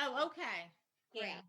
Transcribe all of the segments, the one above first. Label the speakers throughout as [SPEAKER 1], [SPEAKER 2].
[SPEAKER 1] Oh, okay. Great.
[SPEAKER 2] Yeah.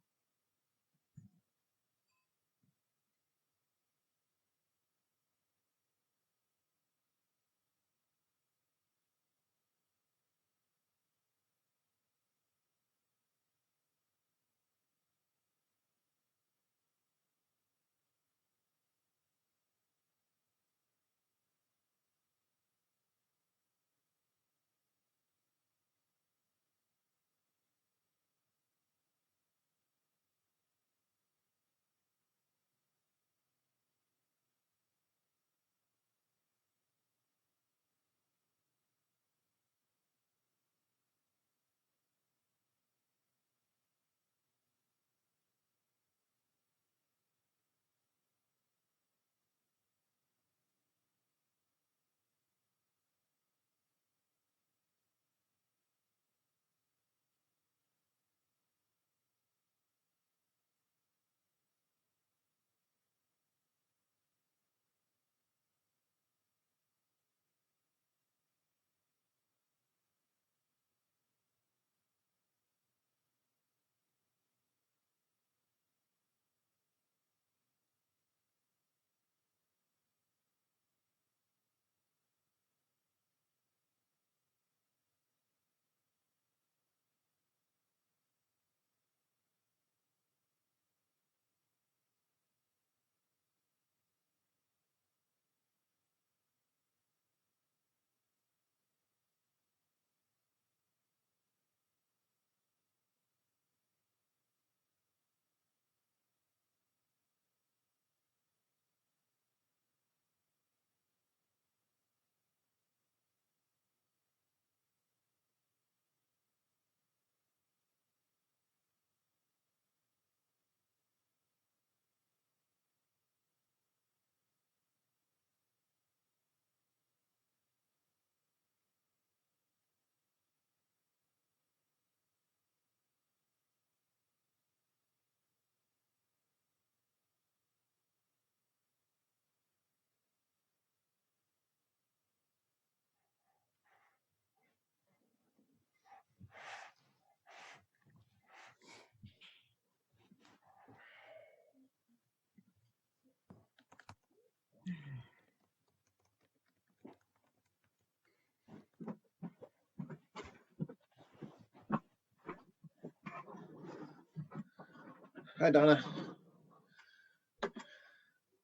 [SPEAKER 3] Hi, Donna.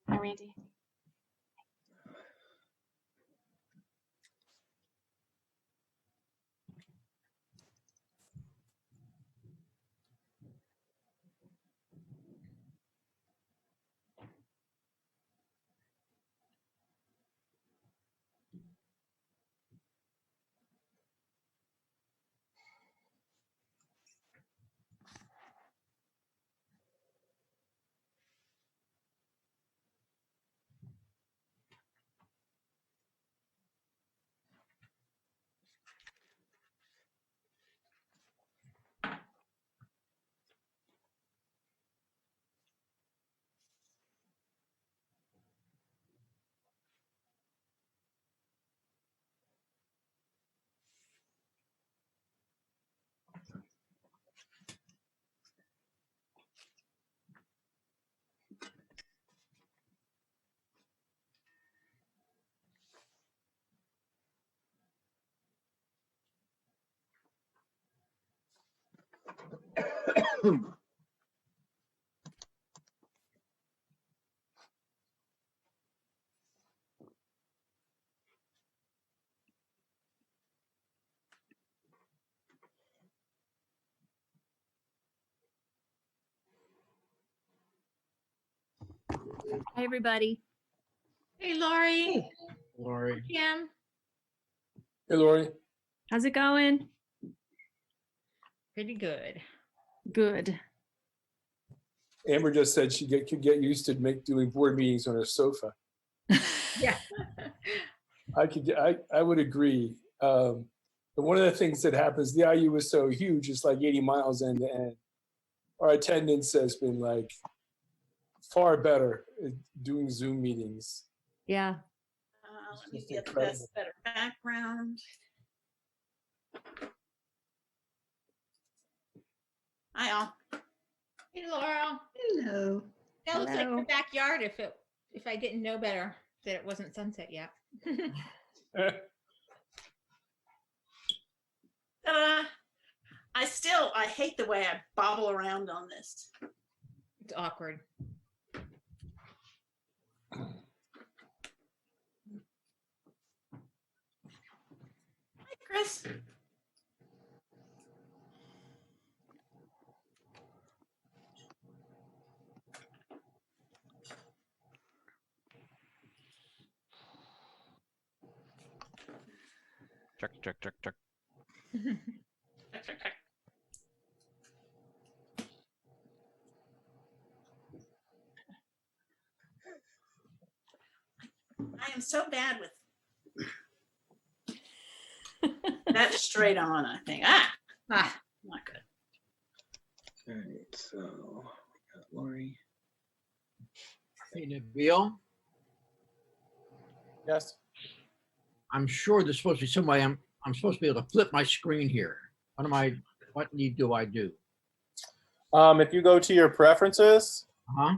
[SPEAKER 2] Hi, Randy. Hi, everybody.
[SPEAKER 1] Hey, Lori.
[SPEAKER 3] Lori.
[SPEAKER 1] Kim.
[SPEAKER 4] Hey, Lori.
[SPEAKER 2] How's it going?
[SPEAKER 1] Pretty good.
[SPEAKER 2] Good.
[SPEAKER 4] Amber just said she could get used to doing board meetings on her sofa.
[SPEAKER 1] Yeah.
[SPEAKER 4] I would agree. But one of the things that happens, the IU is so huge, it's like 80 miles end to end. Our attendance has been like far better at doing Zoom meetings.
[SPEAKER 2] Yeah.
[SPEAKER 1] Let me
[SPEAKER 4] just
[SPEAKER 1] get
[SPEAKER 4] incredible.
[SPEAKER 1] this better background. Hi all. Hey Laura.
[SPEAKER 3] Hello.
[SPEAKER 1] That looks like
[SPEAKER 2] Hello.
[SPEAKER 1] your backyard if I didn't know better that it wasn't sunset yet.
[SPEAKER 5] I hate the way I bobble around on this.
[SPEAKER 1] It's awkward.
[SPEAKER 5] Hi, Chris.
[SPEAKER 6] Check.
[SPEAKER 5] I am so bad with that's straight on, I think. Not good.
[SPEAKER 3] All right, so we got Lori.
[SPEAKER 7] Hey, Nabil,
[SPEAKER 4] Yes.
[SPEAKER 7] I'm sure there's supposed to be somebody, I'm supposed to be able to flip my screen here. What do I do?
[SPEAKER 8] If you go to your preferences
[SPEAKER 7] Uh-huh,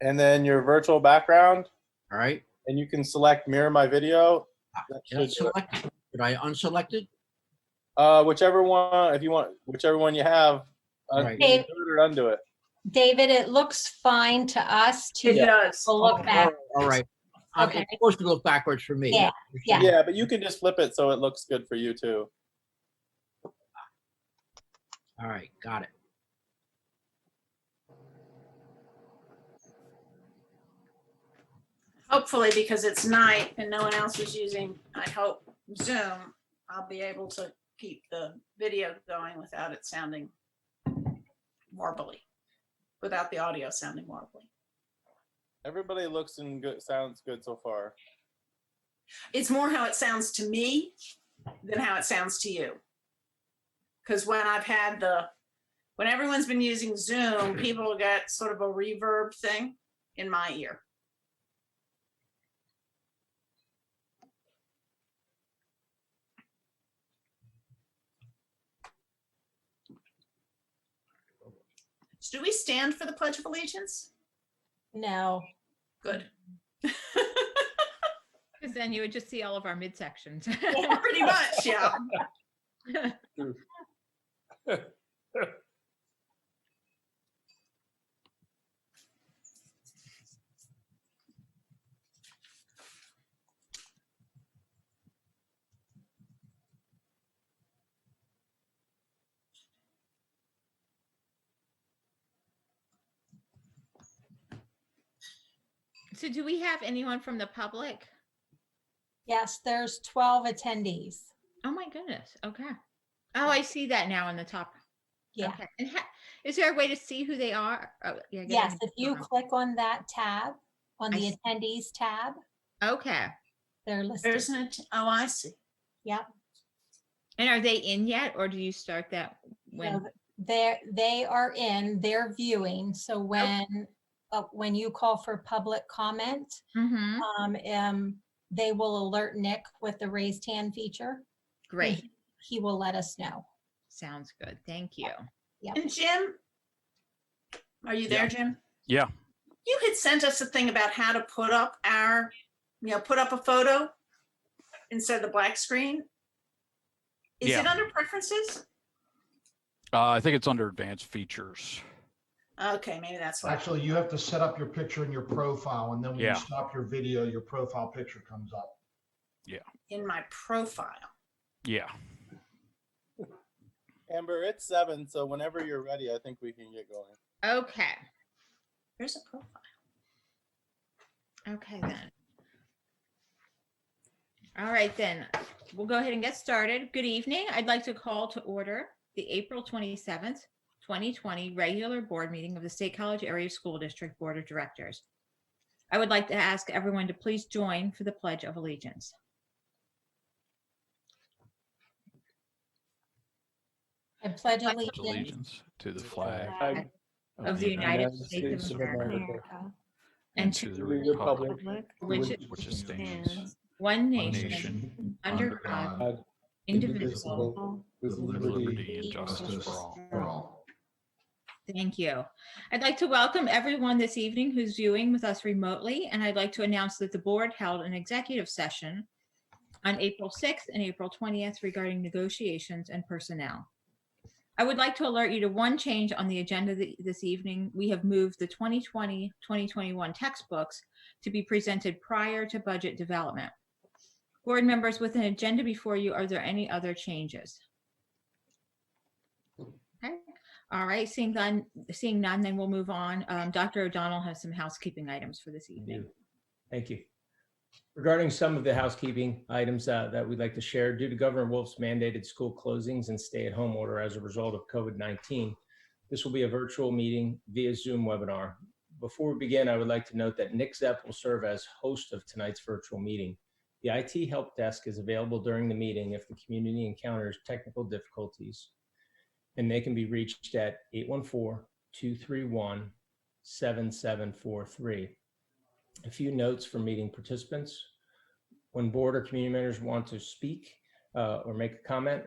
[SPEAKER 8] and then your virtual background,
[SPEAKER 7] all right.
[SPEAKER 8] and you can select mirror my video. That
[SPEAKER 7] Did I
[SPEAKER 8] should do it.
[SPEAKER 7] select it? Did I unselect it?
[SPEAKER 8] Whichever one, if you want, whichever one you have,
[SPEAKER 7] Right.
[SPEAKER 8] you can do it or undo it.
[SPEAKER 9] David, it looks fine to us
[SPEAKER 5] It
[SPEAKER 9] to
[SPEAKER 5] does.
[SPEAKER 9] look back.
[SPEAKER 7] All right.
[SPEAKER 9] Okay.
[SPEAKER 7] It's supposed to look backwards for me.
[SPEAKER 9] Yeah, yeah.
[SPEAKER 8] Yeah, but you can just flip it so it looks good for you too.
[SPEAKER 7] All right, got it.
[SPEAKER 5] Hopefully, because it's night and no one else is using, I hope, Zoom, I'll be able to keep the video going without it sounding warbly, without the audio sounding warbly.
[SPEAKER 8] Everybody looks and good, sounds good so far.
[SPEAKER 5] It's more how it sounds to me than how it sounds to you. Because when when everyone's been using Zoom, people get sort of a reverb thing in my ear. So do we stand for the Pledge of Allegiance?
[SPEAKER 9] No.
[SPEAKER 5] Good.
[SPEAKER 1] Because then you would just see all of our midsections.
[SPEAKER 5] Pretty much, yeah.
[SPEAKER 1] So do we have anyone from the public?
[SPEAKER 9] Yes, there's 12 attendees.
[SPEAKER 1] Oh my goodness. Okay. Oh, I see that now in the top.
[SPEAKER 9] Yeah.
[SPEAKER 1] Okay. And is there a way to see who they are? Oh, yeah.
[SPEAKER 9] Yes, if you click on that tab, on
[SPEAKER 1] I
[SPEAKER 9] the
[SPEAKER 1] see.
[SPEAKER 9] attendees tab,
[SPEAKER 1] Okay.
[SPEAKER 9] they're listed.
[SPEAKER 5] There's an, oh, I see.
[SPEAKER 9] Yep.
[SPEAKER 1] And are they in yet, or do you start that when?
[SPEAKER 9] So they are in, they're viewing. So when you call for public comment,
[SPEAKER 1] Mhm.
[SPEAKER 9] they will alert Nick with the raised hand feature.
[SPEAKER 1] Great.
[SPEAKER 9] He will let us know.
[SPEAKER 1] Sounds good. Thank you.
[SPEAKER 5] And Jim, are you there, Jim?
[SPEAKER 6] Yeah.
[SPEAKER 5] You had sent us a thing about how to put up put up a photo instead of the black screen. Is
[SPEAKER 6] Yeah.
[SPEAKER 5] it under preferences?
[SPEAKER 6] I think it's under advanced features.
[SPEAKER 5] Okay, maybe that's why.
[SPEAKER 10] Actually, you have to set up your picture in your profile, and then when
[SPEAKER 6] Yeah.
[SPEAKER 10] you stop your video, your profile picture comes up.
[SPEAKER 5] In my profile.
[SPEAKER 6] Yeah.
[SPEAKER 8] Amber, it's 7, so whenever you're ready, I think we can get going.
[SPEAKER 1] Okay.
[SPEAKER 5] There's a profile.
[SPEAKER 1] Okay then. All right then. We'll go ahead and get started. Good evening. I'd like to call to order the April 27th, 2020 regular board meeting of the State College Area School District Board of Directors. I would like to ask everyone to please join for the Pledge of Allegiance.
[SPEAKER 9] I pledge
[SPEAKER 1] Pledge
[SPEAKER 9] allegiance
[SPEAKER 6] Allegiance to the flag
[SPEAKER 8] Flag
[SPEAKER 1] of the United States of America and
[SPEAKER 6] to
[SPEAKER 1] to
[SPEAKER 6] the
[SPEAKER 8] Republic
[SPEAKER 6] republic
[SPEAKER 1] which
[SPEAKER 6] which stands
[SPEAKER 1] one
[SPEAKER 6] one
[SPEAKER 1] nation
[SPEAKER 6] nation
[SPEAKER 1] under God,
[SPEAKER 8] God,
[SPEAKER 1] indivisible,
[SPEAKER 8] with
[SPEAKER 6] with
[SPEAKER 8] liberty
[SPEAKER 6] liberty and justice for all.
[SPEAKER 1] Thank you. I'd like to welcome everyone this evening who's viewing with us remotely, and I'd like to announce that the board held an executive session on April 6th and April 20th regarding negotiations and personnel. I would like to alert you to one change on the agenda this evening. We have moved the 2020-2021 textbooks to be presented prior to budget development. Board members, with an agenda before you, are there any other changes? Okay. All right, seeing none, then we'll move on. Dr. O'Donnell has some housekeeping items for this evening.
[SPEAKER 11] Thank you. Regarding some of the housekeeping items that we'd like to share, due to Governor Wolf's mandated school closings and stay-at-home order as a result of COVID-19, this will be a virtual meeting via Zoom webinar. Before we begin, I would like to note that Nick Zepp will serve as host of tonight's virtual meeting. The IT help desk is available during the meeting if the community encounters technical difficulties, and they can be reached at 814-231-7743. A few notes for meeting participants. When board or community members want to speak or make a comment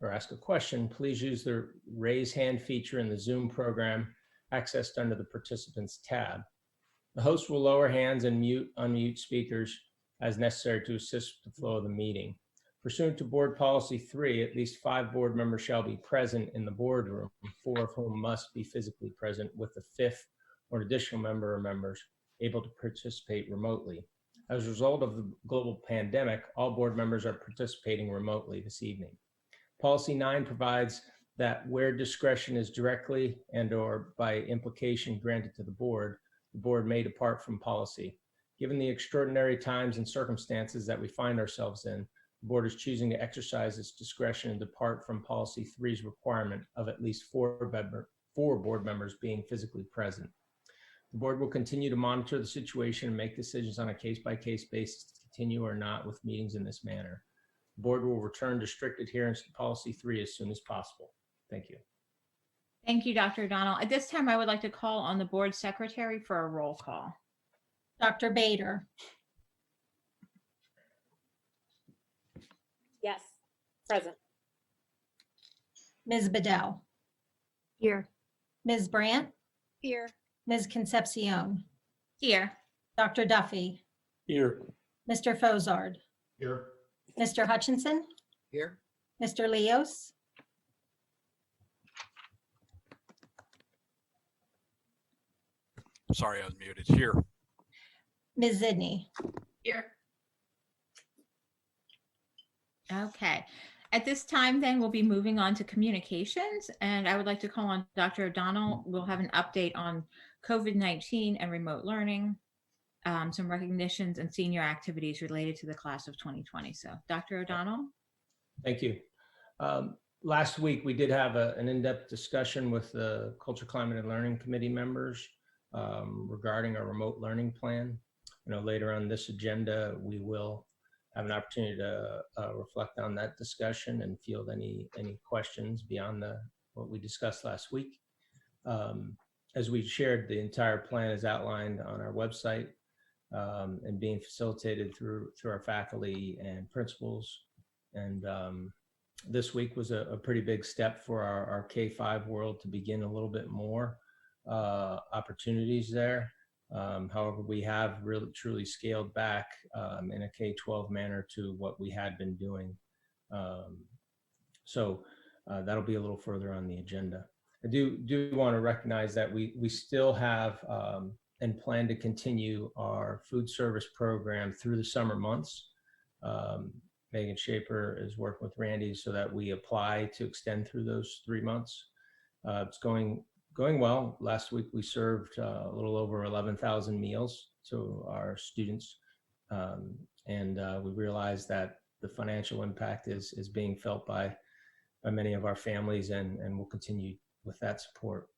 [SPEAKER 11] or ask a question, please use the raise hand feature in the Zoom program accessed under the participants tab. The host will lower hands and unmute speakers as necessary to assist with the flow of the meeting. Pursuant to Board Policy 3, at least 5 board members shall be present in the boardroom, 4 of whom must be physically present, with the 5th or an additional member or members able to participate remotely. As a result of the global pandemic, all board members are participating remotely this evening. Policy 9 provides that where discretion is directly and/or by implication granted to the board may depart from policy. Given the extraordinary times and circumstances that we find ourselves in, the board is choosing to exercise its discretion and depart from Policy 3's requirement of at least 4 board members being physically present. The board will continue to monitor the situation and make decisions on a case-by-case basis to continue or not with meetings in this manner. The board will return to strict adherence to Policy 3 as soon as possible. Thank you.
[SPEAKER 1] Thank you, Dr. O'Donnell. At this time, I would like to call on the board secretary for a roll call.
[SPEAKER 9] Dr. Bader,
[SPEAKER 12] Yes, present.
[SPEAKER 9] Ms. Bedell,
[SPEAKER 2] Here.
[SPEAKER 9] Ms. Brandt,
[SPEAKER 12] Here.
[SPEAKER 9] Ms. Concepcion,
[SPEAKER 1] Here.
[SPEAKER 9] Dr. Duffy,
[SPEAKER 4] Here.
[SPEAKER 9] Mr. Fozard,
[SPEAKER 10] Here.
[SPEAKER 9] Mr. Hutchinson,
[SPEAKER 7] Here.
[SPEAKER 9] Mr. Leos,
[SPEAKER 6] Sorry, I was muted. Here.
[SPEAKER 9] Ms. Zidney.
[SPEAKER 5] Here.
[SPEAKER 1] Okay. At this time, then, we'll be moving on to communications, and I would like to call on Dr. O'Donnell. We'll have an update on COVID-19 and remote learning, some recognitions and senior activities related to the class of 2020. So, Dr. O'Donnell?
[SPEAKER 11] Thank you. Last week, we did have an in-depth discussion with the Culture, Climate, and Learning Committee members regarding our remote learning plan. Later on this agenda, we will have an opportunity to reflect on that discussion and field any questions beyond what we discussed last week. As we shared, the entire plan is outlined on our website and being facilitated through our faculty and principals. And this week was a pretty big step for our K-5 world to begin a little bit more opportunities there. However, we have really truly scaled back in a K-12 manner to what we had been doing. So that'll be a little further on the agenda. I do want to recognize that we still have and plan to continue our food service program through the summer months. Megan Shaper is working with Randy so that we apply to extend through those 3 months. It's going well. Last week we served a little over 11,000 meals to our students, and we realized that the financial impact is being felt by many of our families, and we'll continue with that support.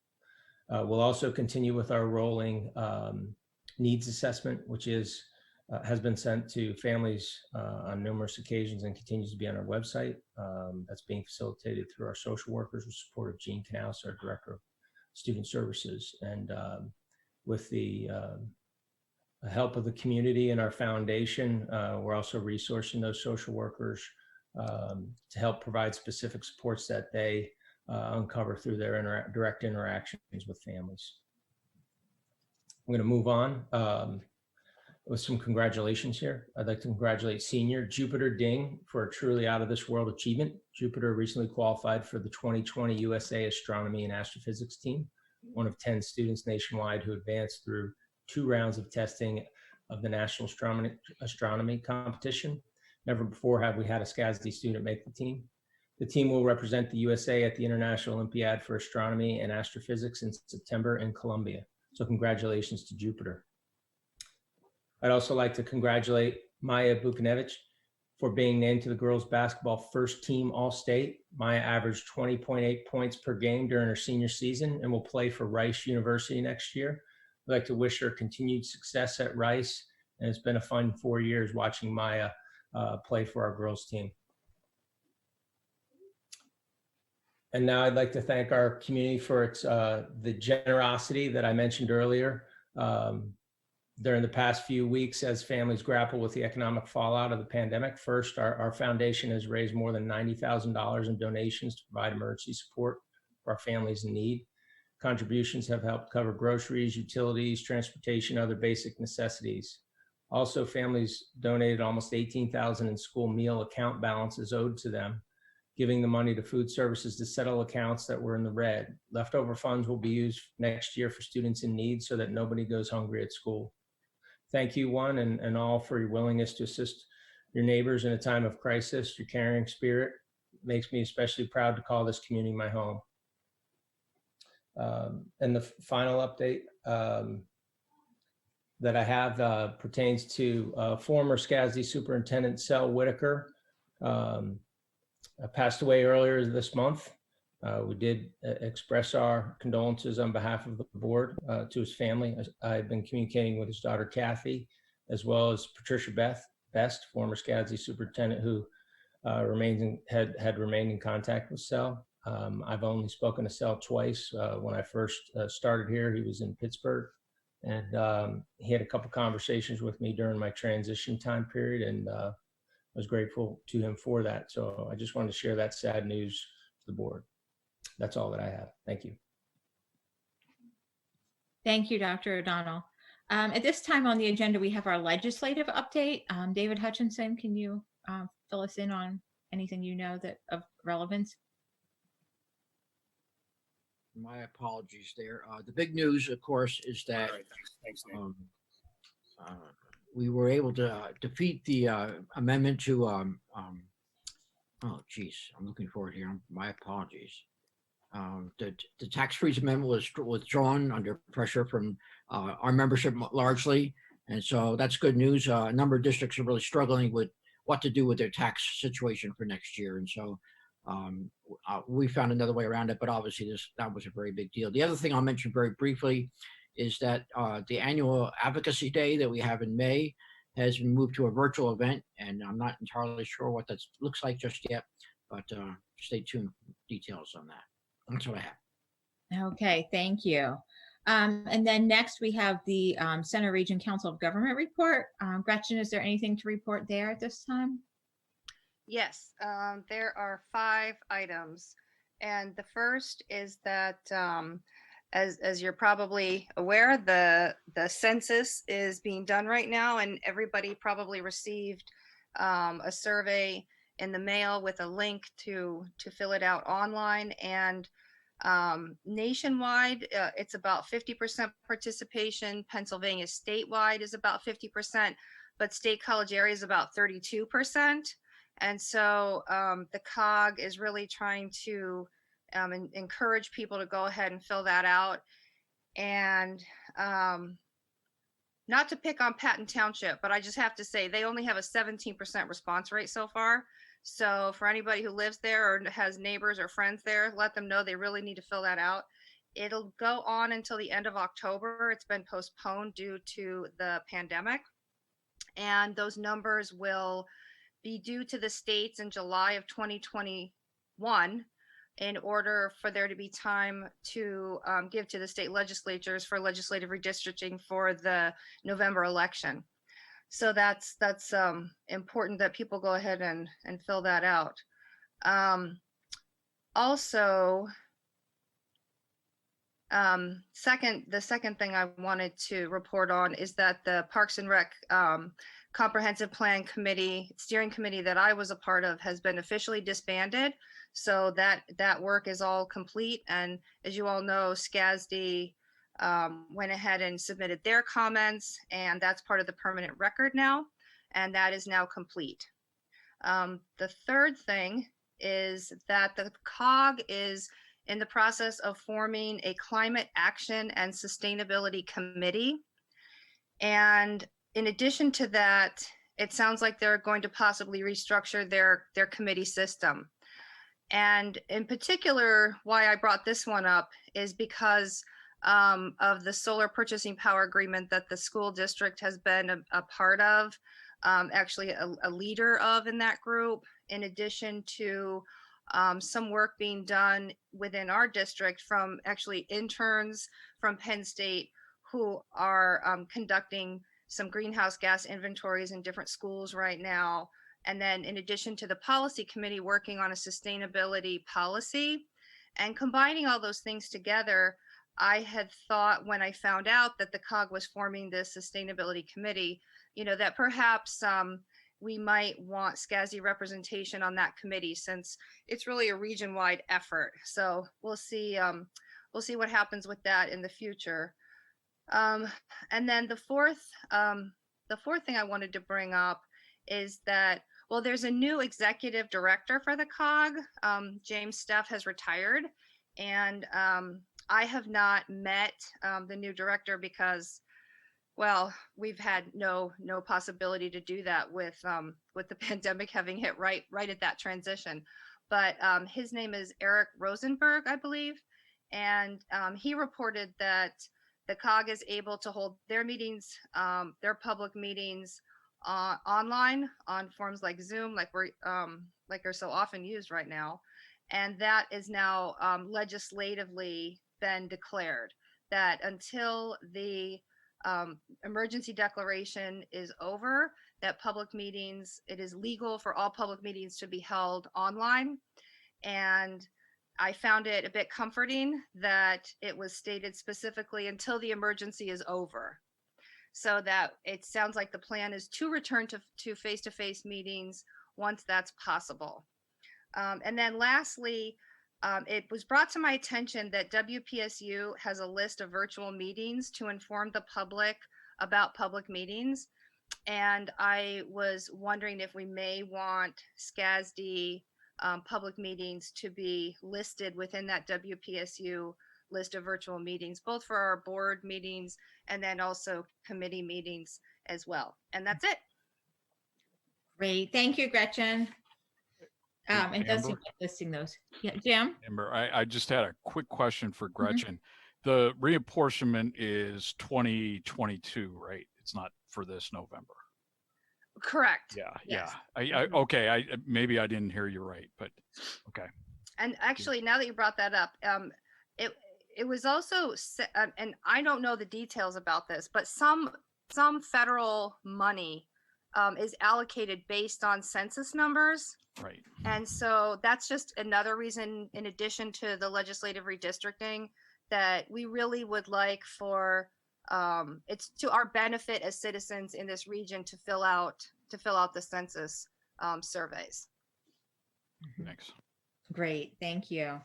[SPEAKER 11] We'll also continue with our rolling needs assessment, which has been sent to families on numerous occasions and continues to be on our website. That's being facilitated through our social workers with support of Jean Knaus, our Director of Student Services. And with the help of the community and our foundation, we're also resourcing those social workers to help provide specific supports that they uncover through their direct interactions with families. I'm going to move on with some congratulations here. I'd like to congratulate senior Jupiter Ding for a truly out of this world achievement. Jupiter recently qualified for the 2020 USA Astronomy and Astrophysics team, one of 10 students nationwide who advanced through 2 rounds of testing of the National Astronomy Competition. Never before have we had a SCASD student make the team. The team will represent the USA at the International Olympiad for Astronomy and Astrophysics in September in Colombia. So congratulations to Jupiter. I'd also like to congratulate Maya Bukanevich for being named to the girls basketball first team All-State. Maya averaged 20.8 points per game during her senior season and will play for Rice University next year. I'd like to wish her continued success at Rice, and it's been a fun 4 years watching Maya play for our girls team. And now I'd like to thank our community for its the generosity that I mentioned earlier. During the past few weeks, as families grapple with the economic fallout of the pandemic, first, our foundation has raised more than $90,000 in donations to provide emergency support for our families in need. Contributions have helped cover groceries, utilities, transportation, other basic necessities. Also, families donated almost $18,000 in school meal account balances owed to them, giving the money to food services to settle accounts that were in the red. Leftover funds will be used next year for students in need so that nobody goes hungry at school. Thank you, one and all, for your willingness to assist your neighbors in a time of crisis. Your caring spirit makes me especially proud to call this community my home. And the final update that I have pertains to former SCASD Superintendent Sel Whitaker. Passed away earlier this month. We did express our condolences on behalf of the board to his family. I've been communicating with his daughter, Kathy, as well as Patricia Best, former SCASD superintendent who had remained in contact with Sel. I've only spoken to Sel twice. When I first started here, he was in Pittsburgh, and he had a couple conversations with me during my transition time period, and I was grateful to him for that. So I just wanted to share that sad news to the board. That's all that I have. Thank you.
[SPEAKER 1] Thank you, Dr. O'Donnell. At this time on the agenda, we have our legislative update. David Hutchinson, can you fill us in on anything you know that of relevance?
[SPEAKER 7] My apologies there. The big news, of course, is that we were able to defeat the amendment to, oh, geez, I'm looking forward here. My apologies. The tax freeze amendment was withdrawn under pressure from our membership largely. And so that's good news. A number of districts are really struggling with what to do with their tax situation for next year. And so we found another way around it, but obviously that was a very big deal. The other thing I'll mention very briefly is that the annual advocacy day that we have in May has been moved to a virtual event, and I'm not entirely sure what that looks like just yet, but stay tuned for details on that. That's what I have.
[SPEAKER 1] Okay, thank you. And then next we have the Center Region Council of Government report. Gretchen, is there anything to report there at this time?
[SPEAKER 12] Yes, there are 5 items. And the first is that, as you're probably aware, the census is being done right now, and everybody probably received a survey in the mail with a link to fill it out online. And nationwide, it's about 50% participation. Pennsylvania statewide is about 50%, but state college area is about 32%. And so the COG is really trying to encourage people to go ahead and fill that out. And not to pick on Patton Township, but I just have to say they only have a 17% response rate so far. So for anybody who lives there or has neighbors or friends there, let them know they really need to fill that out. It'll go on until the end of October. It's been postponed due to the pandemic. And those numbers will be due to the states in July of 2021 in order for there to be time to give to the state legislatures for legislative redistricting for the November election. So that's important that people go ahead and fill that out. Also, the second thing I wanted to report on is that the Parks and Rec Comprehensive Plan Committee, steering committee that I was a part of has been officially disbanded. So that work is all complete. And as you all know, SCASD went ahead and submitted their comments, and that's part of the permanent record now. And that is now complete. The third thing is that the COG is in the process of forming a climate action and sustainability committee. And in addition to that, it sounds like they're going to possibly restructure their committee system. And in particular, why I brought this one up is because of the solar purchasing power agreement that the school district has been a part of, actually a leader of in that group, in addition to some work being done within our district from actually interns from Penn State who are conducting some greenhouse gas inventories in different schools right now. And then in addition to the policy committee working on a sustainability policy, and combining all those things together, I had thought when I found out that the COG was forming this sustainability committee, that perhaps we might want SCASD representation on that committee, since it's really a region-wide effort. So we'll see what happens with that in the future. And then the fourth thing I wanted to bring up is that, well, there's a new executive director for the COG. James Steff has retired, and I have not met the new director because, well, we've had no possibility to do that with the pandemic having hit right at that transition. But his name is Eric Rosenberg, I believe, and he reported that the COG is able to hold their meetings, their public meetings, online on forms like Zoom, like are so often used right now, and that is now legislatively been declared that until the emergency declaration is over, that public meetings, it is legal for all public meetings to be held online. And I found it a bit comforting that it was stated specifically until the emergency is over, so that it sounds like the plan is to return to face-to-face meetings once that's possible. And then lastly, it was brought to my attention that WPSU has a list of virtual meetings to inform the public about public meetings. And I was wondering if we may want SCASD public meetings to be listed within that WPSU list of virtual meetings, both for our board meetings and then also committee meetings as well. And that's it.
[SPEAKER 1] Great. Thank you, Gretchen. It does seem
[SPEAKER 6] Amber?
[SPEAKER 1] like listing those. Yeah, Jim?
[SPEAKER 6] Amber, I just had a quick question for Gretchen. The reapportionment is 2022, right? It's not for this November.
[SPEAKER 12] Correct.
[SPEAKER 6] Yeah,
[SPEAKER 12] Yes.
[SPEAKER 6] yeah. Okay, maybe I didn't hear you right, but okay.
[SPEAKER 12] And actually, now that you brought that up, it was also, and I don't know the details about this, but some federal money is allocated based on census numbers.
[SPEAKER 6] Right.
[SPEAKER 12] And so that's just another reason, in addition to the legislative redistricting, that we really would like for it's to our benefit as citizens in this region to fill out the census surveys.
[SPEAKER 6] Thanks.
[SPEAKER 1] Great, thank you.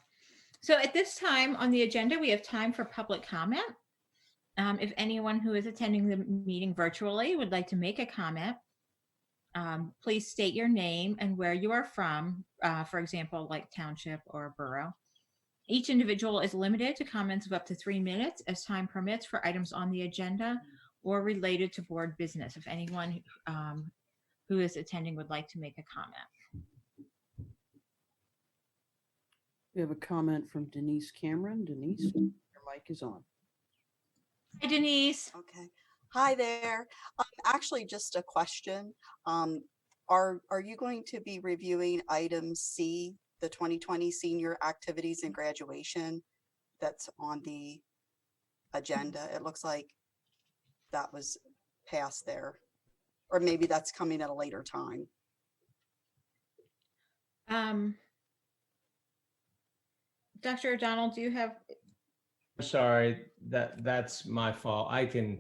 [SPEAKER 1] So at this time on the agenda, we have time for public comment. If anyone who is attending the meeting virtually would like to make a comment, please state your name and where you are from, for example, like township or borough. Each individual is limited to comments of up to 3 minutes as time permits for items on the agenda or related to board business. If anyone who is attending would like to make a comment.
[SPEAKER 13] We have a comment from Denise Cameron. Denise, your mic is on.
[SPEAKER 1] Hi, Denise.
[SPEAKER 14] Okay. Hi there. Actually, just a question. Are you going to be reviewing item C, the 2020 senior activities and graduation that's on the agenda? It looks like that was passed there, or maybe that's coming at a later time.
[SPEAKER 1] Dr. O'Donnell, do you have,
[SPEAKER 11] Sorry, that's my fault. I can,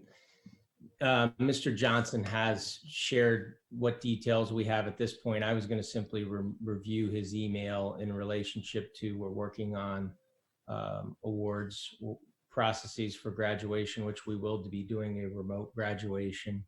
[SPEAKER 11] Mr. Johnson has shared what details we have at this point. I was going to simply review his email in relationship to, we're working on awards processes for graduation, which we will be doing a remote graduation.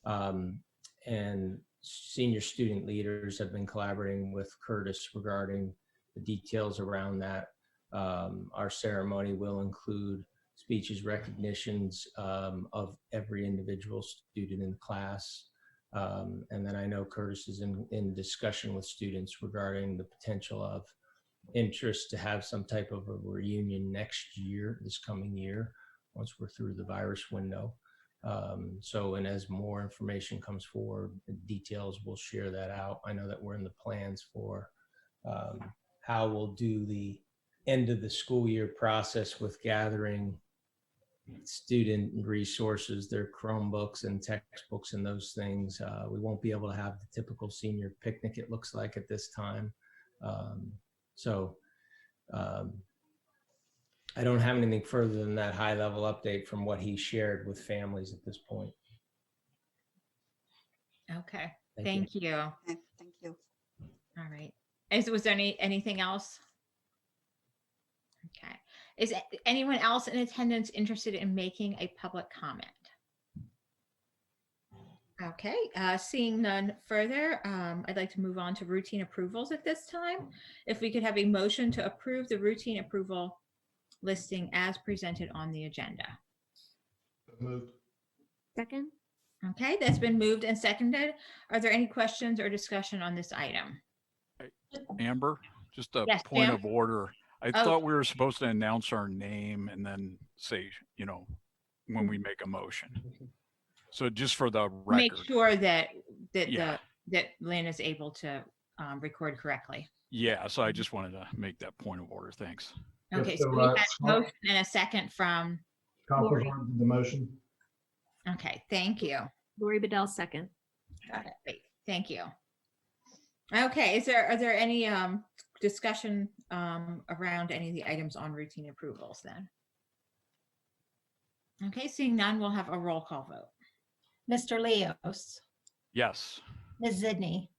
[SPEAKER 11] And senior student leaders have been collaborating with Curtis regarding the details around that. Our ceremony will include speeches, recognitions of every individual student in the class. And then I know Curtis is in discussion with students regarding the potential of interest to have some type of a reunion next year, this coming year, once we're through the virus window. And as more information comes forward, the details, we'll share that out. I know that we're in the plans for how we'll do the end of the school year process with gathering student resources, their Chromebooks and textbooks and those things. We won't be able to have the typical senior picnic, it looks like, at this time. I don't have anything further than that high level update from what he shared with families at this point.
[SPEAKER 1] okay,
[SPEAKER 11] Thank
[SPEAKER 1] thank you. All
[SPEAKER 14] Okay, thank you.
[SPEAKER 1] right. Was there anything else? Okay. Is anyone else in attendance interested in making a public comment? Okay, seeing none further, I'd like to move on to routine approvals at this time. If we could have a motion to approve the routine approval listing as presented on the agenda.
[SPEAKER 10] Moved.
[SPEAKER 2] Second?
[SPEAKER 1] Okay, that's been moved and seconded. Are there any questions or discussion on this item?
[SPEAKER 6] Amber, just a
[SPEAKER 1] Yes,
[SPEAKER 6] point
[SPEAKER 1] Jim?
[SPEAKER 6] of order. I
[SPEAKER 1] Oh.
[SPEAKER 6] thought we were supposed to announce our name and then say, when we make a motion. So just for the
[SPEAKER 1] Make
[SPEAKER 6] record.
[SPEAKER 1] sure that
[SPEAKER 6] Yeah.
[SPEAKER 1] that Lynn is able to record correctly.
[SPEAKER 6] Yeah, so I just wanted to make that point of order. Thanks.
[SPEAKER 1] Okay,
[SPEAKER 10] so,
[SPEAKER 1] so we had a
[SPEAKER 10] Scott-
[SPEAKER 1] motion and a second from,
[SPEAKER 10] Counselor Hart did the motion.
[SPEAKER 1] okay, thank you.
[SPEAKER 2] Lori Bedell, second.
[SPEAKER 1] Got it. Great. Thank you. Okay, are there any discussion around any of the items on routine approvals then? Okay, seeing none, we'll have a roll call vote.
[SPEAKER 9] Mr. Leos,
[SPEAKER 6] Yes.
[SPEAKER 9] Ms. Zidney,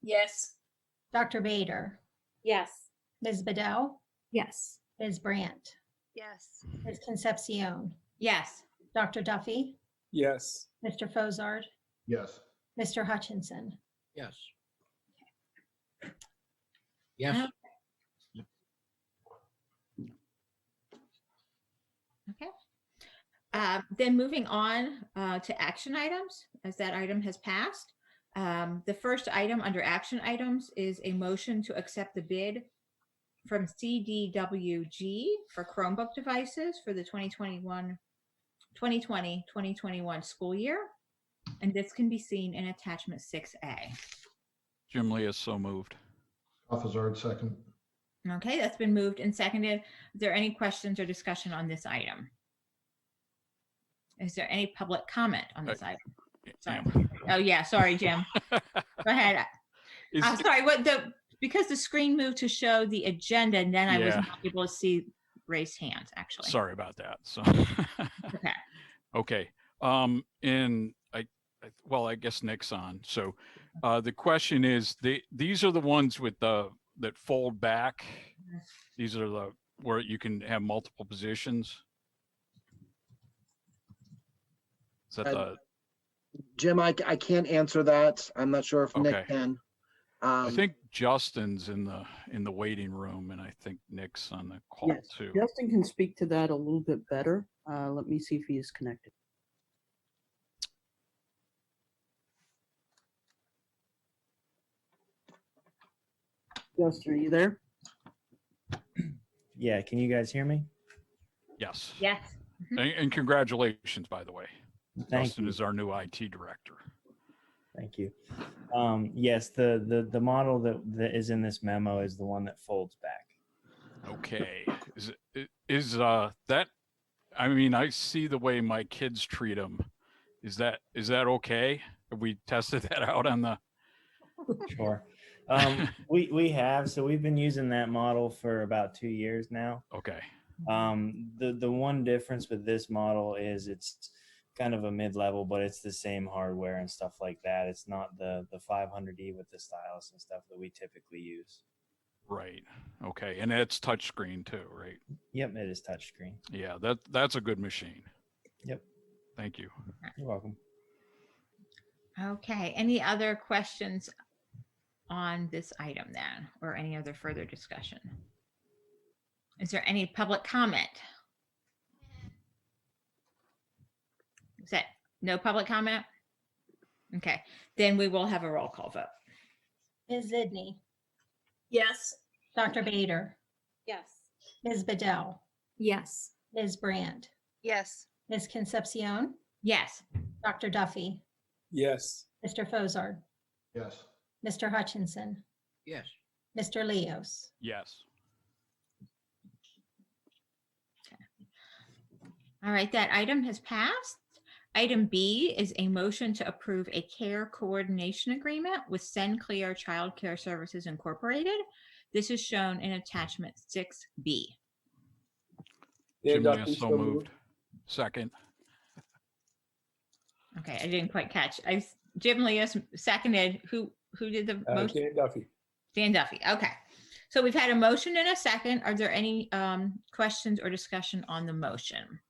[SPEAKER 5] Yes.
[SPEAKER 9] Dr. Bader,
[SPEAKER 2] Yes.
[SPEAKER 9] Ms. Bedell,
[SPEAKER 2] Yes.
[SPEAKER 9] Ms. Brandt,
[SPEAKER 12] Yes.
[SPEAKER 9] Ms. Concepcion,
[SPEAKER 1] Yes.
[SPEAKER 9] Dr. Duffy,
[SPEAKER 4] Yes.
[SPEAKER 9] Mr. Fozard,
[SPEAKER 10] Yes.
[SPEAKER 9] Mr. Hutchinson.
[SPEAKER 7] Yes. Yes.
[SPEAKER 1] Okay. Then moving on to action items, as that item has passed. The first item under action items is a motion to accept the bid from CDWG for Chromebook devices for the 2020-2021 school year. And this can be seen in attachment 6A.
[SPEAKER 6] Jim Lee is so moved.
[SPEAKER 10] Counselor second.
[SPEAKER 1] Okay, that's been moved and seconded. Is there any questions or discussion on this item? Is there any public comment on this item? Sorry. Oh, yeah, sorry, Jim. Go ahead. I'm sorry, because the screen moved to show the agenda and then I was
[SPEAKER 6] Yeah.
[SPEAKER 1] not able to see raised hands, actually.
[SPEAKER 6] Sorry about that. So,
[SPEAKER 1] Okay.
[SPEAKER 6] okay. I guess Nick's on. So the question is, these are the ones with that fold back. These are where you can have multiple positions. Is that
[SPEAKER 3] Jim, I can't answer that. I'm not sure if Nick
[SPEAKER 6] Okay.
[SPEAKER 3] can.
[SPEAKER 6] I think Justin's in the waiting room, and I think Nick's on the call
[SPEAKER 13] Yes,
[SPEAKER 6] too.
[SPEAKER 13] Justin can speak to that a little bit better. Let me see if he is connected. Justin, are you there?
[SPEAKER 15] Yeah, can you guys hear me?
[SPEAKER 6] Yes.
[SPEAKER 1] Yes.
[SPEAKER 6] And congratulations, by the way.
[SPEAKER 15] Thank
[SPEAKER 6] Justin
[SPEAKER 15] you.
[SPEAKER 6] is our new IT director.
[SPEAKER 15] Thank you. Yes, the model that is in this memo is the one that folds back.
[SPEAKER 6] Okay. Is that? I mean, I see the way my kids treat them. Is that okay? Have we tested that out on the?
[SPEAKER 15] Sure. We have, so we've been using that model for about 2 years now.
[SPEAKER 6] Okay.
[SPEAKER 15] The one difference with this model is it's kind of a mid-level, but it's the same hardware and stuff like that. It's not the 500E with the stylus and stuff that we typically use.
[SPEAKER 6] Right. Okay. And it's touchscreen too, right?
[SPEAKER 15] Yep, it is touchscreen.
[SPEAKER 6] Yeah, that's a good machine.
[SPEAKER 15] Yep.
[SPEAKER 6] Thank you.
[SPEAKER 15] You're welcome.
[SPEAKER 1] Okay, any other questions on this item then, or any other further discussion? Is there any public comment? Is that no public comment? Okay, then we will have a roll call vote.
[SPEAKER 9] Ms. Zidney,
[SPEAKER 5] Yes.
[SPEAKER 9] Dr. Bader,
[SPEAKER 2] Yes.
[SPEAKER 9] Ms. Bedell,
[SPEAKER 2] Yes.
[SPEAKER 9] Ms. Brandt,
[SPEAKER 12] Yes.
[SPEAKER 9] Ms. Concepcion,
[SPEAKER 1] Yes.
[SPEAKER 9] Dr. Duffy,
[SPEAKER 4] Yes.
[SPEAKER 9] Mr. Fozard,
[SPEAKER 10] Yes.
[SPEAKER 9] Mr. Hutchinson,
[SPEAKER 7] Yes.
[SPEAKER 9] Mr. Leos.
[SPEAKER 6] Yes.
[SPEAKER 1] All right, that item has passed. Item B is a motion to approve a care coordination agreement with Clear Child Care Services Incorporated. This is shown in attachment 6B.
[SPEAKER 4] Dan
[SPEAKER 6] Jim
[SPEAKER 4] Duffy,
[SPEAKER 6] Leas, so moved. Second.
[SPEAKER 1] Okay, I didn't quite catch. Jim Leas seconded. Who did the motion?
[SPEAKER 4] Dan Duffy.
[SPEAKER 1] Dan Duffy. Okay. So we've had a motion and a second. Are there any questions or discussion on the motion?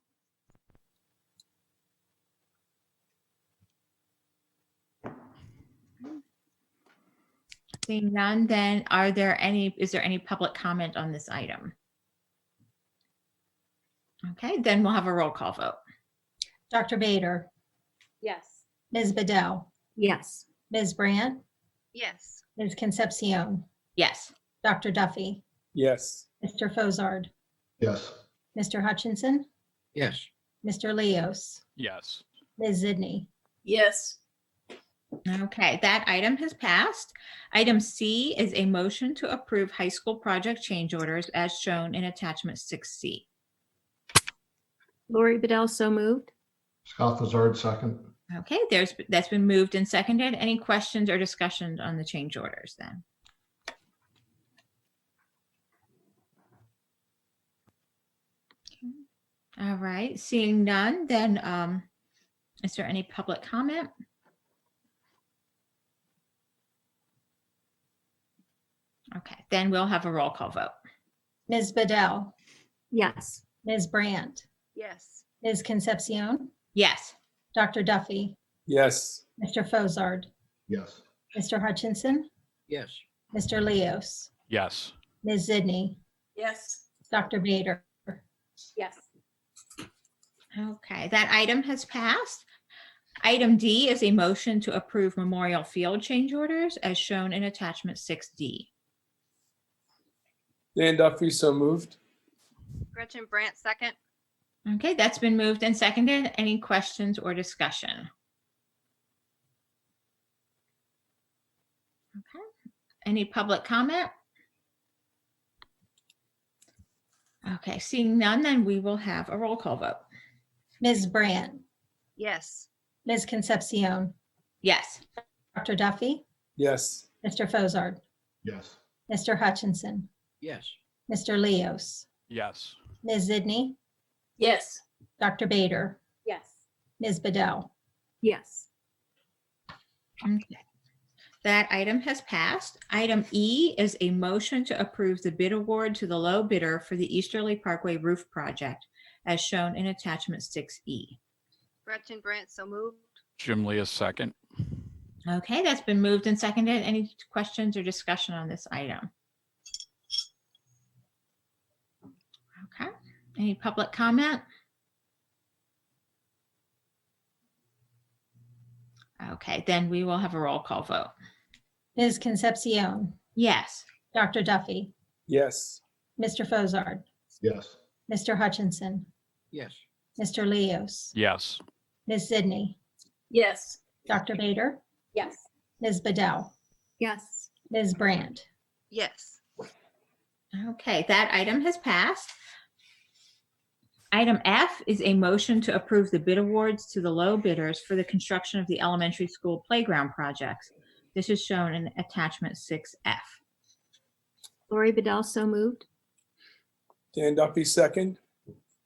[SPEAKER 1] Seeing none, then is there any public comment on this item? Okay, then we'll have a roll call vote.
[SPEAKER 9] Dr. Bader,
[SPEAKER 2] Yes.
[SPEAKER 9] Ms. Bedell,
[SPEAKER 2] Yes.
[SPEAKER 9] Ms. Brandt,
[SPEAKER 12] Yes.
[SPEAKER 9] Ms. Concepcion,
[SPEAKER 1] Yes.
[SPEAKER 9] Dr. Duffy,
[SPEAKER 4] Yes.
[SPEAKER 9] Mr. Fozard,
[SPEAKER 10] Yes.
[SPEAKER 9] Mr. Hutchinson,
[SPEAKER 7] Yes.
[SPEAKER 9] Mr. Leos,
[SPEAKER 6] Yes.
[SPEAKER 9] Ms. Zidney.
[SPEAKER 5] Yes.
[SPEAKER 1] Okay, that item has passed. Item C is a motion to approve high school project change orders as shown in attachment 6C.
[SPEAKER 2] Lori Bedell, so moved.
[SPEAKER 10] Scott Fazard, second.
[SPEAKER 1] Okay, that's been moved and seconded. Any questions or discussions on the change orders then? Okay. All right, seeing none, then is there any public comment? Okay, then we'll have a roll call vote.
[SPEAKER 9] Ms. Bedell,
[SPEAKER 2] Yes.
[SPEAKER 9] Ms. Brandt,
[SPEAKER 12] Yes.
[SPEAKER 9] Ms. Concepcion,
[SPEAKER 1] Yes.
[SPEAKER 9] Dr. Duffy,
[SPEAKER 4] Yes.
[SPEAKER 9] Mr. Fozard,
[SPEAKER 10] Yes.
[SPEAKER 9] Mr. Hutchinson,
[SPEAKER 7] Yes.
[SPEAKER 9] Mr. Leos,
[SPEAKER 6] Yes.
[SPEAKER 9] Ms. Zidney,
[SPEAKER 5] Yes.
[SPEAKER 9] Dr. Bader.
[SPEAKER 2] Yes.
[SPEAKER 1] Okay, that item has passed. Item D is a motion to approve Memorial Field change orders as shown in attachment 6D.
[SPEAKER 4] Dan Duffy, so moved.
[SPEAKER 12] Gretchen Brandt, second.
[SPEAKER 1] Okay, that's been moved and seconded. Any questions or discussion? Okay, any public comment? Okay, seeing none, then we will have a roll call vote.
[SPEAKER 9] Ms. Brandt,
[SPEAKER 12] Yes.
[SPEAKER 9] Ms. Concepcion,
[SPEAKER 1] Yes.
[SPEAKER 9] Dr. Duffy,
[SPEAKER 4] Yes.
[SPEAKER 9] Mr. Fozard,
[SPEAKER 10] Yes.
[SPEAKER 9] Mr. Hutchinson,
[SPEAKER 7] Yes.
[SPEAKER 9] Mr. Leos,
[SPEAKER 6] Yes.
[SPEAKER 9] Ms. Zidney,
[SPEAKER 5] Yes.
[SPEAKER 9] Dr. Bader,
[SPEAKER 2] Yes.
[SPEAKER 9] Ms. Bedell.
[SPEAKER 2] Yes.
[SPEAKER 1] Okay. That item has passed. Item E is a motion to approve the bid award to the low bidder for the Easterly Parkway roof project as shown in attachment 6E.
[SPEAKER 12] Gretchen Brandt, so moved.
[SPEAKER 6] Jim Leas, second.
[SPEAKER 1] Okay, that's been moved and seconded. Any questions or discussion on this item? Okay, any public comment? Okay, then we will have a roll call vote.
[SPEAKER 9] Ms. Concepcion,
[SPEAKER 1] Yes.
[SPEAKER 9] Dr. Duffy,
[SPEAKER 4] Yes.
[SPEAKER 9] Mr. Fozard,
[SPEAKER 10] Yes.
[SPEAKER 9] Mr. Hutchinson,
[SPEAKER 7] Yes.
[SPEAKER 9] Mr. Leos,
[SPEAKER 6] Yes.
[SPEAKER 9] Ms. Zidney,
[SPEAKER 5] Yes.
[SPEAKER 9] Dr. Bader,
[SPEAKER 2] Yes.
[SPEAKER 9] Ms. Bedell,
[SPEAKER 2] Yes.
[SPEAKER 9] Ms. Brandt.
[SPEAKER 12] Yes.
[SPEAKER 1] Okay, that item has passed. Item F is a motion to approve the bid awards to the low bidders for the construction of the elementary school playground projects This is shown in attachment 6F.
[SPEAKER 2] Lori Bedell, so moved.
[SPEAKER 4] Dan Duffy, second.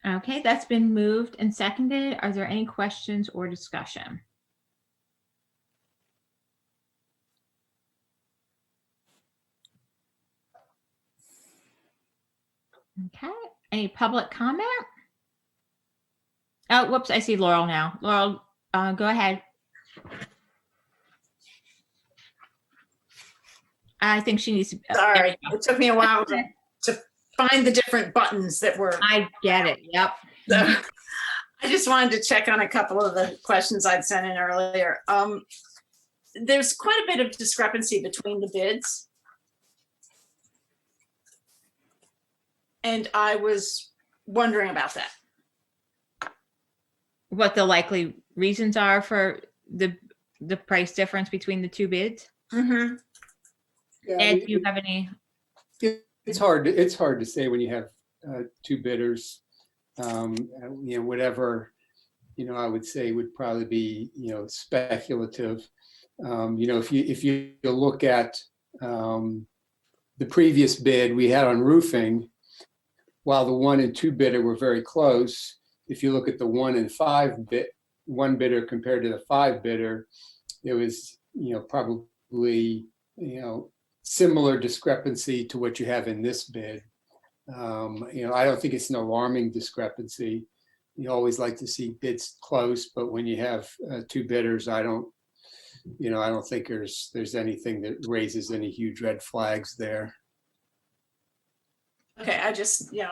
[SPEAKER 1] Okay, that's been moved and seconded. Are there any questions or discussion? Okay, any public comment? Oh, whoops, I see Laurel now. Laurel, go ahead. I think she needs to.
[SPEAKER 5] Sorry, it took me a while to find the different buttons that were.
[SPEAKER 1] I get it. Yep.
[SPEAKER 5] I just wanted to check on a couple of the questions I'd sent in earlier. There's quite a bit of discrepancy between the bids. And I was wondering about that.
[SPEAKER 1] What the likely reasons are for the price difference between the two bids?
[SPEAKER 5] Mm-hmm.
[SPEAKER 16] Yeah, I
[SPEAKER 1] Ed,
[SPEAKER 16] mean,
[SPEAKER 1] do you have any?
[SPEAKER 16] it's hard to say when you have two bidders. Whatever, I would say would probably be, speculative. If you look at the previous bid we had on roofing, while the 1 and 2 bidder were very close, if you look at the 1 and 5 bid, 1 bidder compared to the 5 bidder, there was, probably, similar discrepancy to what you have in this bid. I don't think it's an alarming discrepancy. You always like to see bids close, but when you have 2 bidders, I don't think there's anything that raises any huge red flags there.
[SPEAKER 5] Okay, I just, they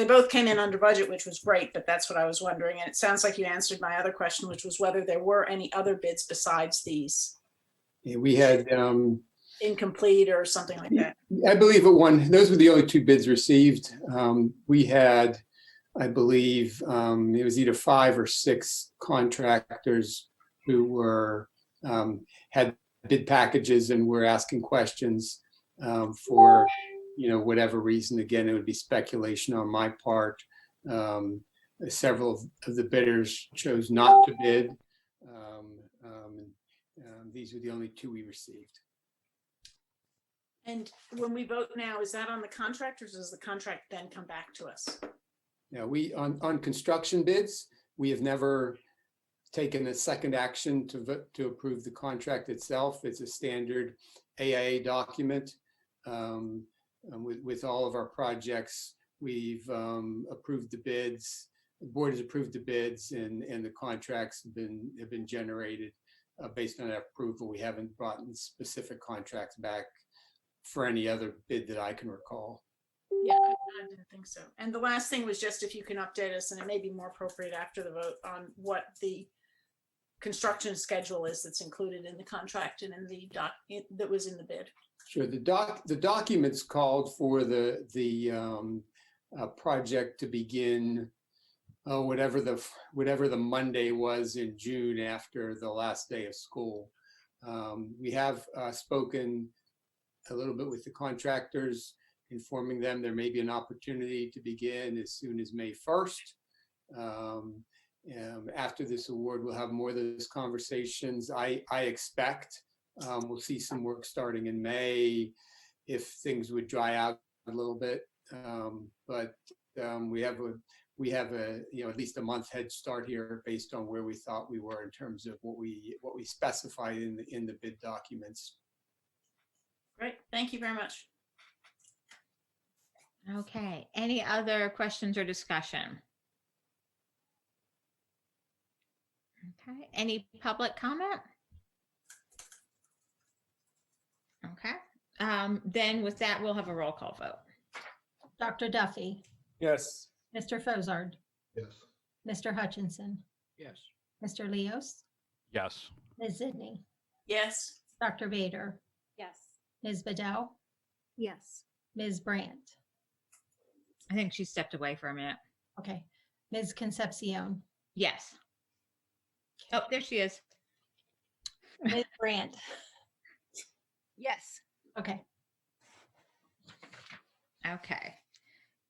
[SPEAKER 5] both came in under budget, which was great, but that's what I was wondering. And it sounds like you answered my other question, which was whether there were any other bids besides these.
[SPEAKER 16] Yeah, we had
[SPEAKER 5] incomplete or something like that.
[SPEAKER 16] I believe those were the only 2 bids received. We had, I believe, it was either 5 or 6 contractors who were had bid packages and were asking questions for whatever reason. Again, it would be speculation on my part. Several of the bidders chose not to bid. These were the only 2 we received.
[SPEAKER 5] And when we vote now, is that on the contract or does the contract then come back to us?
[SPEAKER 16] Yeah, on construction bids, we have never taken a second action to approve the contract itself. It's a standard AIA document. With all of our projects, we've approved the bids. The board has approved the bids, and the contracts have been generated based on that approval. We haven't brought specific contracts back for any other bid that I can recall.
[SPEAKER 5] Yeah, I didn't think so. And the last thing was just if you can update us, and it may be more appropriate after the vote, on what the construction schedule is that's included in the contract and in the that was in the bid.
[SPEAKER 16] Sure. The documents called for the project to begin whatever the Monday was in June after the last day of school. We have spoken a little bit with the contractors, informing them there may be an opportunity to begin as soon as May 1st. After this award, we'll have more of those conversations. I expect we'll see some work starting in May if things would dry out a little bit. But we have at least a month head start here based on where we thought we were in terms of what we specified in the bid documents.
[SPEAKER 5] Great, thank you very much.
[SPEAKER 1] Okay, any other questions or discussion? Okay, any public comment? Okay, then with that, we'll have a roll call vote.
[SPEAKER 9] Dr. Duffy,
[SPEAKER 4] Yes.
[SPEAKER 9] Mr. Fozard,
[SPEAKER 10] Yes.
[SPEAKER 9] Mr. Hutchinson,
[SPEAKER 7] Yes.
[SPEAKER 9] Mr. Leos,
[SPEAKER 6] Yes.
[SPEAKER 9] Ms. Zidney,
[SPEAKER 5] Yes.
[SPEAKER 9] Dr. Bader,
[SPEAKER 2] Yes.
[SPEAKER 9] Ms. Bedell,
[SPEAKER 2] Yes.
[SPEAKER 9] Ms. Brandt.
[SPEAKER 1] I think she stepped away for a minute.
[SPEAKER 9] Okay. Ms. Concepcion,
[SPEAKER 1] Yes. Oh, there she is.
[SPEAKER 9] Ms. Brandt.
[SPEAKER 2] Yes.
[SPEAKER 9] Okay.
[SPEAKER 1] Okay.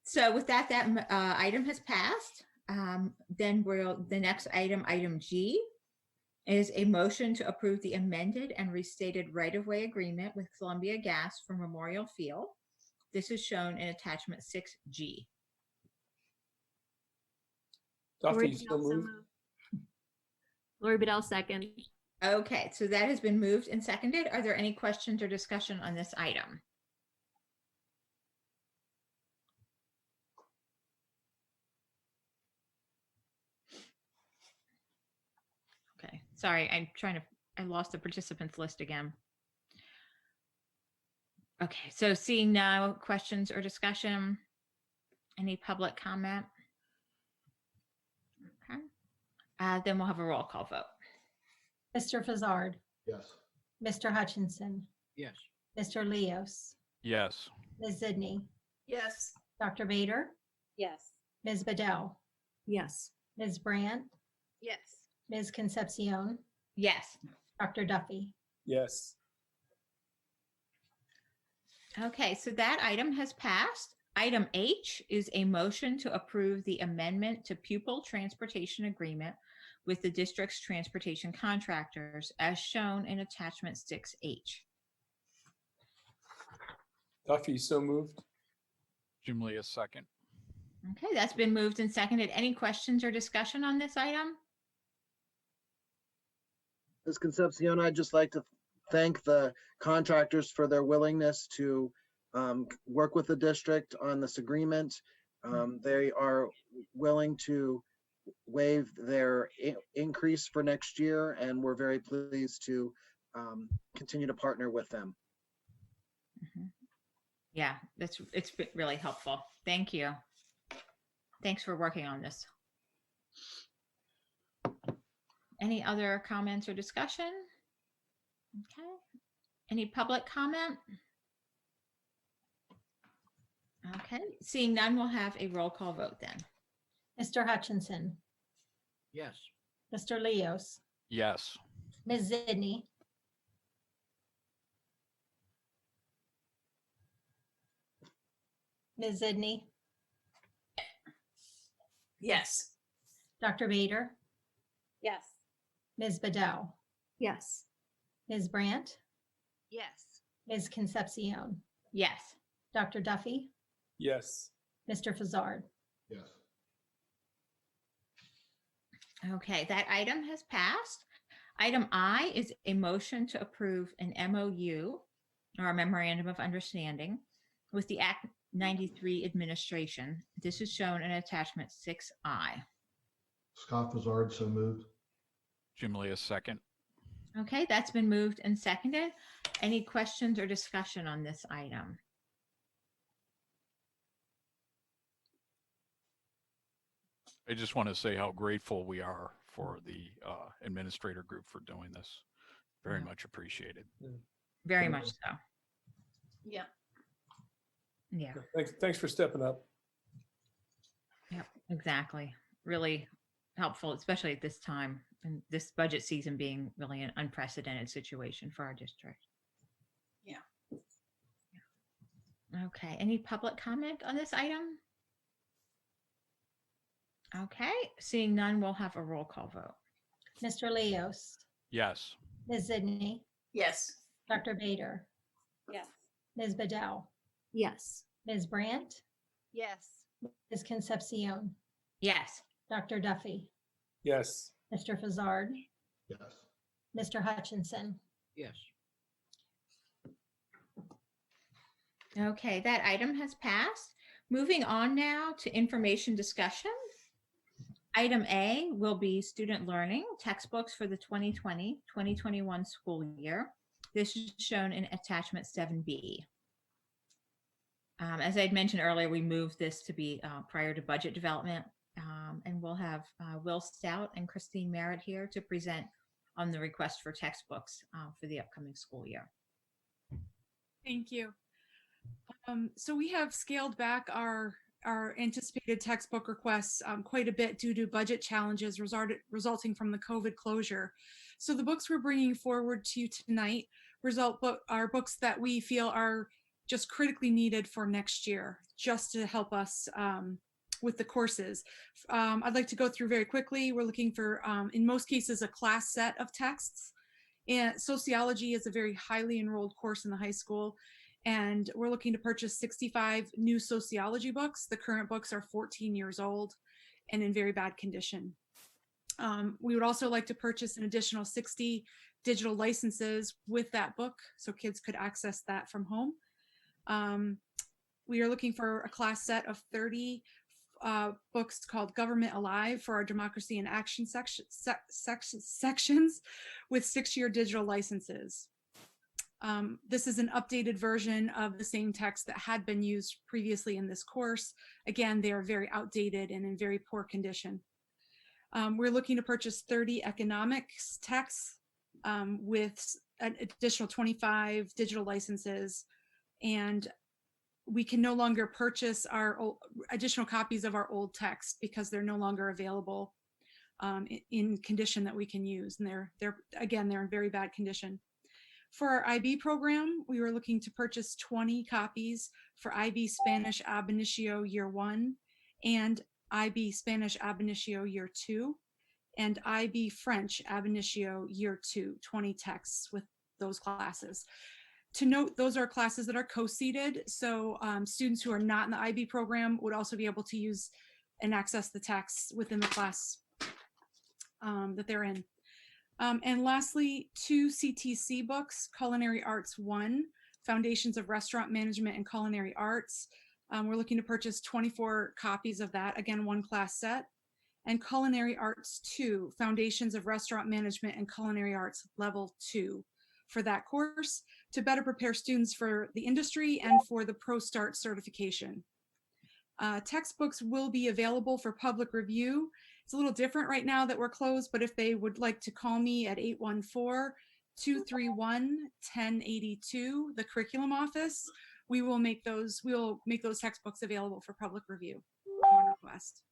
[SPEAKER 1] So with that item has passed. Then the next item G, is a motion to approve the amended and restated right-of-way agreement with Columbia Gas for Memorial Field. This is shown in attachment 6G.
[SPEAKER 2] Lori
[SPEAKER 4] Duffy, so
[SPEAKER 2] Bedell, so
[SPEAKER 4] moved.
[SPEAKER 2] moved. Lori Bedell, second.
[SPEAKER 1] Okay, so that has been moved and seconded. Are there any questions or discussion on this item? Okay, sorry, I lost the participants list again. Okay, so seeing no questions or discussion, any public comment? Okay, then we'll have a roll call vote.
[SPEAKER 9] Mr. Fazard,
[SPEAKER 10] Yes.
[SPEAKER 9] Mr. Hutchinson,
[SPEAKER 7] Yes.
[SPEAKER 9] Mr. Leos,
[SPEAKER 6] Yes.
[SPEAKER 9] Ms. Zidney,
[SPEAKER 5] Yes.
[SPEAKER 9] Dr. Bader,
[SPEAKER 2] Yes.
[SPEAKER 9] Ms. Bedell,
[SPEAKER 2] Yes.
[SPEAKER 9] Ms. Brandt,
[SPEAKER 12] Yes.
[SPEAKER 9] Ms. Concepcion,
[SPEAKER 1] Yes.
[SPEAKER 9] Dr. Duffy.
[SPEAKER 4] Yes.
[SPEAKER 1] Okay, so that item has passed. Item H is a motion to approve the amendment to pupil transportation agreement with the district's transportation contractors as shown in attachment 6H.
[SPEAKER 4] Duffy, so moved.
[SPEAKER 6] Jim Lee, a second.
[SPEAKER 1] Okay, that's been moved and seconded. Any questions or discussion on this item?
[SPEAKER 17] Ms. Concepcion, I'd just like to thank the contractors for their willingness to work with the district on this agreement. They are willing to waive their increase for next year, and we're very pleased to continue to partner with them.
[SPEAKER 1] Yeah, it's been really helpful. Thank you. Thanks for working on this. Any other comments or discussion? Okay. Any public comment? Okay, seeing none, we'll have a roll call vote then.
[SPEAKER 9] Mr. Hutchinson,
[SPEAKER 7] Yes.
[SPEAKER 9] Mr. Leos,
[SPEAKER 6] Yes.
[SPEAKER 9] Ms. Zidney, Ms. Zidney,
[SPEAKER 5] Yes.
[SPEAKER 9] Dr. Bader,
[SPEAKER 2] Yes.
[SPEAKER 9] Ms. Bedell,
[SPEAKER 2] Yes.
[SPEAKER 9] Ms. Brandt,
[SPEAKER 12] Yes.
[SPEAKER 9] Ms. Concepcion,
[SPEAKER 1] Yes.
[SPEAKER 9] Dr. Duffy,
[SPEAKER 4] Yes.
[SPEAKER 9] Mr. Fazard.
[SPEAKER 10] Yes.
[SPEAKER 1] Okay, that item has passed. Item I is a motion to approve an MOU or a memorandum of understanding with the Act 93 administration. This is shown in attachment 6I.
[SPEAKER 10] Scott Fazard, so moved.
[SPEAKER 6] Jim Lee, a second.
[SPEAKER 1] Okay, that's been moved and seconded. Any questions or discussion on this item?
[SPEAKER 6] I just want to say how grateful we are for the administrator group for doing this. Very much appreciated.
[SPEAKER 1] Very much so.
[SPEAKER 5] Yeah.
[SPEAKER 1] Yeah.
[SPEAKER 4] Thanks for stepping up.
[SPEAKER 1] Yep, exactly. Really helpful, especially at this time and this budget season being really an unprecedented situation for our district.
[SPEAKER 5] Yeah.
[SPEAKER 1] Okay, any public comment on this item? Okay, seeing none, we'll have a roll call vote.
[SPEAKER 9] Mr. Leos,
[SPEAKER 6] Yes.
[SPEAKER 9] Ms. Zidney,
[SPEAKER 5] Yes.
[SPEAKER 9] Dr. Bader,
[SPEAKER 2] Yes.
[SPEAKER 9] Ms. Bedell,
[SPEAKER 2] Yes.
[SPEAKER 9] Ms. Brandt,
[SPEAKER 12] Yes.
[SPEAKER 9] Ms. Concepcion,
[SPEAKER 1] Yes.
[SPEAKER 9] Dr. Duffy,
[SPEAKER 4] Yes.
[SPEAKER 9] Mr. Fazard,
[SPEAKER 10] Yes.
[SPEAKER 9] Mr. Hutchinson.
[SPEAKER 7] Yes.
[SPEAKER 1] Okay, that item has passed. Moving on now to information discussion. Item A will be student learning textbooks for the 2020-2021 school year. This is shown in attachment 7B. As I had mentioned earlier, we moved this to be prior to budget development, and we'll have Will Stout and Christine Merritt here to present on the request for textbooks for the upcoming school year.
[SPEAKER 18] Thank you. So we have scaled back our anticipated textbook requests quite a bit due to budget challenges resulting from the COVID closure. So the books we're bringing forward to you tonight are books that we feel are just critically needed for next year, just to help us with the courses. I'd like to go through very quickly. We're looking for, in most cases, a class set of texts. And sociology is a very highly enrolled course in the high school. And we're looking to purchase 65 new sociology books. The current books are 14 years old and in very bad condition. We would also like to purchase an additional 60 digital licenses with that book so kids could access that from home. We are looking for a class set of 30 books called Government Alive for our Democracy in Action sections with 6-year digital licenses. This is an updated version of the same text that had been used previously in this course. Again, they are very outdated and in very poor condition. We're looking to purchase 30 economics texts with an additional 25 digital licenses, and we can no longer purchase our additional copies of our old text because they're no longer available in condition that we can use, and they're in very bad condition. For our IB program, we were looking to purchase 20 copies for IB Spanish Ab Initio Year 1 and IB Spanish Ab Initio Year 2 and IB French Ab Initio Year 2, 20 texts with those classes. To note, those are classes that are co-seated, so students who are not in the IB program would also be able to use and access the texts within the class that they're in. And lastly, 2 CTC books, Culinary Arts 1, Foundations of Restaurant Management and Culinary Arts. We're looking to purchase 24 copies of that, again, 1 class set. And Culinary Arts 2, Foundations of Restaurant Management and Culinary Arts Level 2 for that course to better prepare students for the industry and for the ProStart certification. Textbooks will be available for public review. It's a little different right now that we're closed, but if they would like to call me at 814-231-1082, the curriculum office, we'll make those textbooks available for public review upon request.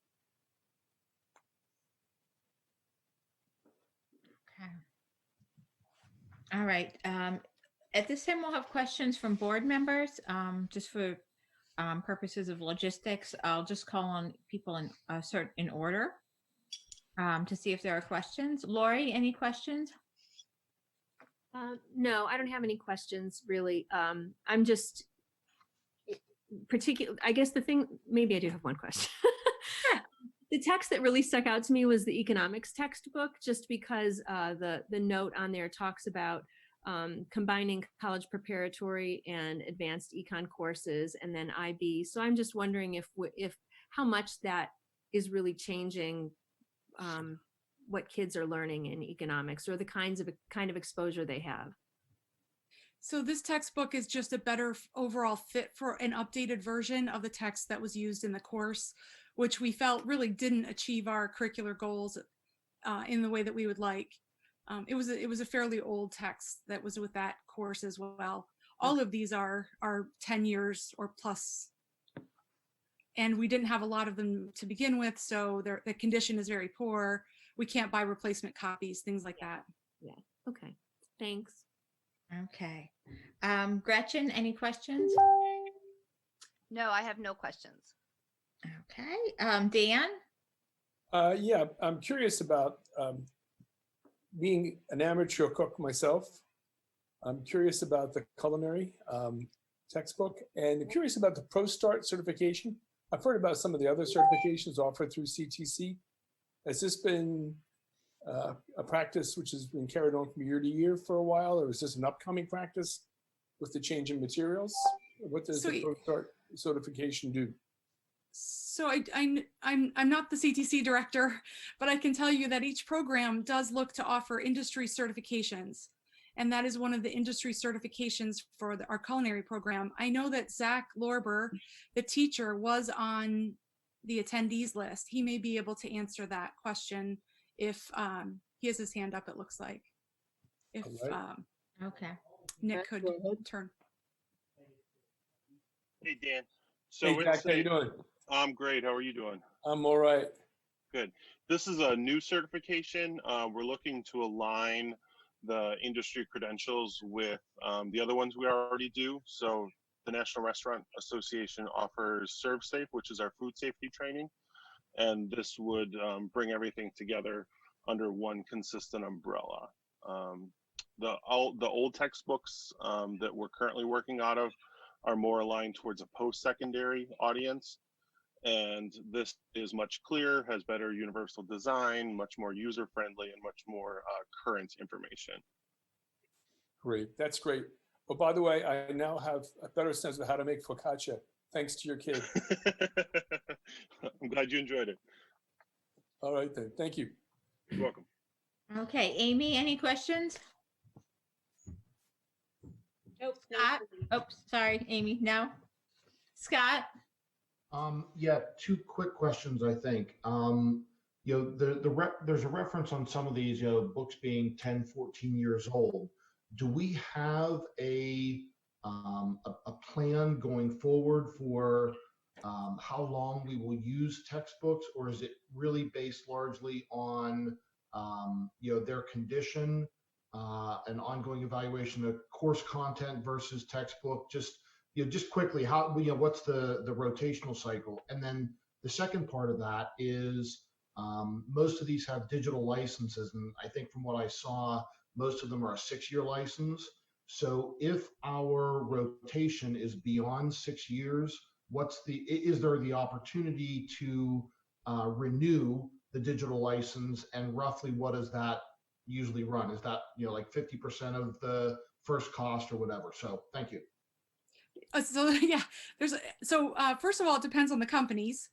[SPEAKER 1] Okay. All right. At this time, we'll have questions from board members, just for purposes of logistics. I'll just call on people in order to see if there are questions. Lori, any questions?
[SPEAKER 2] No, I don't have any questions really. I'm just I guess maybe I do have one question. The text that really stuck out to me was the economics textbook, just because the note on there talks about combining college preparatory and advanced econ courses and then IB. So I'm just wondering if how much that is really changing what kids are learning in economics or the kind of exposure they have.
[SPEAKER 18] So this textbook is just a better overall fit for an updated version of the text that was used in the course, which we felt really didn't achieve our curricular goals in the way that we would like. It was a fairly old text that was with that course as well. All of these are 10 years or plus, and we didn't have a lot of them to begin with, so the condition is very poor. We can't buy replacement copies, things like that.
[SPEAKER 2] Yeah. Okay. Thanks.
[SPEAKER 1] Okay. Gretchen, any questions?
[SPEAKER 12] No, I have no questions.
[SPEAKER 1] Okay. Dan?
[SPEAKER 4] Yeah, I'm curious about being an amateur cook myself. I'm curious about the culinary textbook, and I'm curious about the ProStart certification. I've heard about some of the other certifications offered through CTC. Has this been a practice which has been carried on from year to year for a while, or is this an upcoming practice with the change in materials? What does the ProStart certification do?
[SPEAKER 18] So I'm not the CTC director, but I can tell you that each program does look to offer industry certifications. And that is one of the industry certifications for our culinary program. I know that Zach Lorber, the teacher, was on the attendees list. He may be able to answer that question if he has his hand up, it looks like. If
[SPEAKER 1] okay,
[SPEAKER 18] Nick could turn.
[SPEAKER 19] Hey, Dan. So
[SPEAKER 4] Hey, Jack, how you doing?
[SPEAKER 19] I'm great. How are you doing?
[SPEAKER 4] I'm all right.
[SPEAKER 19] Good. This is a new certification. We're looking to align the industry credentials with the other ones we already do. So the National Restaurant Association offers ServSafe, which is our food safety training. and this would bring everything together under one consistent umbrella. The old textbooks that we're currently working out of are more aligned towards a post-secondary audience, and this is much clearer, has better universal design, much more user-friendly, and much more current information.
[SPEAKER 4] Great, that's great. Oh, by the way, I now have a better sense of how to make focaccia, thanks to your kid.
[SPEAKER 19] I'm glad you enjoyed it.
[SPEAKER 4] All right then, thank you.
[SPEAKER 19] You're welcome.
[SPEAKER 1] Okay, Amy, any questions?
[SPEAKER 9] Nope.
[SPEAKER 1] Scott? Oh, sorry, Amy, no? Scott?
[SPEAKER 10] Yeah, two quick questions, I think. There's a reference on some of these, books being 10, 14 years old. Do we have a plan going forward for how long we will use textbooks, or is it really based largely on their condition, an ongoing evaluation of course content versus textbook? Just quickly, how what's the rotational cycle? And then the second part of that is most of these have digital licenses, and I think from what I saw, most of them are a 6-year license. So if our rotation is beyond 6 years, is there the opportunity to renew the digital license, and roughly what does that usually run? Is that like 50% of the first cost or whatever? So thank you.
[SPEAKER 18] First of all, it depends on the companies.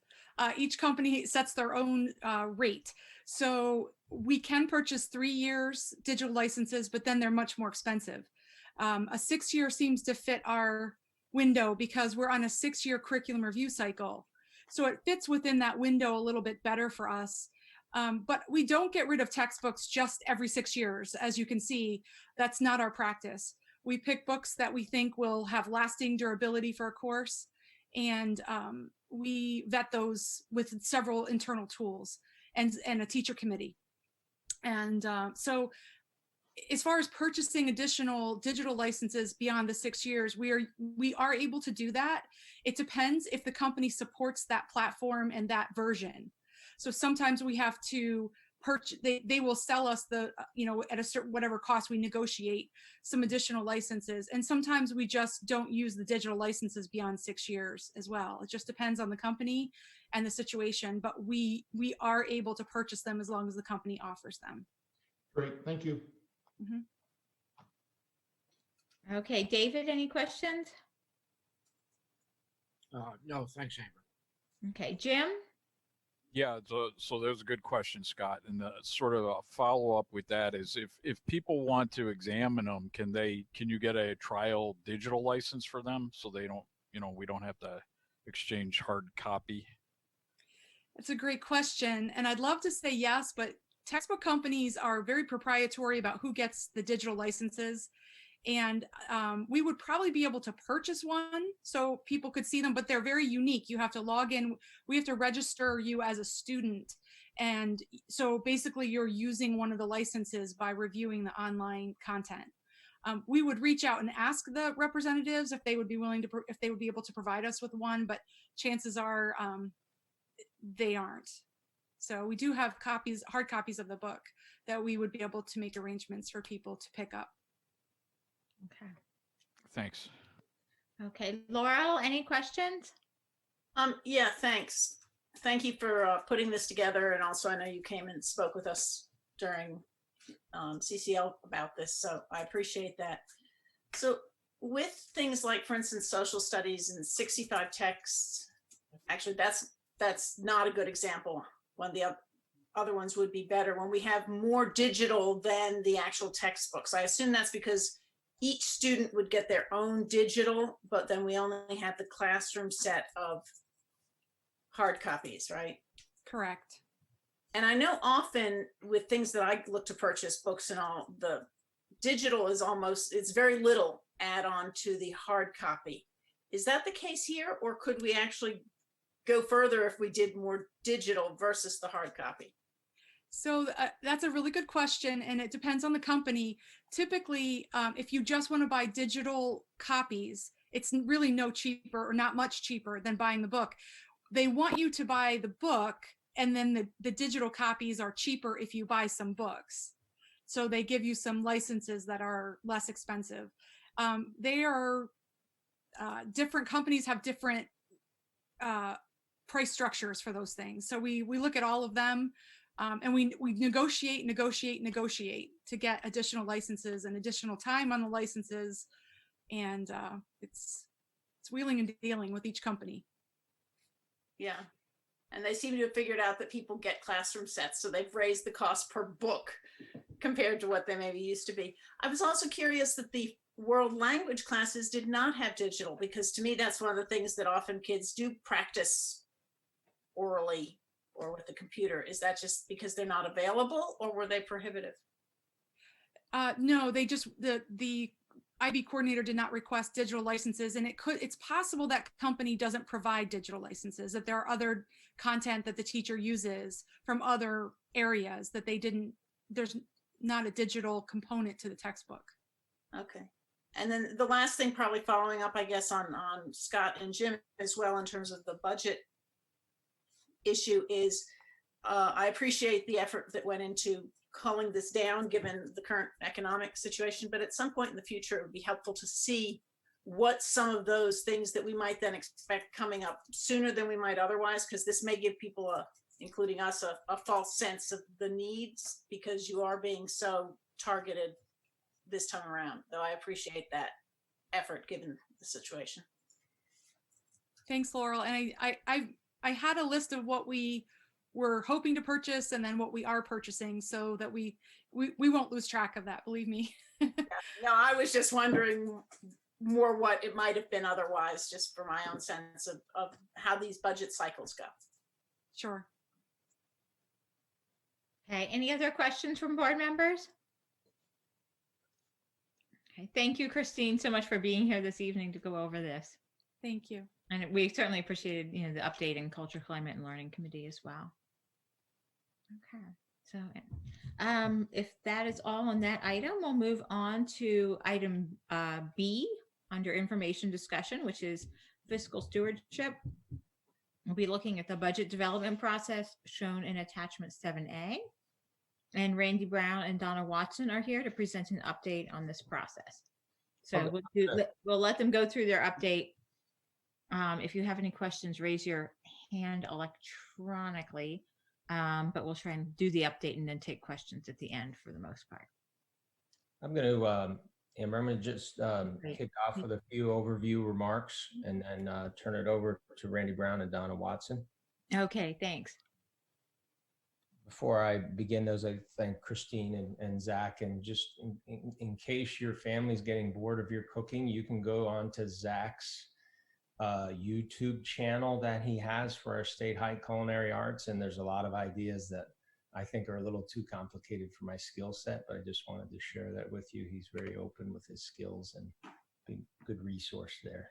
[SPEAKER 18] Each company sets their own rate. So we can purchase 3 years digital licenses, but then they're much more expensive. A 6-year seems to fit our window because we're on a 6-year curriculum review cycle. So it fits within that window a little bit better for us. But we don't get rid of textbooks just every 6 years. As you can see, that's not our practice. We pick books that we think will have lasting durability for a course, and we vet those with several internal tools and a teacher committee. And so as far as purchasing additional digital licenses beyond the 6 years, we are able to do that. It depends if the company supports that platform and that version. So sometimes we have to purchase, they will sell us the, at a certain, whatever cost we negotiate, some additional licenses. And sometimes we just don't use the digital licenses beyond 6 years as well. It just depends on the company and the situation, but we are able to purchase them as long as the company offers them.
[SPEAKER 10] Great, thank you.
[SPEAKER 18] Mm-hmm.
[SPEAKER 1] Okay, David, any questions?
[SPEAKER 7] No, thanks, Amber.
[SPEAKER 1] Okay, Jim?
[SPEAKER 6] Yeah, so there's a good question, Scott. And the sort of a follow-up with that is if people want to examine them, can you get a trial digital license for them so they don't, we don't have to exchange hard copy?
[SPEAKER 18] That's a great question. And I'd love to say yes, but textbook companies are very proprietary about who gets the digital licenses. And we would probably be able to purchase one so people could see them, but they're very unique. You have to log in. We have to register you as a student. And so basically you're using one of the licenses by reviewing the online content. We would reach out and ask the representatives if they would be willing to, if they would be able to provide us with one, but chances are they aren't. So we do have copies, hard copies of the book that we would be able to make arrangements for people to pick up.
[SPEAKER 1] Okay.
[SPEAKER 6] Thanks.
[SPEAKER 1] Okay, Laurel, any questions?
[SPEAKER 5] Yeah, thanks. Thank you for putting this together. And also I know you came and spoke with us during CCL about this, so I appreciate that. So with things like, for instance, social studies and 65 texts, actually that's not a good example. When the other ones would be better when we have more digital than the actual textbooks. I assume that's because each student would get their own digital, but then we only have the classroom set of hard copies, right?
[SPEAKER 18] Correct.
[SPEAKER 5] And I know often with things that I look to purchase, books and all, the digital is it's very little add on to the hard copy. Is that the case here, or could we actually go further if we did more digital versus the hard copy?
[SPEAKER 18] So that's a really good question, and it depends on the company. Typically, if you just want to buy digital copies, it's really no cheaper or not much cheaper than buying the book. They want you to buy the book and then the digital copies are cheaper if you buy some books. So they give you some licenses that are less expensive. They are different companies have different price structures for those things. So we look at all of them, and we negotiate to get additional licenses and additional time on the licenses, and it's wheeling and dealing with each company.
[SPEAKER 5] Yeah. And they seem to have figured out that people get classroom sets, so they've raised the cost per book compared to what they maybe used to be. I was also curious that the world language classes did not have digital, because to me, that's one of the things that often kids do practice orally or with the computer. Is that just because they're not available, or were they prohibitive?
[SPEAKER 18] No, they just, the IB coordinator did not request digital licenses, and it's possible that company doesn't provide digital licenses, that there are other content that the teacher uses from other areas that they didn't, there's not a digital component to the textbook.
[SPEAKER 5] Okay. And then the last thing, probably following up, I guess, on Scott and Jim as well, in terms of the budget issue, is I appreciate the effort that went into culling this down given the current economic situation, but at some point in the future, it would be helpful to see what some of those things that we might then expect coming up sooner than we might otherwise, because this may give people, including us, a false sense of the needs, because you are being so targeted this time around, though I appreciate that effort given the situation.
[SPEAKER 18] Thanks, Laurel. And I had a list of what we were hoping to purchase and then what we are purchasing, so that we won't lose track of that, believe me.
[SPEAKER 5] Yeah. No, I was just wondering more what it might have been otherwise, just for my own sense of how these budget cycles go.
[SPEAKER 18] Sure.
[SPEAKER 1] Okay, any other questions from board members? Okay, thank you, Christine, so much for being here this evening to go over this.
[SPEAKER 18] Thank you.
[SPEAKER 1] And we certainly appreciated, the update in Culture, Climate, and Learning Committee as well. Okay, so if that is all on that item, we'll move on to item B under information discussion, which is fiscal stewardship. We'll be looking at the budget development process shown in attachment 7A. And Randy Brown and Donna Watson are here to present an update on this process. So
[SPEAKER 11] Okay.
[SPEAKER 1] we'll let them go through their update. If you have any questions, raise your hand electronically, but we'll try and do the update and then take questions at the end for the most part.
[SPEAKER 11] I'm going to, Amber, I'm going to just kick off with a few overview remarks and then turn it over to Randy Brown and Donna Watson.
[SPEAKER 1] Okay, thanks.
[SPEAKER 11] Before I begin those, I thank Christine and Zach. And just in case your family's getting bored of your cooking, you can go on to Zach's YouTube channel that he has for our State High Culinary Arts. And there's a lot of ideas that I think are a little too complicated for my skill set, but I just wanted to share that with you. He's very open with his skills and be a good resource there.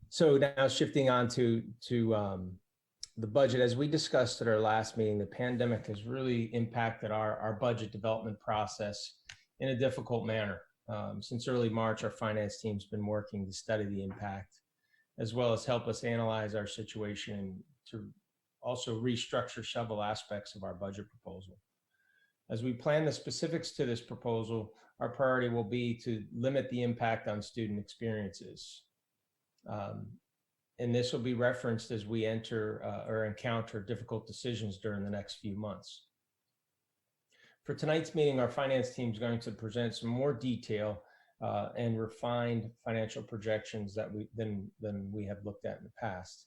[SPEAKER 11] So now shifting on to the budget. As we discussed at our last meeting, the pandemic has really impacted our budget development process in a difficult manner. Since early March, our finance team's been working to study the impact, as well as help us analyze our situation to also restructure several aspects of our budget proposal. As we plan the specifics to this proposal, our priority will be to limit the impact on student experiences. And this will be referenced as we enter or encounter difficult decisions during the next few months. For tonight's meeting, our finance team is going to present some more detail and refined financial projections than we have looked at in the past.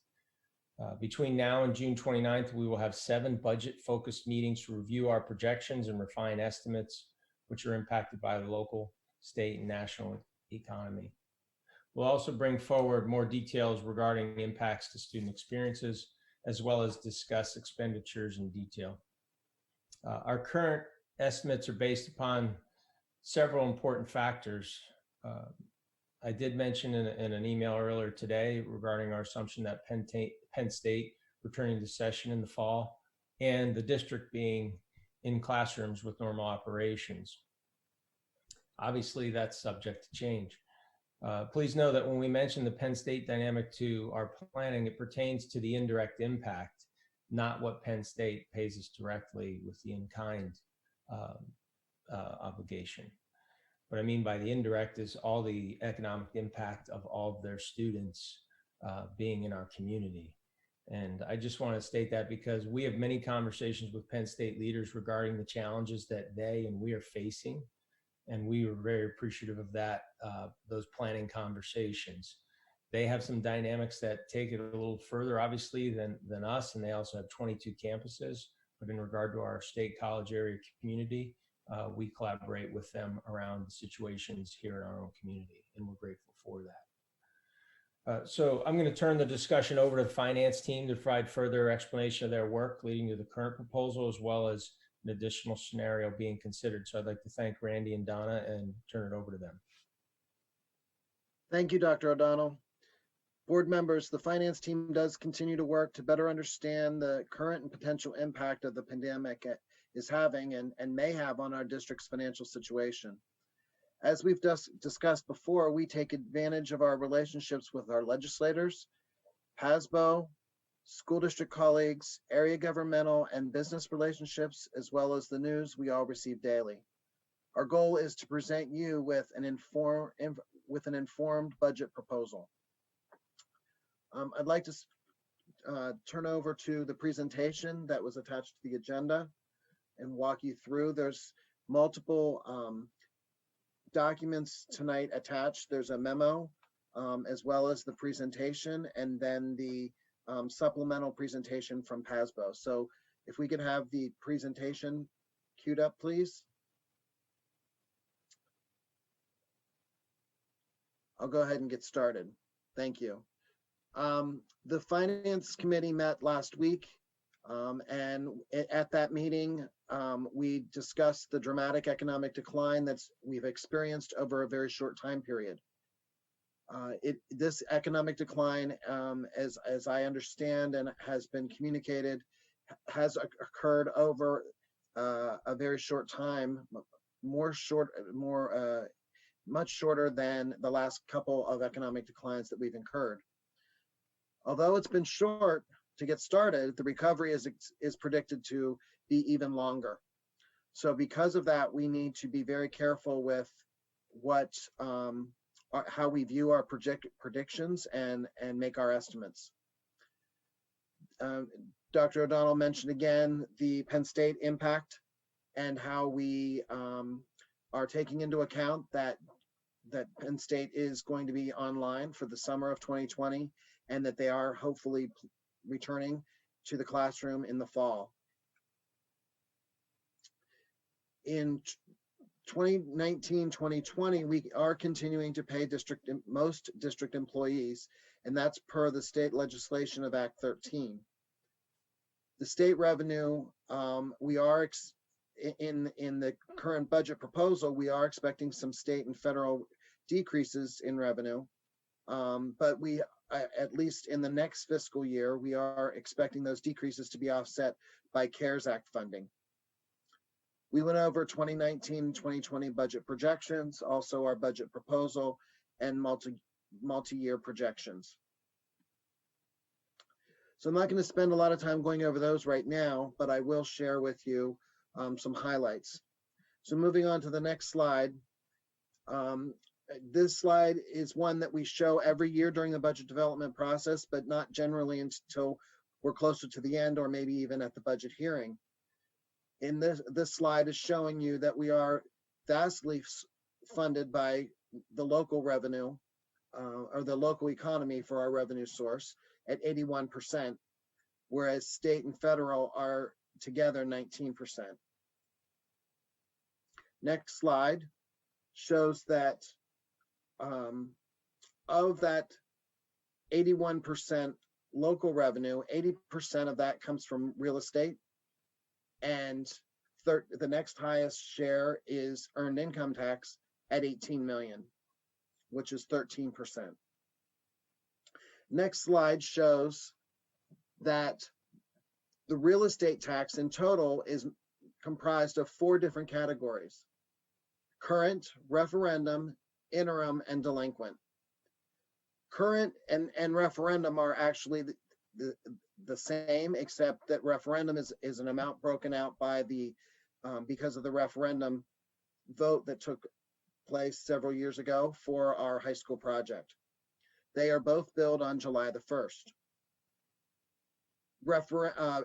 [SPEAKER 11] Between now and June 29th, we will have 7 budget-focused meetings to review our projections and refine estimates, which are impacted by the local, state, and national economy. We'll also bring forward more details regarding impacts to student experiences, as well as discuss expenditures in detail. Our current estimates are based upon several important factors. I did mention in an email earlier today regarding our assumption that Penn State returning to session in the fall and the district being in classrooms with normal operations. Obviously, that's subject to change. Please know that when we mention the Penn State dynamic to our planning, it pertains to the indirect impact, not what Penn State pays us directly with the in-kind obligation. What I mean by the indirect is all the economic impact of all of their students being in our community. And I just want to state that because we have many conversations with Penn State leaders regarding the challenges that they and we are facing. And we were very appreciative of that, those planning conversations. They have some dynamics that take it a little further, obviously, than us. And they also have 22 campuses. But in regard to our state college area community, we collaborate with them around the situations here in our own community. And we're grateful for that. So I'm going to turn the discussion over to the finance team to provide further explanation of their work leading to the current proposal, as well as an additional scenario being considered. So I'd like to thank Randy and Donna and turn it over to them.
[SPEAKER 17] Thank you, Dr. O'Donnell. Board members, the finance team does continue to work to better understand the current and potential impact of the pandemic is having and may have on our district's financial situation. As we've discussed before, we take advantage of our relationships with our legislators, PASBO, school district colleagues, area governmental and business relationships, as well as the news we all receive daily. Our goal is to present you with an informed budget proposal. I'd like to turn over to the presentation that was attached to the agenda and walk you through. There's multiple documents tonight attached. There's a memo as well as the presentation, and then the supplemental presentation from PASBO. So if we could have the presentation queued up, please. I'll go ahead and get started. Thank you. The Finance Committee met last week, and at that meeting, we discussed the dramatic economic decline that we've experienced over a very short time period. This economic decline, as I understand and has been communicated, has occurred over a very short time, much shorter than the last couple of economic declines that we've incurred. Although it's been short to get started, the recovery is predicted to be even longer. So because of that, we need to be very careful with how we view our predictions and make our estimates. Dr. O'Donnell mentioned again the Penn State impact and how we are taking into account that Penn State is going to be online for the summer of 2020 and that they are hopefully returning to the classroom in the fall. In 2019-2020, we are continuing to pay most district employees, and that's per the state legislation of Act 13. The state revenue, we are in the current budget proposal, we are expecting some state and federal decreases in revenue, but we, at least in the next fiscal year, we are expecting those decreases to be offset by CARES Act funding. We went over 2019-2020 budget projections, also our budget proposal, and multi-year projections. So I'm not going to spend a lot of time going over those right now, but I will share with you some highlights. So moving on to the next slide. This slide is one that we show every year during the budget development process, but not generally until we're closer to the end or maybe even at the budget hearing. In this slide is showing you that we are vastly funded by the local revenue or the local economy for our revenue source at 81%, whereas state and federal are together 19%. Next slide shows that of that 81% local revenue, 80% of that comes from real estate, and the next highest share is earned income tax at 18 million, which is 13%. Next slide shows that the real estate tax in total is comprised of 4 different categories: current, referendum, interim, and delinquent. Current and referendum are actually the same, except that referendum is an amount broken out by the, because of the referendum vote that took place several years ago for our high school project. They are both billed on July the 1st.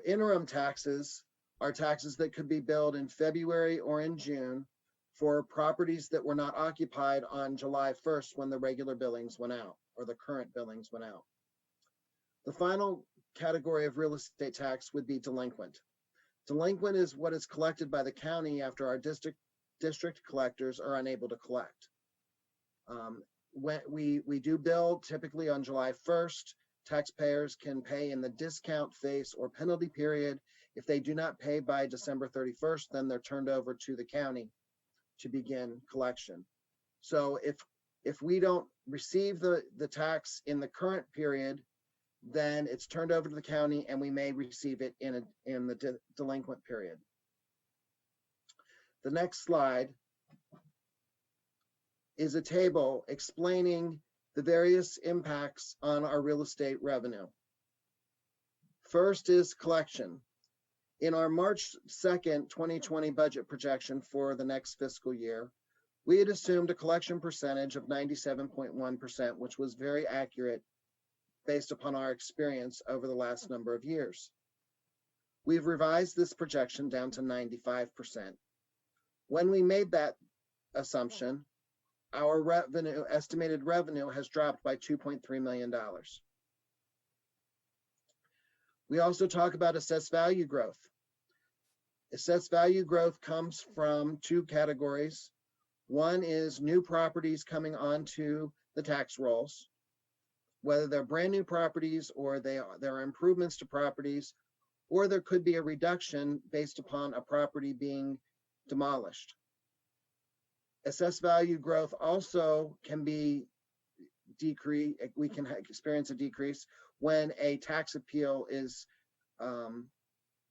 [SPEAKER 17] Interim taxes are taxes that could be billed in February or in June for properties that were not occupied on July 1st when the regular billings went out, or the current billings went out. The final category of real estate tax would be delinquent. Delinquent is what is collected by the county after our district collectors are unable to collect. When we do bill typically on July 1st, taxpayers can pay in the discount phase or penalty period. If they do not pay by December 31st, then they're turned over to the county to begin collection. So if we don't receive the tax in the current period, then it's turned over to the county and we may receive it in the delinquent period. The next slide is a table explaining the various impacts on our real estate revenue. First is collection. In our March 2nd, 2020 budget projection for the next fiscal year, we had assumed a collection percentage of 97.1%, which was very accurate based upon our experience over the last number of years. We've revised this projection down to 95%. When we made that assumption, our estimated revenue has dropped by $2.3 million. We also talk about assessed value growth. Assessed value growth comes from two categories. One is new properties coming onto the tax rolls, whether they're brand new properties or there are improvements to properties, or there could be a reduction based upon a property being demolished. Assessed value growth also can be decreased. We can experience a decrease when a tax appeal is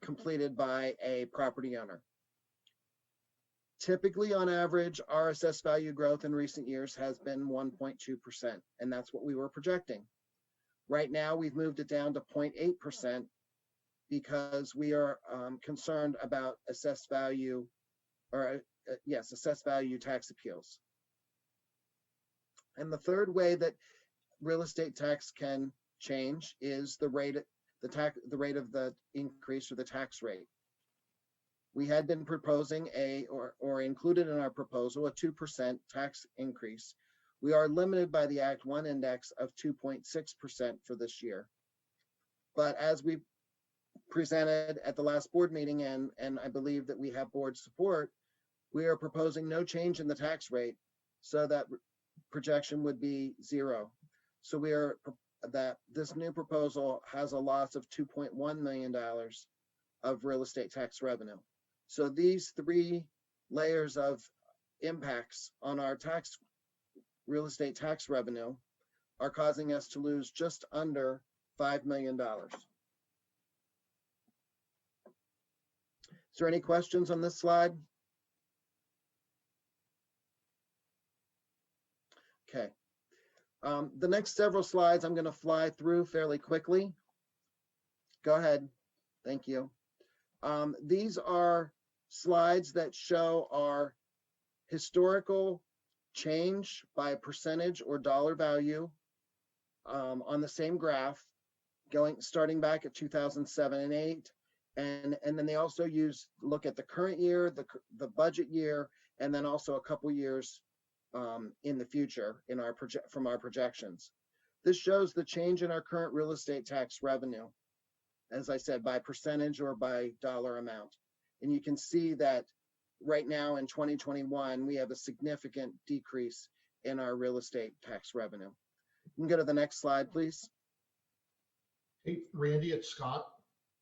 [SPEAKER 17] completed by a property owner. Typically, on average, our assessed value growth in recent years has been 1.2%, and that's what we were projecting. Right now, we've moved it down to 0.8% because we are concerned about assessed value, or assessed value tax appeals. And the third way that real estate tax can change is the rate of the increase, or the tax rate. We had been proposing or included in our proposal a 2% tax increase. We are limited by the Act 1 index of 2.6% for this year. But as we presented at the last board meeting, and I believe that we have board support, we are proposing no change in the tax rate, so that projection would be 0. So this new proposal has a loss of $2.1 million of real estate tax revenue. So these three layers of impacts on our real estate tax revenue are causing us to lose just under $5 million. Is there any questions on this slide? Okay. The next several slides I'm going to fly through fairly quickly. Go ahead. Thank you. These are slides that show our historical change by percentage or dollar value on the same graph, starting back at 2007 and 8. And then they also look at the current year, the budget year, and then also a couple years in the future from our projections. This shows the change in our current real estate tax revenue, as I said, by percentage or by dollar amount. And you can see that right now in 2021, we have a significant decrease in our real estate tax revenue. You can go to the next slide, please.
[SPEAKER 10] Hey, Randy, it's Scott.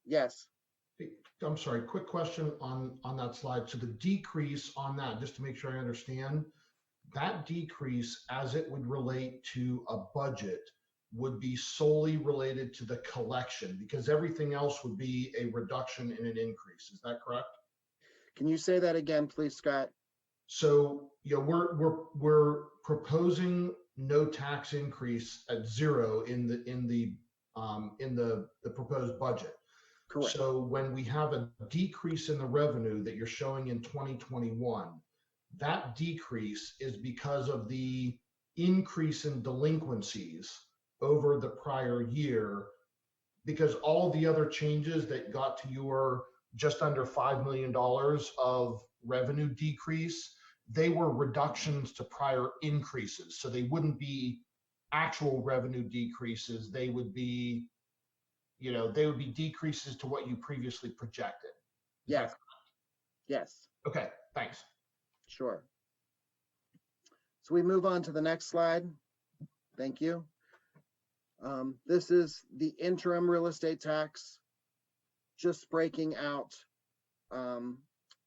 [SPEAKER 17] Yes.
[SPEAKER 10] Hey, I'm sorry, quick question on that slide. So the decrease on that, just to make sure I understand, that decrease as it would relate to a budget would be solely related to the collection, because everything else would be a reduction in an increase. Is that correct?
[SPEAKER 17] Can you say that again, please, Scott?
[SPEAKER 10] So, we're proposing no tax increase at 0 in the in the proposed budget.
[SPEAKER 17] Correct.
[SPEAKER 10] So when we have a decrease in the revenue that you're showing in 2021, that decrease is because of the increase in delinquencies over the prior year, because all the other changes that got to your just under $5 million of revenue decrease, they were reductions to prior increases. So they wouldn't be actual revenue decreases. They would be, they would be decreases to what you previously projected.
[SPEAKER 17] Yes. Yes.
[SPEAKER 10] Okay, thanks.
[SPEAKER 17] Sure. So we move on to the next slide. Thank you. This is the interim real estate tax, just breaking out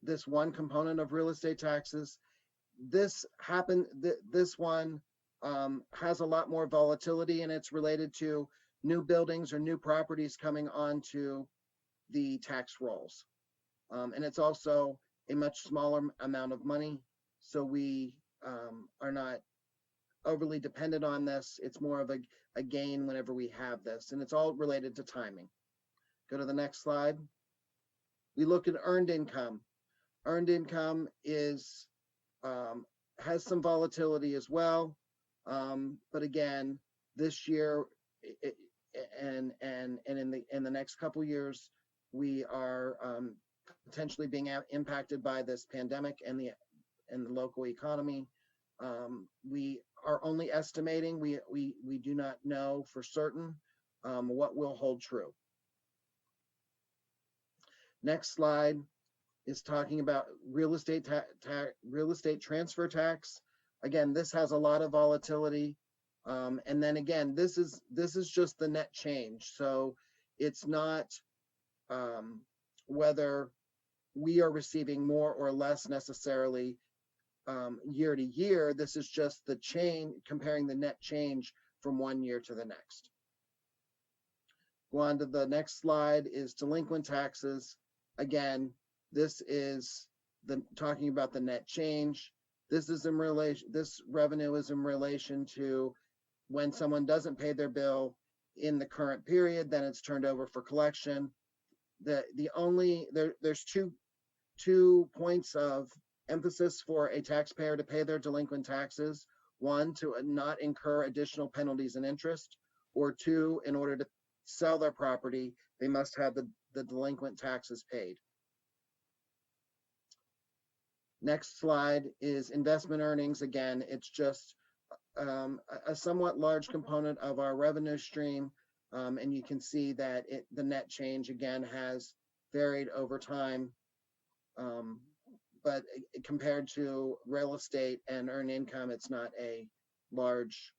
[SPEAKER 17] this one component of real estate taxes. This one has a lot more volatility, and it's related to new buildings or new properties coming onto the tax rolls. And it's also a much smaller amount of money, so we are not overly dependent on this. It's more of a gain whenever we have this, and it's all related to timing. Go to the next slide. We look at earned income. Earned income is has some volatility as well, but again, this year and in the next couple years, we are potentially being impacted by this pandemic and the local economy. We are only estimating. We do not know for certain what will hold true. Next slide is talking about real estate transfer tax. Again, this has a lot of volatility, and then again, this is just the net change. So it's not whether we are receiving more or less necessarily year to year. This is just the change, comparing the net change from one year to the next. Go on to the next slide is delinquent taxes. Again, this is talking about the net change. This revenue is in relation to when someone doesn't pay their bill in the current period, then it's turned over for collection. There's two points of emphasis for a taxpayer to pay their delinquent taxes. One, to not incur additional penalties and interest, or two, in order to sell their property, they must have the delinquent taxes paid. Next slide is investment earnings. Again, it's just a somewhat large component of our revenue stream, and you can see that the net change again has varied over time, but compared to real estate and earned income, it's not a large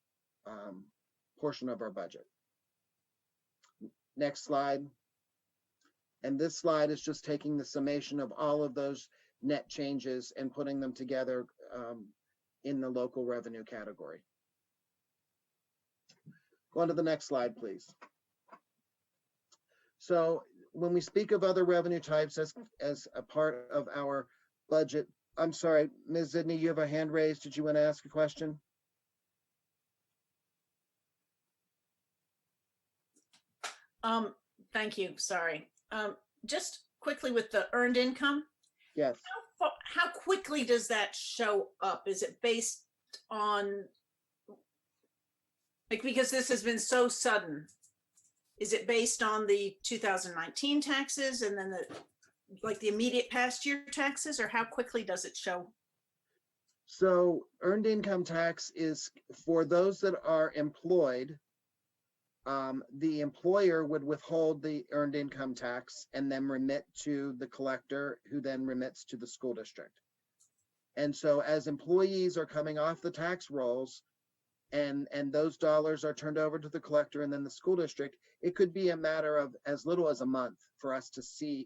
[SPEAKER 17] portion of our budget. Next slide. And this slide is just taking the summation of all of those net changes and putting them together in the local revenue category. Go on to the next slide, please. So when we speak of other revenue types as a part of our budget, I'm sorry, Ms. Zidney, you have a hand raised. Did you want to ask a question?
[SPEAKER 5] Thank you. Sorry. Just quickly with the earned income.
[SPEAKER 17] Yes.
[SPEAKER 5] How quickly does that show up? Is it based on, because this has been so sudden, is it based on the 2019 taxes and then the immediate past year taxes, or how quickly does it show?
[SPEAKER 17] So earned income tax is for those that are employed. The employer would withhold the earned income tax and then remit to the collector, who then remits to the school district. And so as employees are coming off the tax rolls and those dollars are turned over to the collector and then the school district, it could be a matter of as little as a month for us to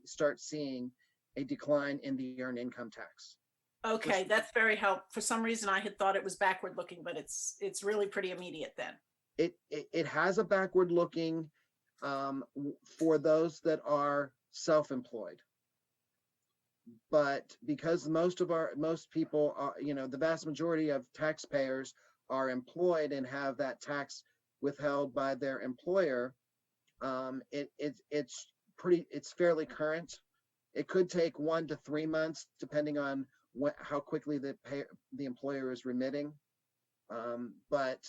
[SPEAKER 17] start seeing a decline in the earned income tax.
[SPEAKER 5] Okay, that's very helpful. For some reason, I had thought it was backward looking, but it's really pretty immediate then.
[SPEAKER 17] It has a backward looking for those that are self-employed, but because most people are, the vast majority of taxpayers are employed and have that tax withheld by their employer, It's fairly current. It could take 1 to 3 months, depending on how quickly the employer is remitting. But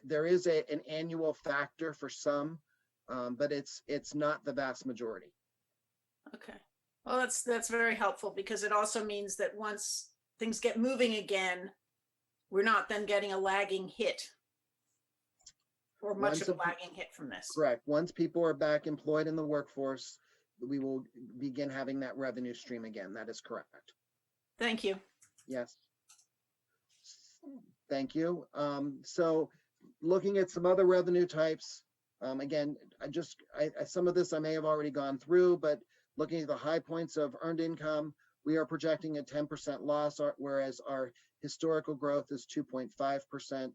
[SPEAKER 17] there is an annual factor for some, but it's not the vast majority.
[SPEAKER 5] Okay. Well, that's very helpful, because it also means that once things get moving again, we're not then getting a lagging hit, or much of a lagging hit from this.
[SPEAKER 17] Correct. Once people are back employed in the workforce, we will begin having that revenue stream again. That is correct.
[SPEAKER 5] Thank you.
[SPEAKER 17] Yes. Thank you. So looking at some other revenue types, again, some of this I may have already gone through, but looking at the high points of earned income, we are projecting a 10% loss, whereas our historical growth is 2.5%.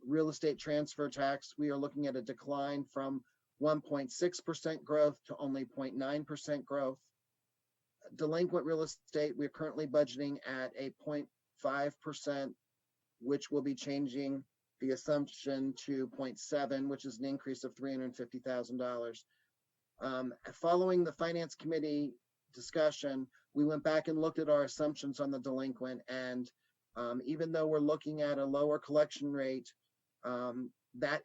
[SPEAKER 17] Real estate transfer tax, we are looking at a decline from 1.6% growth to only 0.9% growth. Delinquent real estate, we're currently budgeting at a 0.5%, which will be changing the assumption to 0.7, which is an increase of $350,000. Following the Finance Committee discussion, we went back and looked at our assumptions on the delinquent, and even though we're looking at a lower collection rate, that,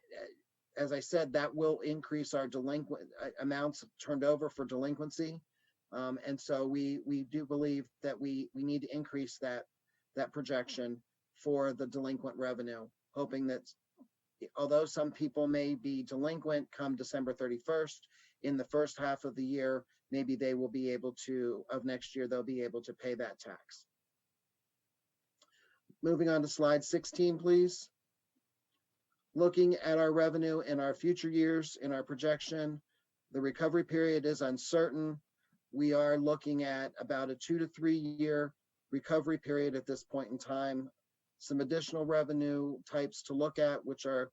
[SPEAKER 17] as I said, that will increase our delinquent amounts turned over for delinquency. And so we do believe that we need to increase that projection for the delinquent revenue, hoping that although some people may be delinquent come December 31st, in the first half of the year, maybe they will be able to, of next year, they'll be able to pay that tax. Moving on to slide 16, please. Looking at our revenue in our future years, in our projection, the recovery period is uncertain. We are looking at about a 2 to 3 year recovery period at this point in time. Some additional revenue types to look at, which are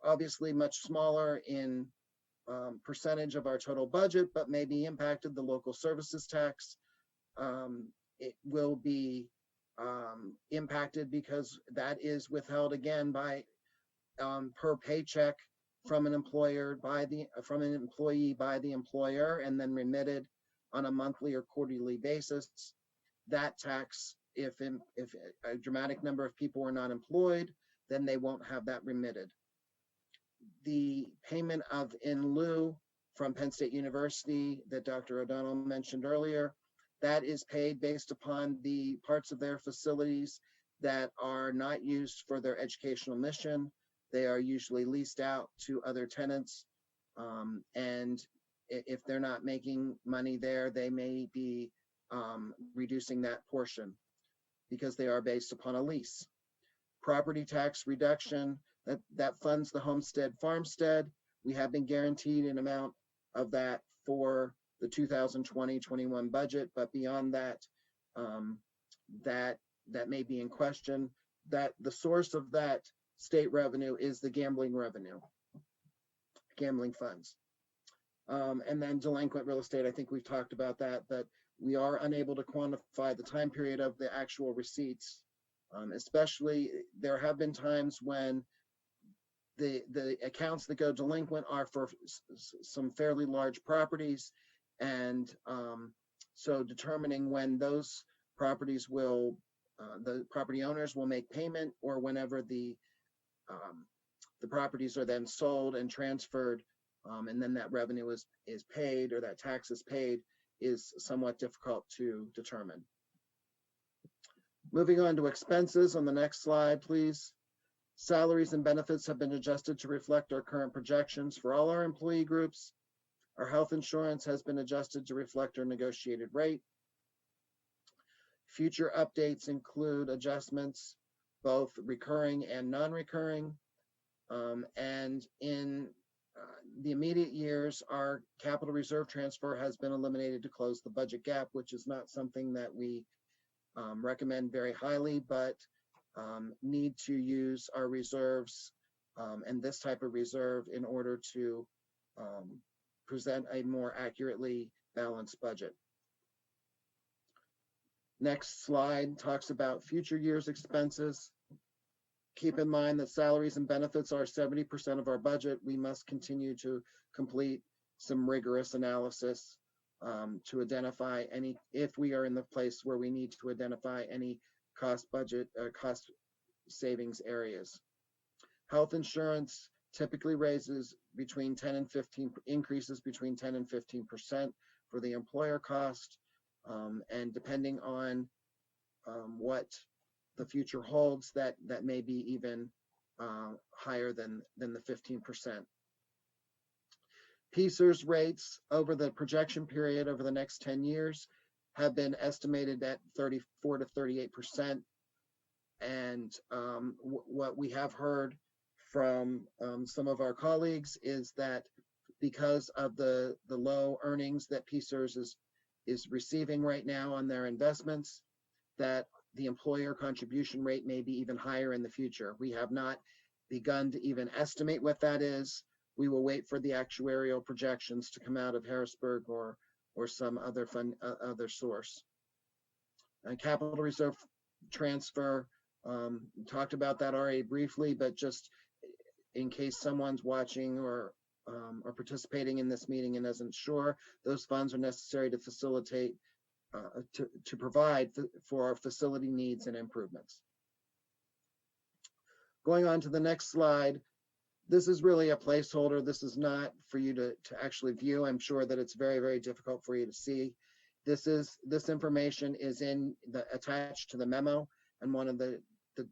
[SPEAKER 17] obviously much smaller in percentage of our total budget, but may be impacted. The local services tax, it will be impacted because that is withheld again by per paycheck from an employer from an employee by the employer, and then remitted on a monthly or quarterly basis. That tax, if a dramatic number of people are not employed, then they won't have that remitted. The payment of in lieu from Penn State University that Dr. O'Donnell mentioned earlier, that is paid based upon the parts of their facilities that are not used for their educational mission. They are usually leased out to other tenants. And if they're not making money there, they may be reducing that portion because they are based upon a lease. Property tax reduction, that funds the homestead farmstead. We have been guaranteed an amount of that for the 2020-21 budget, but beyond that, that may be in question. That the source of that state revenue is the gambling revenue, gambling funds. And then delinquent real estate, I think we've talked about that, but we are unable to quantify the time period of the actual receipts. Especially, there have been times when the accounts that go delinquent are for some fairly large properties, and so determining when those properties will, the property owners will make payment, or whenever the properties are then sold and transferred, and then that revenue is paid, or that tax is paid, is somewhat difficult to determine. Moving on to expenses on the next slide, please. Salaries and benefits have been adjusted to reflect our current projections for all our employee groups. Our health insurance has been adjusted to reflect our negotiated rate. Future updates include adjustments, both recurring and non-recurring. And in the immediate years, our capital reserve transfer has been eliminated to close the budget gap, which is not something that we recommend very highly, but need to use our reserves and this type of reserve in order to present a more accurately balanced budget. Next slide talks about future years' expenses. keep in mind that salaries and benefits are 70% of our budget. We must continue to complete some rigorous analysis to identify any, if we are in the place where we need to identify any cost savings areas. Health insurance typically raises between 10 and 15, increases between 10 and 15% for the employer cost. And depending on what the future holds, that may be even higher than the 15%. PSERS rates over the projection period over the next 10 years have been estimated at 34 to 38%. And what we have heard from some of our colleagues is that because of the low earnings that PSERS is receiving right now on their investments, that the employer contribution rate may be even higher in the future. We have not begun to even estimate what that is. We will wait for the actuarial projections to come out of Harrisburg or some other other source. And capital reserve transfer, talked about that already briefly, but just in case someone's watching or participating in this meeting and isn't sure, those funds are necessary to facilitate, to provide for our facility needs and improvements. Going on to the next slide, this is really a placeholder. This is not for you to actually view. I'm sure that it's very, very difficult for you to see. This information is attached to the memo and one of the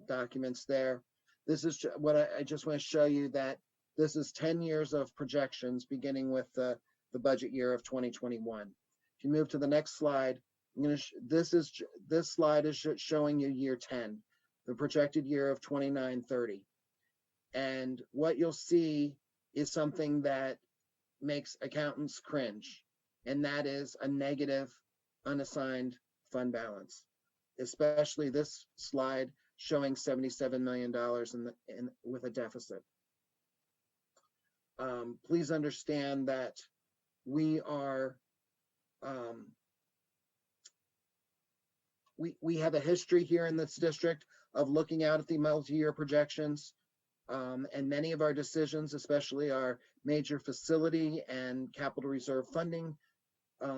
[SPEAKER 17] documents there. This is what I just want to show you, that this is 10 years of projections beginning with the budget year of 2021. If you move to the next slide, this slide is showing you year 10, the projected year of 2930. And what you'll see is something that makes accountants cringe, and that is a negative unassigned fund balance, especially this slide showing $77 million with a deficit. Please understand that we are, we have a history here in this district of looking out at the multi-year projections. And many of our decisions, especially our major facility and capital reserve funding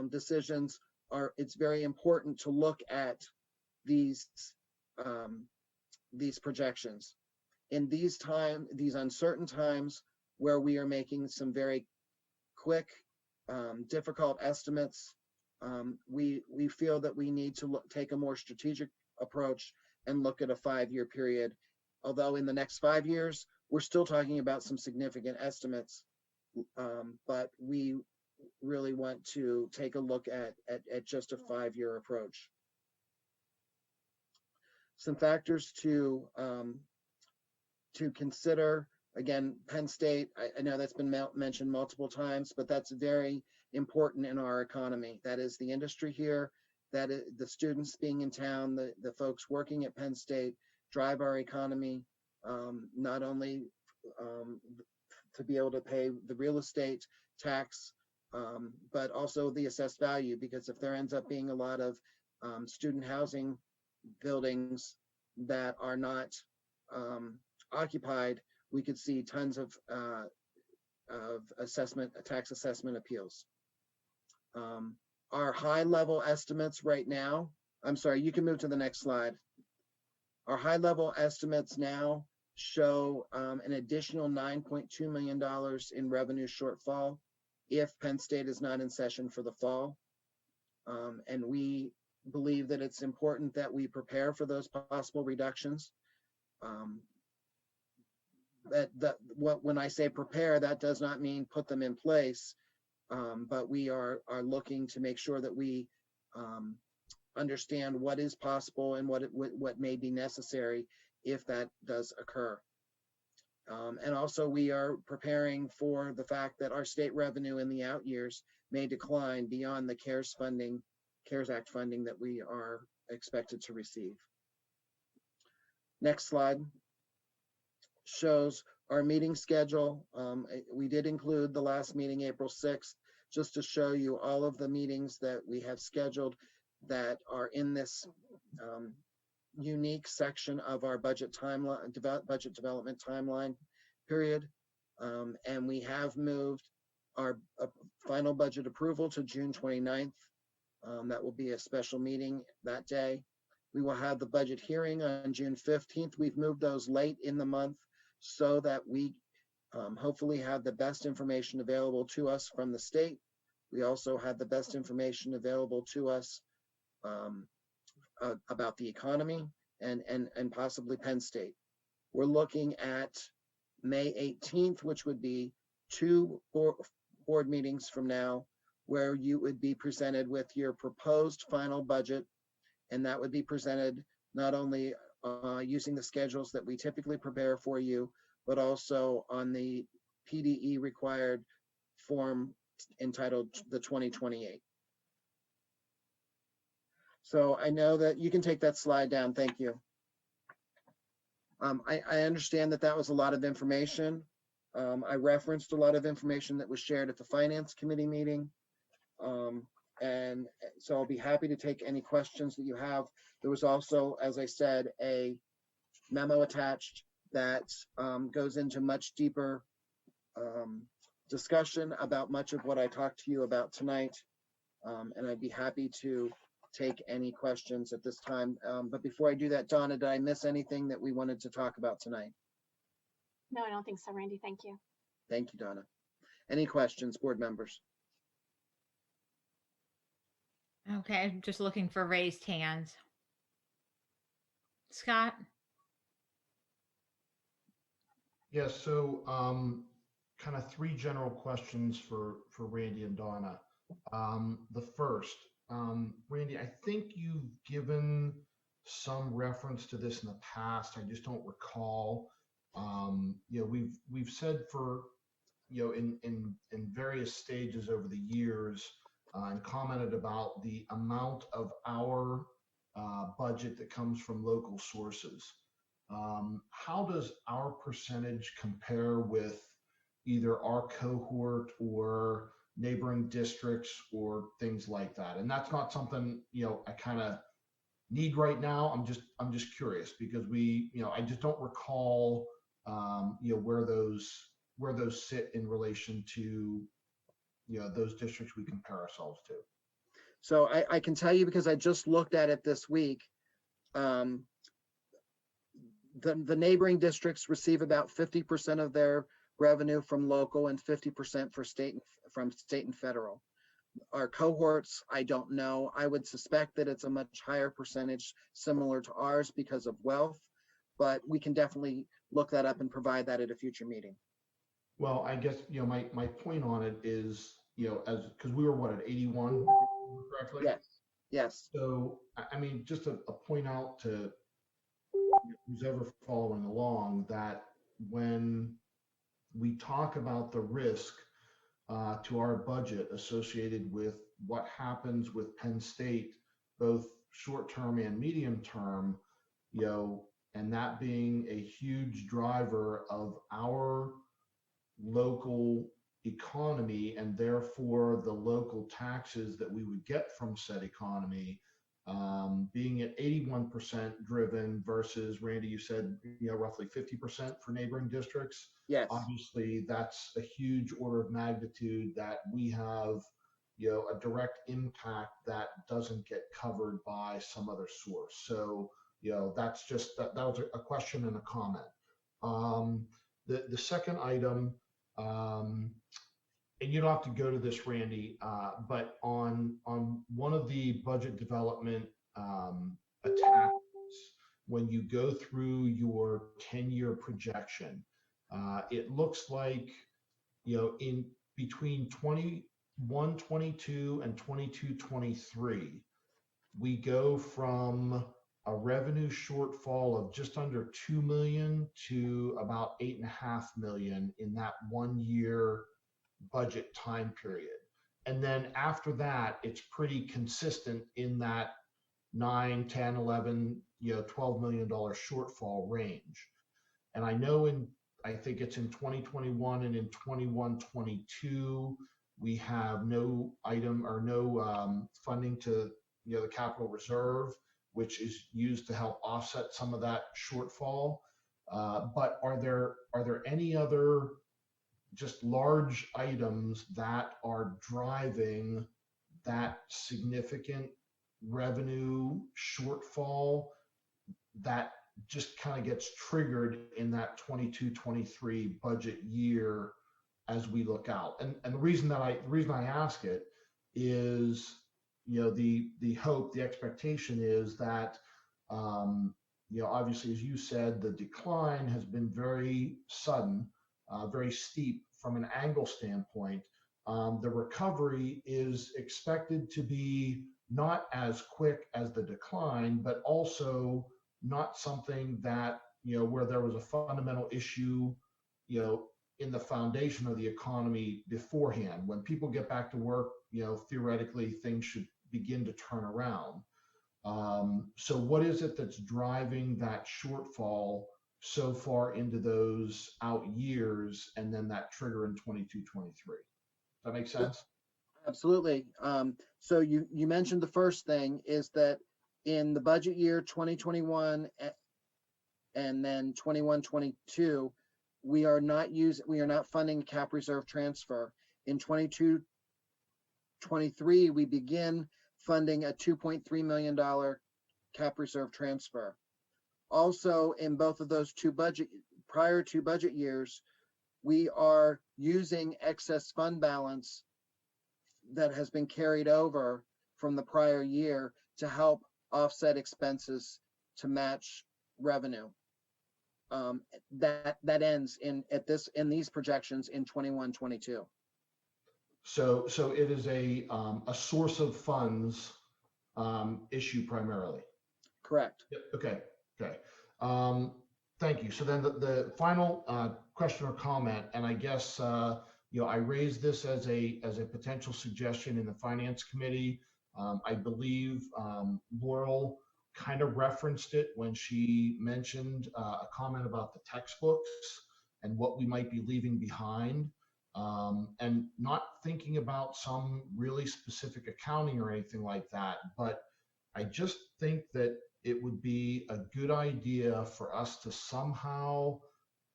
[SPEAKER 17] decisions, it's very important to look at these projections. In these uncertain times where we are making some very quick, difficult estimates, we feel that we need to take a more strategic approach and look at a 5-year period. Although in the next 5 years, we're still talking about some significant estimates, but we really want to take a look at just a 5-year approach. Some factors to consider. Again, Penn State, I know that's been mentioned multiple times, but that's very important in our economy. That is the industry here, that is the students being in town, the folks working at Penn State drive our economy, not only to be able to pay the real estate tax, but also the assessed value, because if there ends up being a lot of student housing buildings that are not occupied, we could see tons of tax assessment appeals. Our high level estimates right now, I'm sorry, you can move to the next slide. Our high level estimates now show an additional $9.2 million in revenue shortfall if Penn State is not in session for the fall. And we believe that it's important that we prepare for those possible reductions. When I say prepare, that does not mean put them in place, but we are looking to make sure that we understand what is possible and what may be necessary if that does occur. And also we are preparing for the fact that our state revenue in the out years may decline beyond the CARES Act funding that we are expected to receive. Next slide shows our meeting schedule. We did include the last meeting, April 6th, just to show you all of the meetings that we have scheduled that are in this unique section of our budget timeline, budget development timeline period. And we have moved our final budget approval to June 29th. That will be a special meeting that day. We will have the budget hearing on June 15th. We've moved those late in the month so that we hopefully have the best information available to us from the state. We also have the best information available to us about the economy and possibly Penn State. We're looking at May 18th, which would be 2 board meetings from now, where you would be presented with your proposed final budget. And that would be presented not only using the schedules that we typically prepare for you, but also on the PDE required form entitled the 2028. So I know that you can take that slide down. Thank you. I understand that that was a lot of information. I referenced a lot of information that was shared at the Finance Committee meeting. And so I'll be happy to take any questions that you have. There was also, as I said, a memo attached that goes into much deeper discussion about much of what I talked to you about tonight. And I'd be happy to take any questions at this time. But before I do that, Donna, did I miss anything that we wanted to talk about tonight?
[SPEAKER 20] No, I don't think so, Randy. Thank you.
[SPEAKER 17] Thank you, Donna. Any questions, board members?
[SPEAKER 1] Okay, I'm just looking for raised hands. Scott?
[SPEAKER 10] Yes, so kind of 3 general questions for Randy and Donna. The first, Randy, I think you've given some reference to this in the past. I just don't recall. You know, we've said for, you know, in various stages over the years, and commented about the amount of our budget that comes from local sources. How does our percentage compare with either our cohort or neighboring districts or things like that? And that's not something, you know, I kind of need right now. I'm just curious because we, you know, I just don't recall, you know, where those sit in relation to, you know, those districts we compare ourselves to.
[SPEAKER 17] So I can tell you because I just looked at it this week. The neighboring districts receive about 50% of their revenue from local and 50% from state and federal. Our cohorts, I don't know. I would suspect that it's a much higher percentage similar to ours because of wealth, but we can definitely look that up and provide that at a future meeting.
[SPEAKER 10] Well, I guess, you know, my point on it is, you know, as because we were what, at 81 correctly?
[SPEAKER 17] Yes. Yes.
[SPEAKER 10] So I mean, just a point out to who's ever following along that when we talk about the risk to our budget associated with what happens with Penn State, both short-term and medium-term, you know, and that being a huge driver of our local economy and therefore the local taxes that we would get from said economy, being at 81% driven versus, Randy, you said, you know, roughly 50% for neighboring districts.
[SPEAKER 17] Yes.
[SPEAKER 10] Obviously, that's a huge order of magnitude that we have, you know, a direct impact that doesn't get covered by some other source. So, you know, that's just, that was a question and a comment. The second item, and you don't have to go to this, Randy, but on one of the budget development attachments, when you go through your 10-year projection, it looks like, you know, in between 21-22 and 22-23, we go from a revenue shortfall of just under 2 million to about 8.5 million in that 1 year budget time period. And then after that, it's pretty consistent in that 9, 10, 11, you know, $12 million shortfall range. And I know I think it's in 2021 and in 21-22, we have no item or no funding to, you know, the capital reserve. which is used to help offset some of that shortfall. But are there any other just large items that are driving that significant revenue shortfall that just kind of gets triggered in that 22-23 budget year as we look out? And the reason I ask it is, the hope, the expectation is that, obviously, as you said, the decline has been very sudden, very steep from an angle standpoint. The recovery is expected to be not as quick as the decline, but also not something that, where there was a fundamental issue, in the foundation of the economy beforehand. When people get back to work, theoretically, things should begin to turn around. So what is it that's driving that shortfall so far into those out years and then that trigger in 22-23? Does that make sense?
[SPEAKER 17] Absolutely. So you mentioned the first thing is that in the budget year 2021 and then 21-22, we are not funding cap reserve transfer. In 22-23, we begin funding a $2.3 million cap reserve transfer. Also, in both of those prior two budget years, we are using excess fund balance that has been carried over from the prior year to help offset expenses to match revenue. That ends in these projections in 21-22.
[SPEAKER 10] So it is a source of funds issue primarily.
[SPEAKER 17] Correct.
[SPEAKER 10] Yep. Okay. Thank you. So then the final question or comment, and I guess I raised this as a potential suggestion in the finance committee. I believe Laurel kind of referenced it when she mentioned a comment about the textbooks and what we might be leaving behind, and not thinking about some really specific accounting or anything like that. But I just think that it would be a good idea for us to somehow,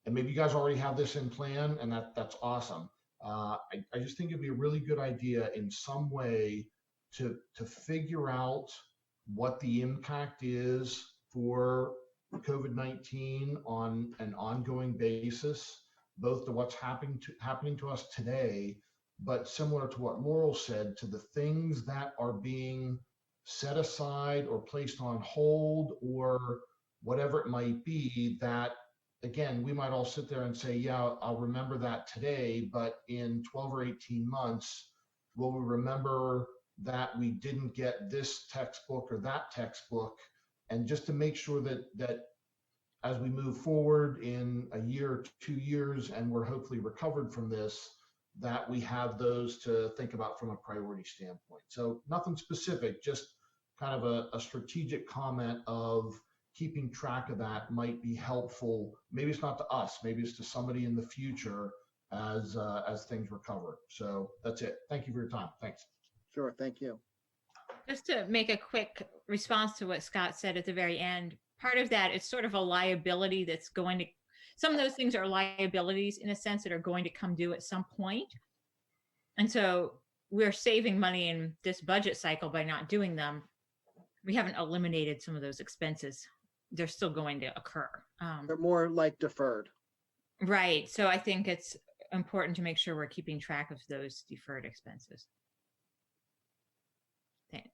[SPEAKER 10] and maybe you guys already have this in plan, and that's awesome. I just think it'd be a really good idea in some way to figure out what the impact is for COVID-19 on an ongoing basis, both to what's happening to us today, but similar to what Laurel said, to the things that are being set aside or placed on hold or whatever it might be, that again, we might all sit there and say, yeah, I'll remember that today, but in 12 or 18 months, will we remember that we didn't get this textbook or that textbook? And just to make sure that as we move forward in a year or 2 years, and we're hopefully recovered from this, that we have those to think about from a priority standpoint. So nothing specific, just kind of a strategic comment of keeping track of that might be helpful. Maybe it's not to us, maybe it's to somebody in the future as things recover. So that's it. Thank you for your time. Thanks.
[SPEAKER 17] Sure, thank you.
[SPEAKER 1] Just to make a quick response to what Scott said at the very end, part of that is sort of a liability that's going to, some of those things are liabilities in a sense that are going to come due at some point. And so we're saving money in this budget cycle by not doing them. We haven't eliminated some of those expenses. They're still going to occur.
[SPEAKER 17] They're more like deferred.
[SPEAKER 1] Right. So I think it's important to make sure we're keeping track of those deferred expenses.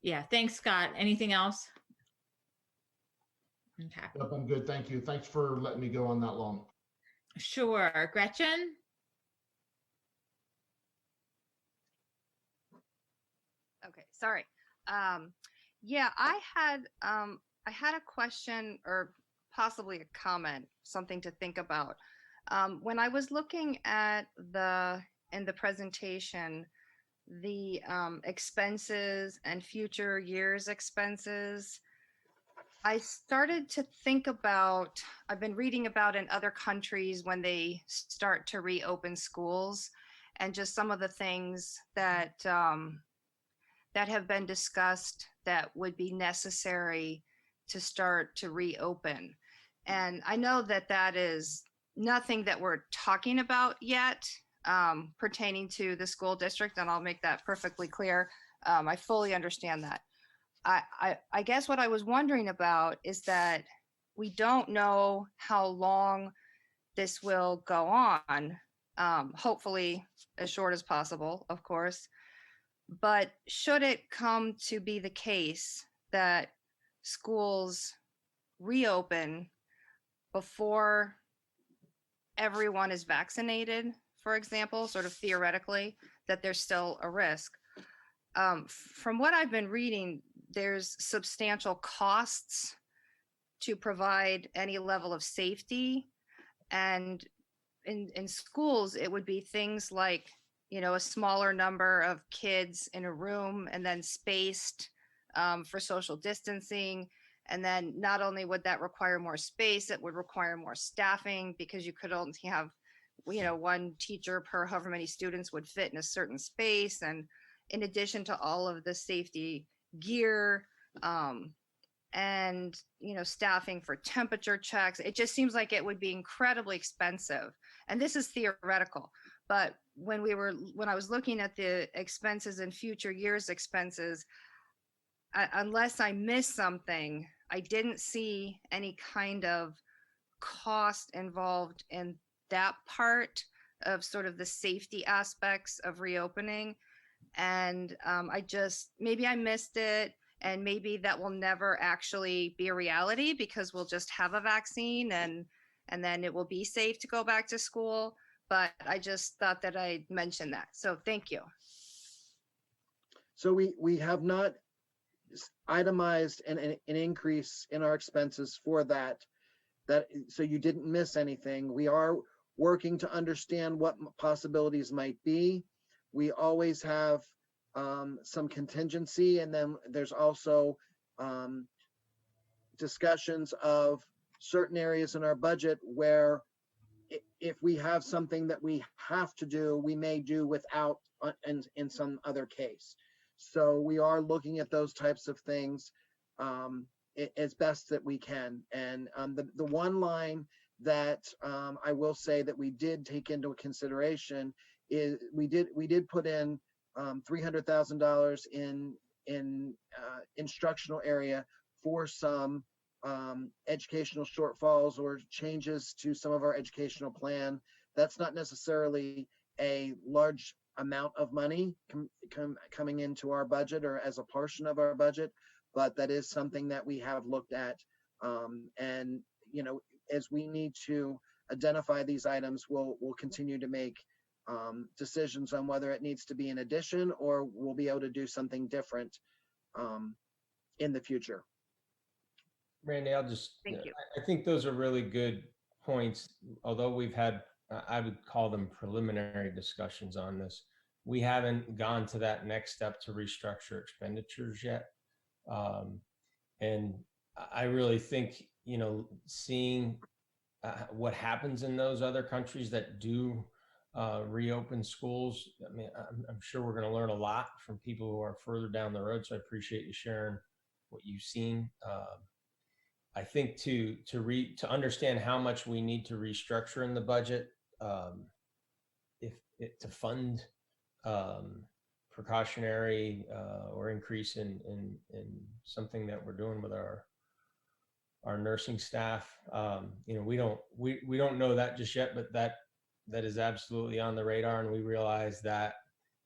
[SPEAKER 1] Yeah. Thanks, Scott. Anything else? Okay.
[SPEAKER 10] Yep, I'm good. Thank you. Thanks for letting me go on that long.
[SPEAKER 1] Sure. Gretchen?
[SPEAKER 12] Okay, sorry. Yeah, I had a question or possibly a comment, something to think about. When I was looking at in the presentation, the expenses and future years expenses, I started to think about, I've been reading about in other countries when they start to reopen schools, and just some of the things that that have been discussed that would be necessary to start to reopen. And I know that that is nothing that we're talking about yet pertaining to the school district, and I'll make that perfectly clear. I fully understand that. I guess what I was wondering about is that we don't know how long this will go on. Hopefully as short as possible, of course. But should it come to be the case that schools reopen before everyone is vaccinated, for example, sort of theoretically, that there's still a risk. From what I've been reading, there's substantial costs to provide any level of safety. And in schools, it would be things like, you know, a smaller number of kids in a room and then spaced for social distancing. And then not only would that require more space, it would require more staffing because you could only have, you know, one teacher per however many students would fit in a certain space. And in addition to all of the safety gear and, you know, staffing for temperature checks, it just seems like it would be incredibly expensive. And this is theoretical, but when I was looking at the expenses in future years expenses, unless I missed something, I didn't see any kind of cost involved in that part of sort of the safety aspects of reopening. And maybe I missed it, and maybe that will never actually be a reality because we'll just have a vaccine and then it will be safe to go back to school. But I just thought that I'd mention that. So thank you.
[SPEAKER 17] So we have not itemized an increase in our expenses for that. So you didn't miss anything. We are working to understand what possibilities might be. We always have some contingency, and then there's also discussions of certain areas in our budget where if we have something that we have to do, we may do without in some other case. So we are looking at those types of things as best that we can. And the one line that I will say that we did take into consideration is we did put in $300,000 in instructional area for some educational shortfalls or changes to some of our educational plan. That's not necessarily a large amount of money coming into our budget or as a portion of our budget, but that is something that we have looked at. And, you know, as we need to identify these items, we'll continue to make decisions on whether it needs to be an addition or we'll be able to do something different in the future.
[SPEAKER 11] Randy,
[SPEAKER 12] Thank you.
[SPEAKER 11] I think those are really good points. Although we've had, I would call them preliminary discussions on this, we haven't gone to that next step to restructure expenditures yet. And I really think, you know, seeing what happens in those other countries that do reopen schools, I mean, I'm sure we're going to learn a lot from people who are further down the road. So I appreciate you sharing what you've seen. I think to understand how much we need to restructure in the budget, to fund precautionary or increase in something that we're doing with our nursing staff. You know, we don't know that just yet, but that is absolutely on the radar, and we realize that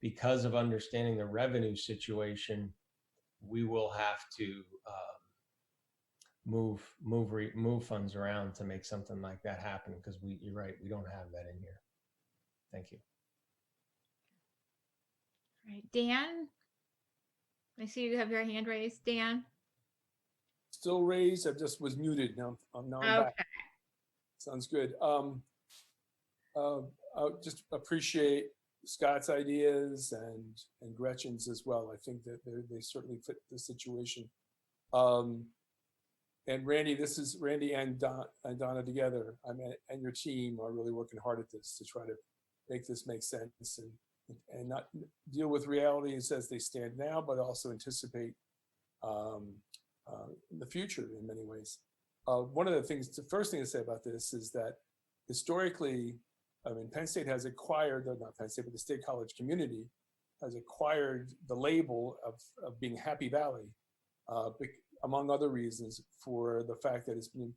[SPEAKER 11] because of understanding the revenue situation, we will have to move funds around to make something like that happen, because you're right, we don't have that in here. Thank you.
[SPEAKER 1] All right, Dan, I see you have your hand raised. Dan?
[SPEAKER 4] Still raised, I just was muted. Now I'm back. Sounds good. I just appreciate Scott's ideas and Gretchen's as well. I think that they certainly fit the situation. And Randy, this is Randy and Donna together. I mean, and your team are really working hard at this to try to make this make sense and not deal with realities as they stand now, but also anticipate in the future in many ways. One of the things, the first thing to say about this is that historically, I mean, Penn State has acquired, or not Penn State, but the State College community has acquired the label of being Happy Valley, among other reasons, for the fact that it's been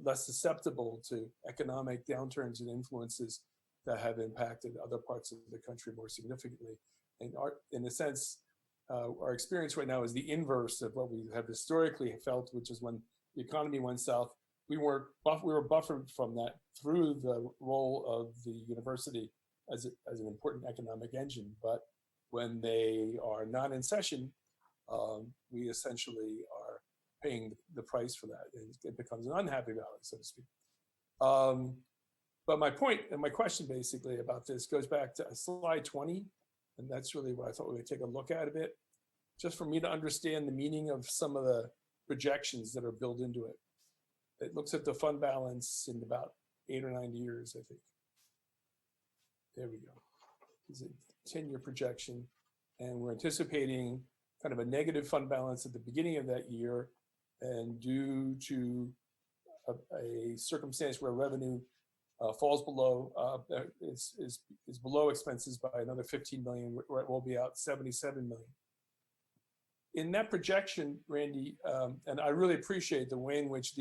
[SPEAKER 4] less susceptible to economic downturns and influences that have impacted other parts of the country more significantly. And in a sense, our experience right now is the inverse of what we have historically felt, which is when the economy went south, we were buffered from that through the role of the university as an important economic engine. But when they are not in session, we essentially are paying the price for that. It becomes an unhappy valley, so to speak. But my point and my question basically about this goes back to slide 20, and that's really what I thought we would take a look at a bit, just for me to understand the meaning of some of the projections that are built into it. It looks at the fund balance in about 8 or 9 years, I think. There we go. It's a 10-year projection, and we're anticipating kind of a negative fund balance at the beginning of that year, and due to a circumstance where revenue falls below, is below expenses by another 15 million, where it will be out 77 million. In that projection, Randy, and I really appreciate the way in which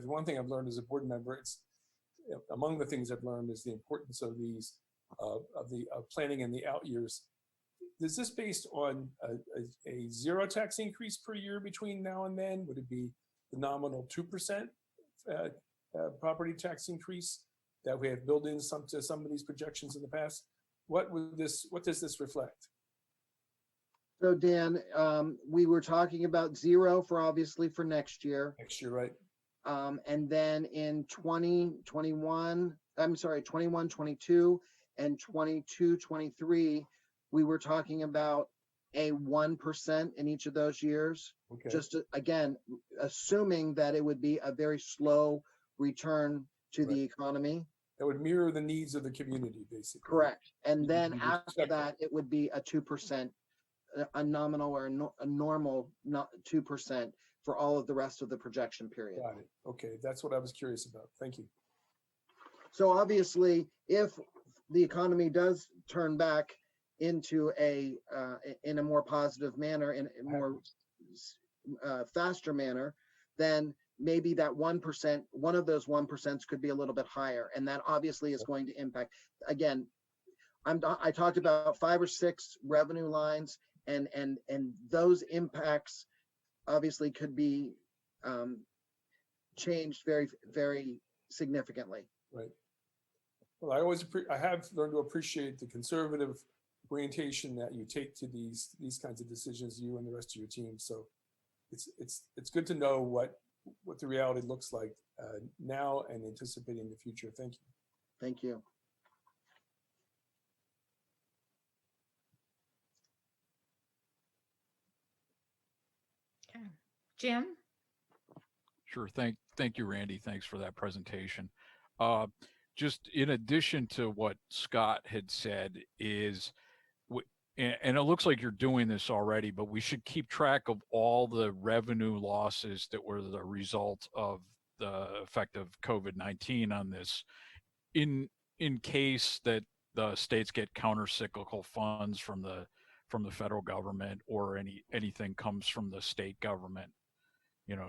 [SPEAKER 4] one thing I've learned as a board member, it's among the things I've learned is the importance of these, of planning in the out years. Is this based on a zero tax increase per year between now and then? Would it be the nominal 2% property tax increase that we have built in to some of these projections in the past? What does this reflect?
[SPEAKER 17] So Dan, we were talking about zero for obviously for next year.
[SPEAKER 4] Next year, right?
[SPEAKER 17] And then in 2021, I'm sorry, 21, 22 and 22, 23, we were talking about a 1% in each of those years.
[SPEAKER 4] Okay.
[SPEAKER 17] Just again, assuming that it would be a very slow return to the economy.
[SPEAKER 4] That would mirror the needs of the community, basically.
[SPEAKER 17] Correct. And then after that, it would be a 2%, a nominal or a normal 2% for all of the rest of the projection period.
[SPEAKER 4] Got it. Okay, that's what I was curious about. Thank you.
[SPEAKER 17] So obviously, if the economy does turn back into in a more positive manner, in a more faster manner, then maybe that 1%, one of those 1% could be a little bit higher, and that obviously is going to impact. Again, I talked about 5 or 6 revenue lines, and those impacts obviously could be changed very, very significantly.
[SPEAKER 4] Right. Well, I have learned to appreciate the conservative orientation that you take to these kinds of decisions, you and the rest of your team. So it's good to know what the reality looks like now and anticipating the future. Thank you.
[SPEAKER 17] Thank you.
[SPEAKER 1] Okay. Jim?
[SPEAKER 6] Sure. Thank you, Randy. Thanks for that presentation. Just in addition to what Scott had said is, and it looks like you're doing this already, but we should keep track of all the revenue losses that were the result of the effect of COVID-19 on this, in case that the states get counter-cyclical funds from the federal government, or anything comes from the state government.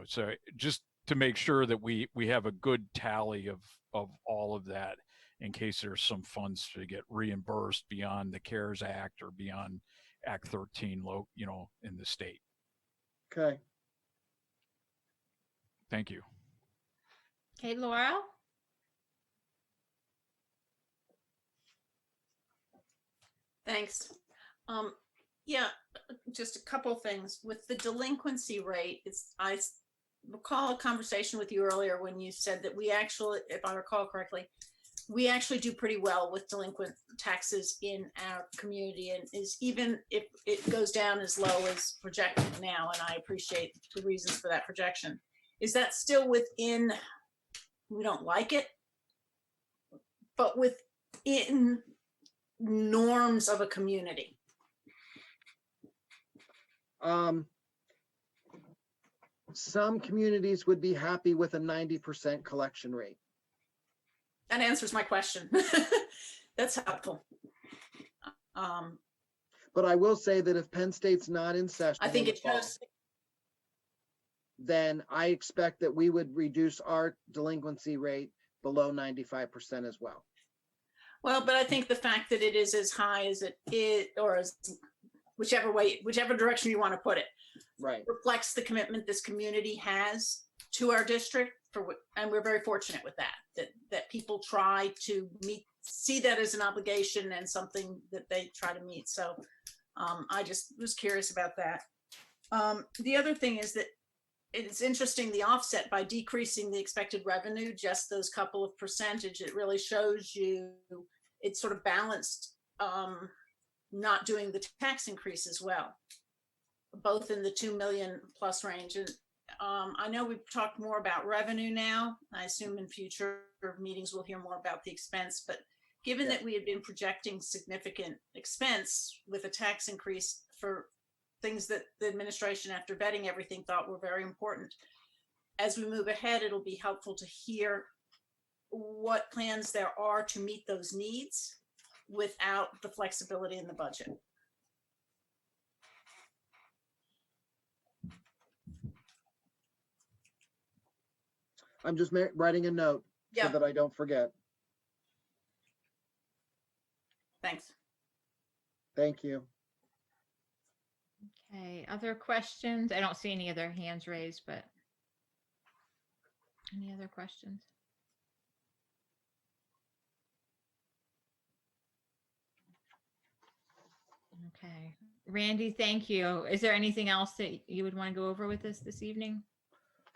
[SPEAKER 6] So just to make sure that we have a good tally of all of that, in case there's some funds to get reimbursed beyond the CARES Act or beyond Act 13, in the state.
[SPEAKER 17] Okay.
[SPEAKER 1] Thank you. Okay, Laura?
[SPEAKER 5] Thanks. Yeah, just a couple things. With the delinquency rate, I recall a conversation with you earlier when you said that we actually, if I recall correctly, we actually do pretty well with delinquent taxes in our community, and is even if it goes down as low as projected now, and I appreciate the reasons for that projection. Is that still within, we don't like it, but within norms of a community?
[SPEAKER 17] some communities would be happy with a 90% collection rate.
[SPEAKER 5] That answers my question. That's helpful.
[SPEAKER 17] But I will say that if Penn State's not in session,
[SPEAKER 5] I think
[SPEAKER 17] in the
[SPEAKER 5] it
[SPEAKER 17] fall,
[SPEAKER 5] shows.
[SPEAKER 17] then I expect that we would reduce our delinquency rate below 95% as well.
[SPEAKER 5] Well, but I think the fact that it is as high as it is, or as whichever way, whichever direction you want to put it,
[SPEAKER 17] right,
[SPEAKER 5] reflects the commitment this community has to our district. And we're very fortunate with that people try to see that as an obligation and something that they try to meet. So I just was curious about that. The other thing is that it's interesting, the offset by decreasing the expected revenue, just those couple of percentage, it really shows you it's sort of balanced, not doing the tax increase as well, both in the 2 million plus range. And I know we've talked more about revenue now. I assume in future meetings we'll hear more about the expense, but given that we had been projecting significant expense with a tax increase for things that the administration, after vetting everything, thought were very important, as we move ahead, it'll be helpful to hear what plans there are to meet those needs without the flexibility in the budget.
[SPEAKER 17] I'm just writing a note so that I don't forget.
[SPEAKER 5] Thanks.
[SPEAKER 17] Thank you.
[SPEAKER 1] Okay, other questions? I don't see any other hands raised, but any other questions? Okay, Randy, thank you. Is there anything else that you would want to go over with us this evening?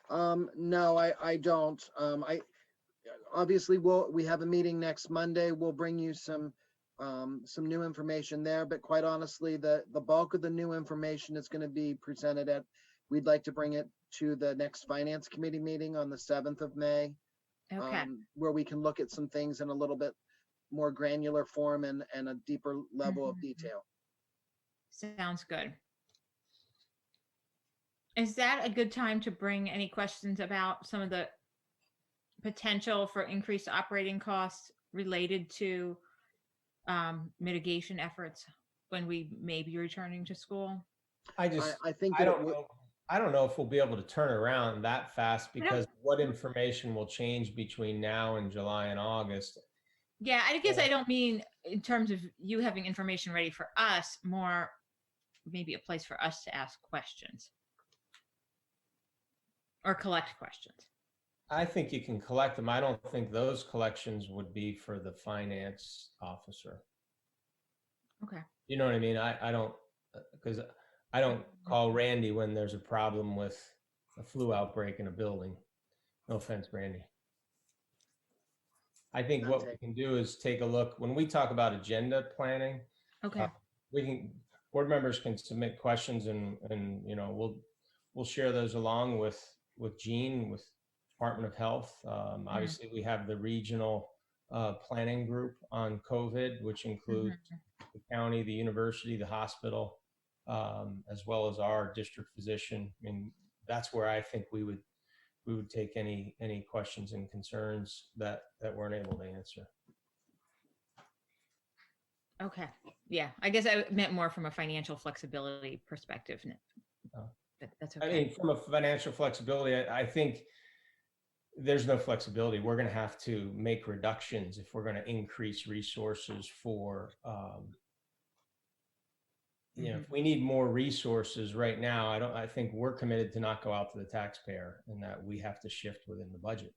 [SPEAKER 17] No, I don't. I obviously we have a meeting next Monday. We'll bring you some new information there, but quite honestly, the bulk of the new information is going to be presented we'd like to bring it to the next Finance Committee meeting on the 7th of May.
[SPEAKER 1] Okay.
[SPEAKER 17] Where we can look at some things in a little bit more granular form and a deeper level of detail.
[SPEAKER 1] Sounds good. Is that a good time to bring any questions about some of the potential for increased operating costs related to mitigation efforts when we may be returning to school?
[SPEAKER 11] I
[SPEAKER 17] think
[SPEAKER 11] I don't know if we'll be able to turn around that fast, because what information will change between now and July and August.
[SPEAKER 1] Yeah, I guess I don't mean in terms of you having information ready for us, more maybe a place for us to ask questions or collect questions.
[SPEAKER 11] I think you can collect them. I don't think those collections would be for the finance officer.
[SPEAKER 1] Okay.
[SPEAKER 11] You know what I mean? I don't, because I don't call Randy when there's a problem with a flu outbreak in a building. No offense, Randy. I think what we can do is take a look when we talk about agenda planning.
[SPEAKER 1] Okay.
[SPEAKER 11] Board members can submit questions, and we'll share those along with Jean, with Department of Health. Obviously, we have the regional planning group on COVID, which includes the county, the university, the hospital, as well as our district physician. I mean, that's where I think we would take any questions and concerns that weren't able to answer.
[SPEAKER 1] Okay. Yeah, I guess I meant more from a financial flexibility perspective. But that's okay.
[SPEAKER 11] I mean, from a financial flexibility, I think there's no flexibility. We're going to have to make reductions if we're going to increase resources for, if we need more resources right now, I think we're committed to not go out to the taxpayer, and that we have to shift within the budget.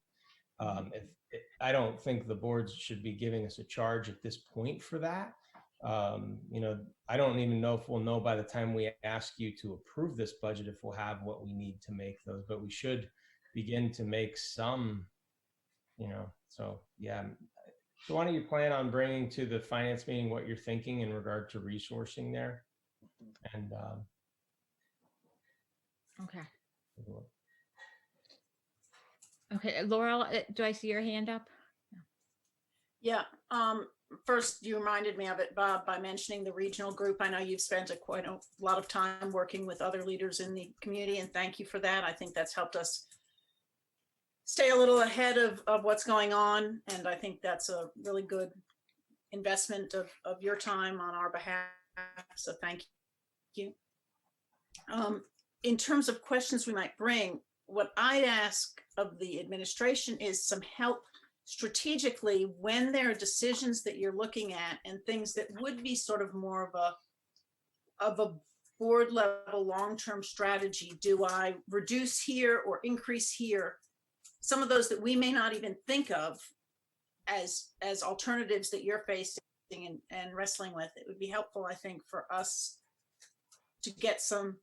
[SPEAKER 11] I don't think the boards should be giving us a charge at this point for that. I don't even know if we'll know by the time we ask you to approve this budget if we'll have what we need to make those, but we should begin to make some, so yeah. So why don't you plan on bringing to the finance meeting what you're thinking in regard to resourcing there? And
[SPEAKER 1] okay. Okay, Laurel, do I see your hand up?
[SPEAKER 5] Yeah. first, you reminded me of it, Bob, by mentioning the regional group. I know you've spent quite a lot of time working with other leaders in the community, and thank you for that. I think that's helped us stay a little ahead of what's going on. And I think that's a really good investment of your time on our behalf. So thank you. In terms of questions we might bring, what I'd ask of the administration is some help strategically when there are decisions that you're looking at and things that would be sort of more of a board level long-term strategy. Do I reduce here or increase here? Some of those that we may not even think of as alternatives that you're facing and wrestling with. It would be helpful, I think, for us to get some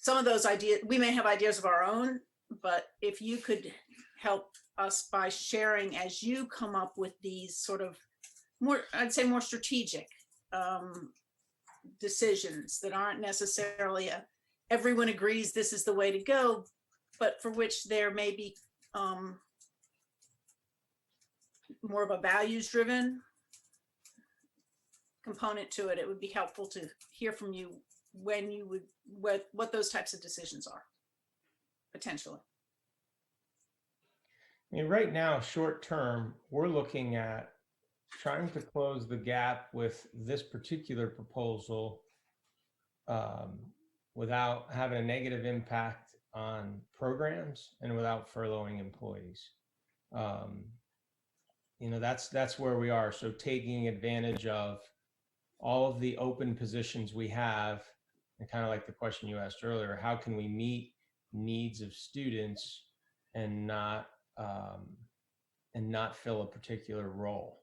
[SPEAKER 5] of those ideas. We may have ideas of our own, but if you could help us by sharing as you come up with these sort of more, I'd say more strategic decisions that aren't necessarily everyone agrees this is the way to go, but for which there may be more of a values driven component to it. It would be helpful to hear from you when you would, what those types of decisions are potentially.
[SPEAKER 11] I mean, right now, short term, we're looking at trying to close the gap with this particular proposal without having a negative impact on programs and without furloughing employees. You know, that's where we are. So taking advantage of all of the open positions we have, and kind of like the question you asked earlier, how can we meet needs of students and not fill a particular role?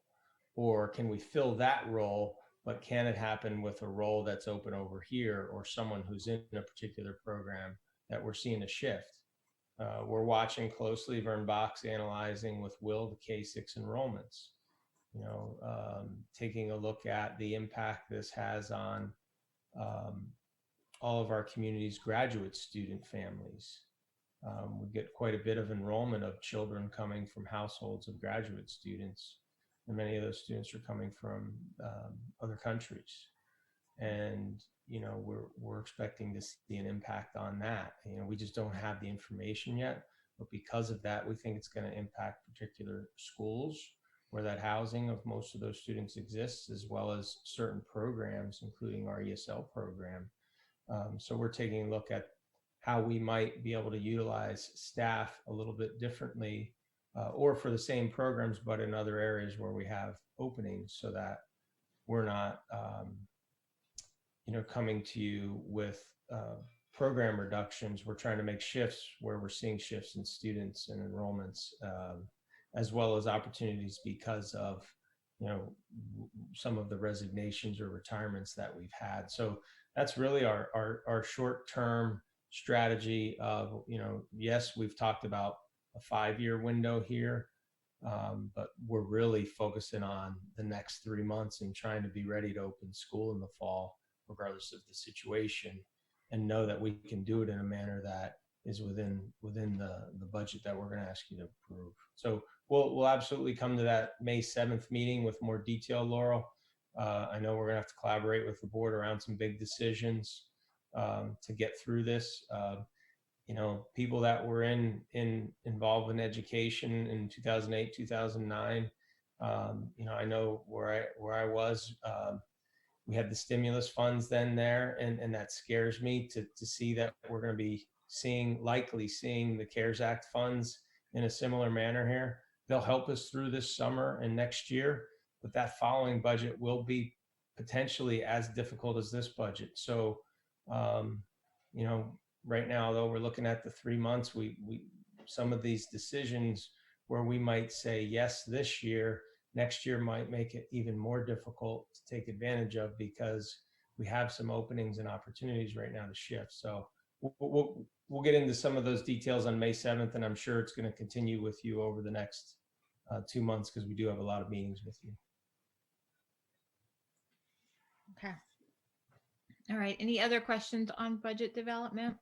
[SPEAKER 11] Or can we fill that role, but can it happen with a role that's open over here or someone who's in a particular program that we're seeing a shift? We're watching closely, Vern Box analyzing with Will the K-6 enrollments, you know, taking a look at the impact this has on all of our community's graduate student families. We get quite a bit of enrollment of children coming from households of graduate students, and many of those students are coming from other countries. And you know, we're expecting to see an impact on that. You know, we just don't have the information yet, but because of that, we think it's going to impact particular schools where that housing of most of those students exists, as well as certain programs, including our ESL program. So we're taking a look at how we might be able to utilize staff a little bit differently, or for the same programs, but in other areas where we have openings, so that we're not, you know, coming to you with program reductions. We're trying to make shifts where we're seeing shifts in students and enrollments, as well as opportunities because of, you know, some of the resignations or retirements that we've had. So that's really our short-term strategy of, you know, yes, we've talked about a 5-year window here, but we're really focusing on the next 3 months and trying to be ready to open school in the fall, regardless of the situation, and know that we can do it in a manner that is within the budget that we're going to ask you to approve. So we'll absolutely come to that May 7th meeting with more detail, Laurel. I know we're going to have to collaborate with the board around some big decisions to get through this. You know, people that were involved in education in 2008, 2009. You know, I know where I was. We had the stimulus funds then there, and that scares me to see that we're going to be likely seeing the CARES Act funds in a similar manner here. They'll help us through this summer and next year, but that following budget will be potentially as difficult as this budget. So, you know, right now, though, we're looking at the 3 months. Some of these decisions where we might say yes this year, next year might make it even more difficult to take advantage of, because we have some openings and opportunities right now to shift. So we'll get into some of those details on May 7th, and I'm sure it's going to continue with you over the next 2 months, because we do have a lot of meetings with you.
[SPEAKER 1] Okay. All right. Any other questions on budget development?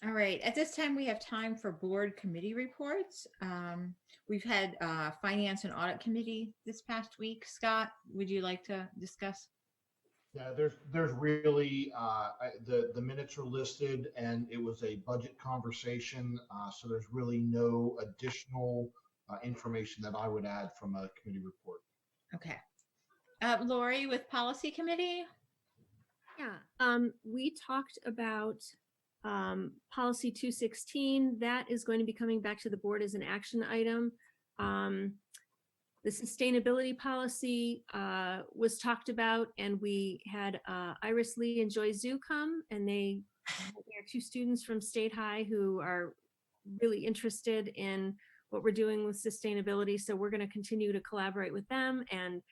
[SPEAKER 1] Okay. All right, at this time, we have time for board committee reports. We've had Finance and Audit Committee this past week. Scott, would you like to discuss?
[SPEAKER 10] Yeah, there's really the minutes are listed, and it was a budget conversation, so there's really no additional information that I would add from a committee report.
[SPEAKER 1] Okay. Lori with Policy Committee.
[SPEAKER 2] Yeah, we talked about policy 216. That is going to be coming back to the board as an action item. The sustainability policy was talked about, and we had Iris Lee and Joy Zhu come, and they are two students from State High who are really interested in what we're doing with sustainability. So we're going to continue to collaborate with them, and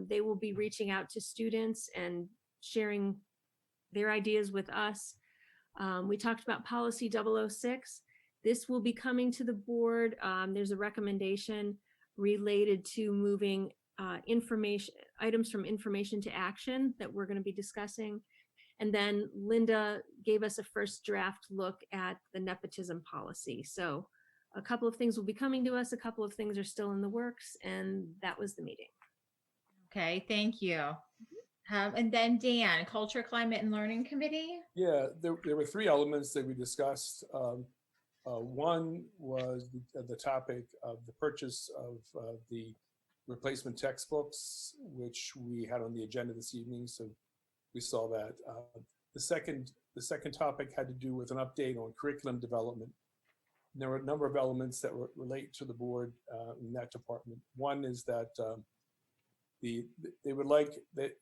[SPEAKER 2] they will be reaching out to students and sharing their ideas with us. We talked about policy 006. This will be coming to the board. There's a recommendation related to moving items from information to action that we're going to be discussing. And then Linda gave us a first draft look at the nepotism policy. So a couple of things will be coming to us. A couple of things are still in the works, and that was the meeting.
[SPEAKER 1] Okay, thank you. And then Dan, Culture, Climate, and Learning Committee.
[SPEAKER 4] Yeah, there were three elements that we discussed. One was the topic of the purchase of the replacement textbooks, which we had on the agenda this evening, so we saw that. The second topic had to do with an update on curriculum development. And there were a number of elements that relate to the board in that department. One is that they would like that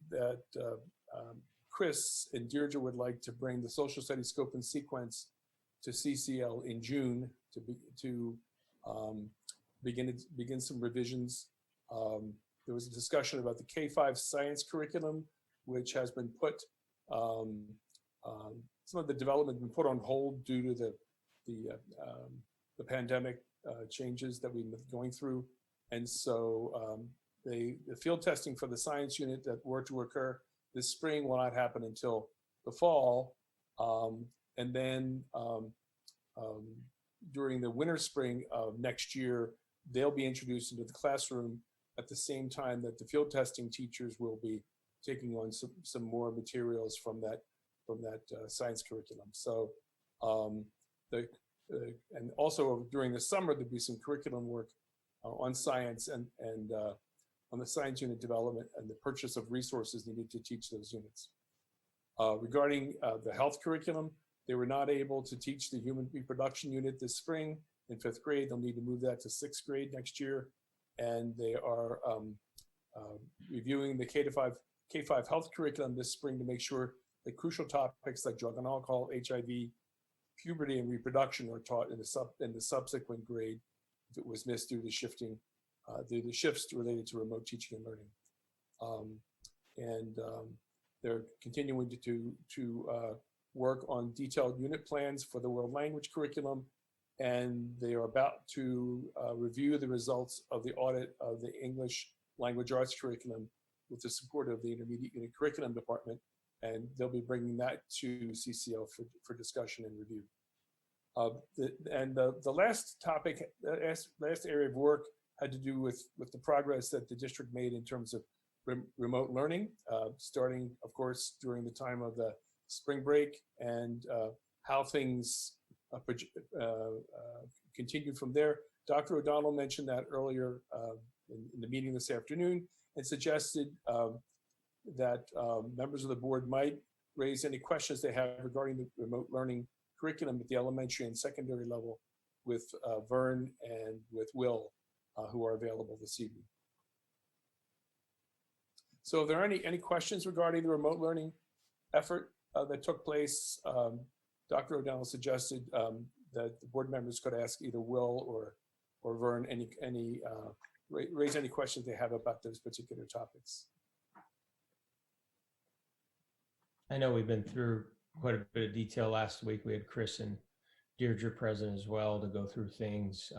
[SPEAKER 4] Chris and Deirdre would like to bring the social studies scope and sequence to CCL in June to begin some revisions. There was a discussion about the K-5 science curriculum, which has been put, some of the development has been put on hold due to the pandemic changes that we've been going through. And so the field testing for the science unit that were to occur this spring will not happen until the fall. And then during the winter spring of next year, they'll be introduced into the classroom at the same time that the field testing teachers will be taking on some more materials from that science curriculum. So and also during the summer, there'll be some curriculum work on science and on the science unit development and the purchase of resources needed to teach those units. Regarding the health curriculum, they were not able to teach the human reproduction unit this spring in 5th grade. They'll need to move that to 6th grade next year. And they are reviewing the K-5 health curriculum this spring to make sure that crucial topics like drug and alcohol, HIV, puberty, and reproduction are taught in the subsequent grade if it was missed due to the shifts related to remote teaching and learning. They're continuing to work on detailed unit plans for the world language curriculum, and they are about to review the results of the audit of the English language arts curriculum with the support of the intermediate unit curriculum department, and they'll be bringing that to CCL for discussion and review. The last topic, last area of work had to do with the progress that the district made in terms of remote learning, starting, of course, during the time of the spring break, and how things continued from there. Dr. O'Donnell mentioned that earlier in the meeting this afternoon and suggested that members of the board might raise any questions they have regarding the remote learning curriculum at the elementary and secondary level with Vern and with Will, who are available this evening. So if there are any questions regarding the remote learning effort that took place, Dr. O'Donnell suggested that the board members could ask either Will or Vern raise any questions they have about those particular topics.
[SPEAKER 11] I know we've been through quite a bit of detail last week. We had Chris and Deirdre present as well to go through things.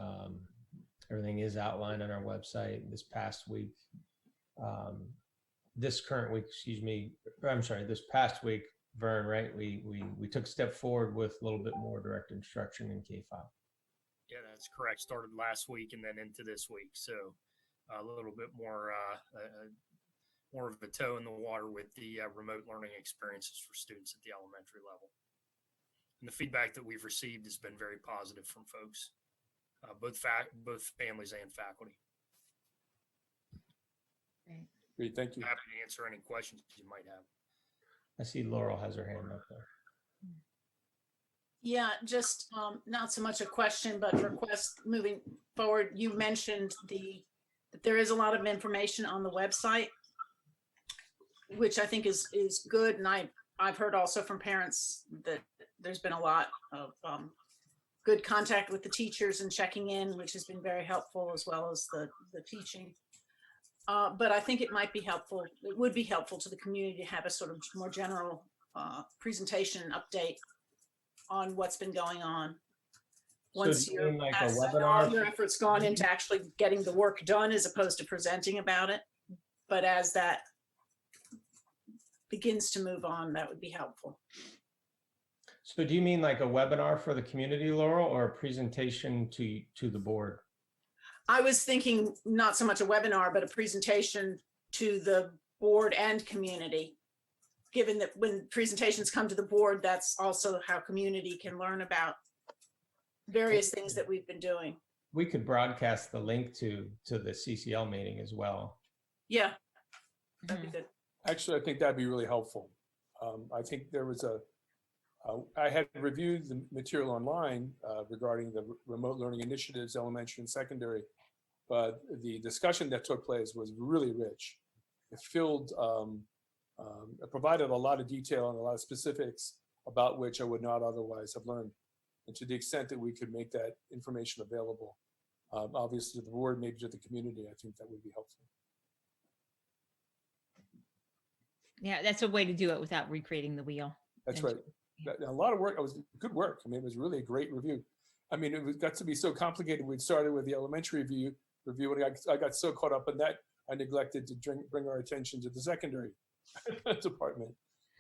[SPEAKER 11] Everything is outlined on our website. This past week, this past week, Vern, right? We took a step forward with a little bit more direct instruction in K-5.
[SPEAKER 21] Yeah, that's correct. Started last week and then into this week. So a little bit more more of a toe in the water with the remote learning experiences for students at the elementary level. And the feedback that we've received has been very positive from folks, both families and faculty.
[SPEAKER 4] Great, thank you.
[SPEAKER 21] Happy to answer any questions you might have.
[SPEAKER 11] I see Laurel has her hand up there.
[SPEAKER 5] Yeah, just not so much a question, but request moving forward. You mentioned that there is a lot of information on the website, which I think is good. And I've heard also from parents that there's been a lot of good contact with the teachers and checking in, which has been very helpful, as well as the teaching. But I think it might be helpful. It would be helpful to the community to have a sort of more general presentation and update on what's been going on. Once
[SPEAKER 11] do you mean like a
[SPEAKER 5] all
[SPEAKER 11] webinar?
[SPEAKER 5] your efforts gone into actually getting the work done as opposed to presenting about it. But as that begins to move on, that would be helpful.
[SPEAKER 11] So do you mean like a webinar for the community, Laurel, or a presentation to the board?
[SPEAKER 5] I was thinking not so much a webinar, but a presentation to the board and community. Given that when presentations come to the board, that's also how community can learn about various things that we've been doing.
[SPEAKER 11] We could broadcast the link to the CCL meeting as well.
[SPEAKER 5] Yeah, that'd be good.
[SPEAKER 4] Actually, I think that'd be really helpful. I think there was I had reviewed the material online regarding the remote learning initiatives, elementary and secondary, but the discussion that took place was really rich. It filled, it provided a lot of detail and a lot of specifics about which I would not otherwise have learned. And to the extent that we could make that information available, obviously to the board, maybe to the community, I think that would be helpful.
[SPEAKER 1] Yeah, that's a way to do it without recreating the wheel.
[SPEAKER 4] That's right. A lot of work. It was good work. I mean, it was really a great review. I mean, it got to be so complicated. We'd started with the elementary review, and I got so caught up in that, I neglected to bring our attention to the secondary department.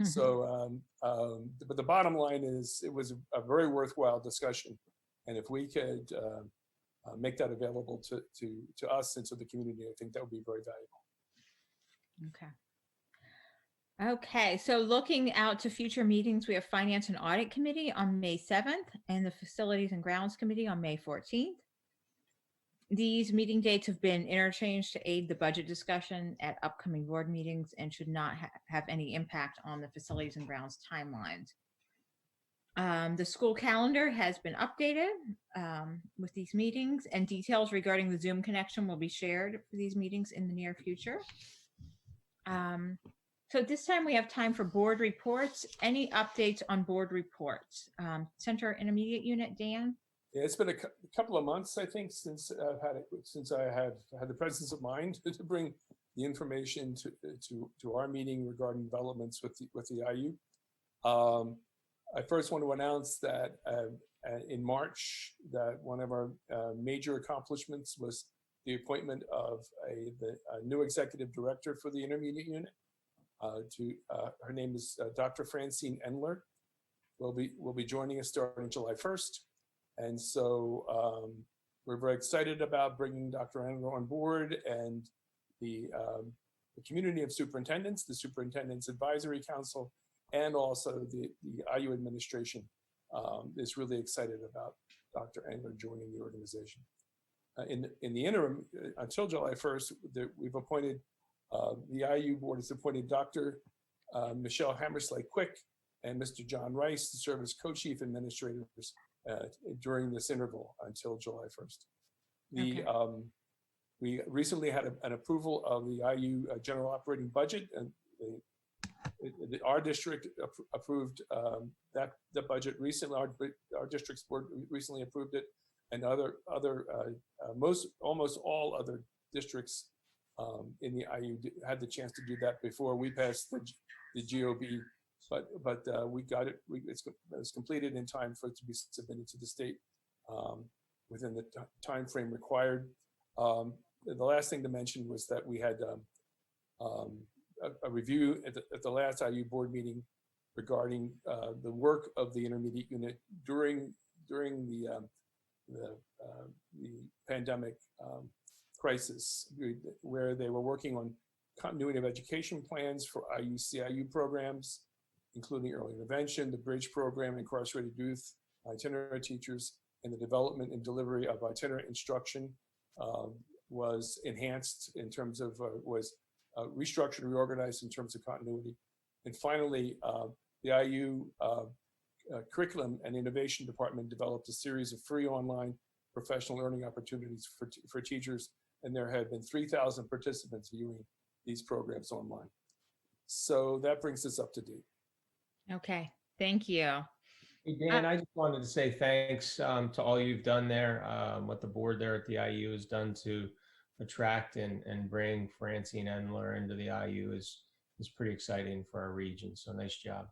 [SPEAKER 4] So, but the bottom line is, it was a very worthwhile discussion, and if we could make that available to us and to the community, I think that would be very valuable.
[SPEAKER 1] Okay. Okay, so looking out to future meetings, we have Finance and Audit Committee on May 7th and the Facilities and Grounds Committee on May 14th. These meeting dates have been interchanged to aid the budget discussion at upcoming board meetings and should not have any impact on the Facilities and Grounds timelines. The school calendar has been updated with these meetings, and details regarding the Zoom connection will be shared for these meetings in the near future. So at this time, we have time for board reports. Any updates on board reports? Center Intermediate Unit, Dan?
[SPEAKER 4] Yeah, it's been a couple of months, I think, since I have had the presence of mind to bring the information to our meeting regarding developments with the IU. I first want to announce that in March, that one of our major accomplishments was the appointment of a new executive director for the Intermediate Unit. Her name is Dr. Francine Endler. Will be joining us starting July 1st. And so we're very excited about bringing Dr. Endler on board, and the community of superintendents, the Superintendent's Advisory Council, and also the IU administration is really excited about Dr. Endler joining the organization. In the interim, until July 1st, we've appointed, the IU board has appointed Dr. Michelle Hammersley Quick and Mr. John Rice to serve as co-chief administrators during this interval until July 1st. We recently had an approval of the IU general operating budget, and our district approved that budget recently. Our district's board recently approved it, and almost all other districts in the IU had the chance to do that before we passed the GOB. But we got it. It was completed in time for it to be submitted to the state within the time frame required. The last thing to mention was that we had a review at the last IU board meeting regarding the work of the intermediate unit during the pandemic crisis, where they were working on continuity of education plans for IUCIU programs, including early intervention, the bridge program, incarcerated youth, itinerant teachers, and the development and delivery of itinerant instruction was enhanced in terms of, was restructured and reorganized in terms of continuity. And finally, the IU Curriculum and Innovation Department developed a series of free online professional learning opportunities for teachers, and there have been 3,000 participants viewing these programs online. So that brings us up to date.
[SPEAKER 1] Okay, thank you.
[SPEAKER 11] Hey, Dan, I just wanted to say thanks to all you've done there, what the board there at the IU has done to attract and bring Francine Endler into the IU is pretty exciting for our region. So nice job.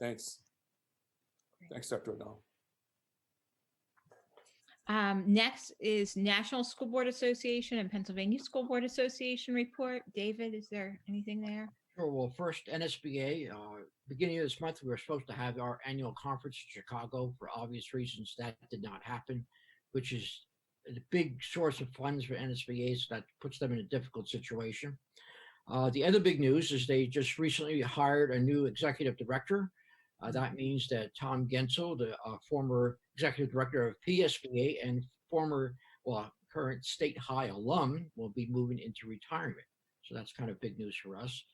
[SPEAKER 4] Thanks. Thanks, Dr. O'Donnell.
[SPEAKER 1] Next is National School Board Association and Pennsylvania School Board Association report. David, is there anything there?
[SPEAKER 7] Sure. Well, first, NSBA, beginning of this month, we were supposed to have our annual conference in Chicago. For obvious reasons, that did not happen, which is a big source of funds for NSBA, so that puts them in a difficult situation. The other big news is they just recently hired a new executive director. That means that Tom Gensel, the former executive director of PSBA and former, current state high alum, will be moving into retirement. So that's kind of big news for us.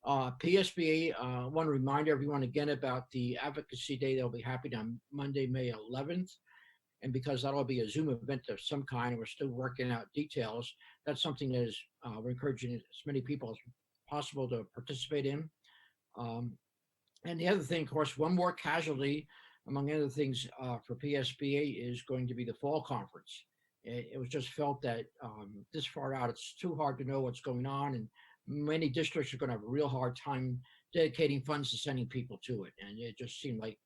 [SPEAKER 7] PSBA, I want to remind everyone again about the Advocacy Day that will be happening on Monday, May 11th. And because that'll be a Zoom event of some kind, and we're still working out details, that's something that is, we're encouraging as many people as possible to participate in. And the other thing, of course, one more casualty, among other things, for PSBA is going to be the fall conference. It was just felt that this far out, it's too hard to know what's going on, and many districts are going to have a real hard time dedicating funds to sending people to it. And it just seemed like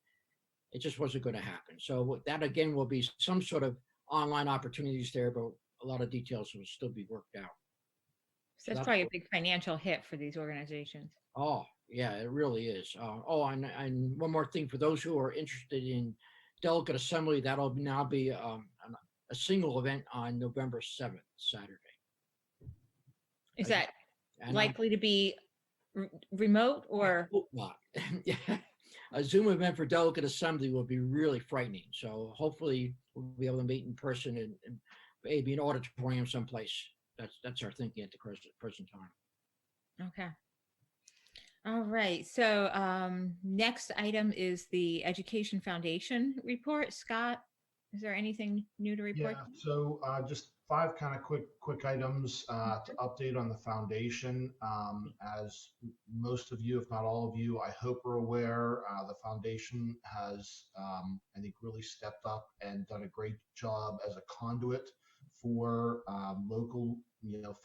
[SPEAKER 7] it just wasn't going to happen. So that, again, will be some sort of online opportunities there, but a lot of details will still be worked out.
[SPEAKER 1] So that's probably a big financial hit for these organizations.
[SPEAKER 7] Oh, yeah, it really is. And one more thing for those who are interested in Delegate Assembly, that'll now be a single event on November 7th, Saturday.
[SPEAKER 1] Is that likely to be remote or?
[SPEAKER 7] Not. Yeah. A Zoom event for Delegate Assembly will be really frightening. So hopefully we'll be able to meet in person and maybe an auditorium someplace. That's our thinking at the present time.
[SPEAKER 1] Okay. All right. So next item is the Education Foundation report. Scott, is there anything new to report?
[SPEAKER 10] Yeah, so just 5 kind of quick items to update on the foundation. As most of you, if not all of you, I hope are aware, the foundation has, I think, really stepped up and done a great job as a conduit for local,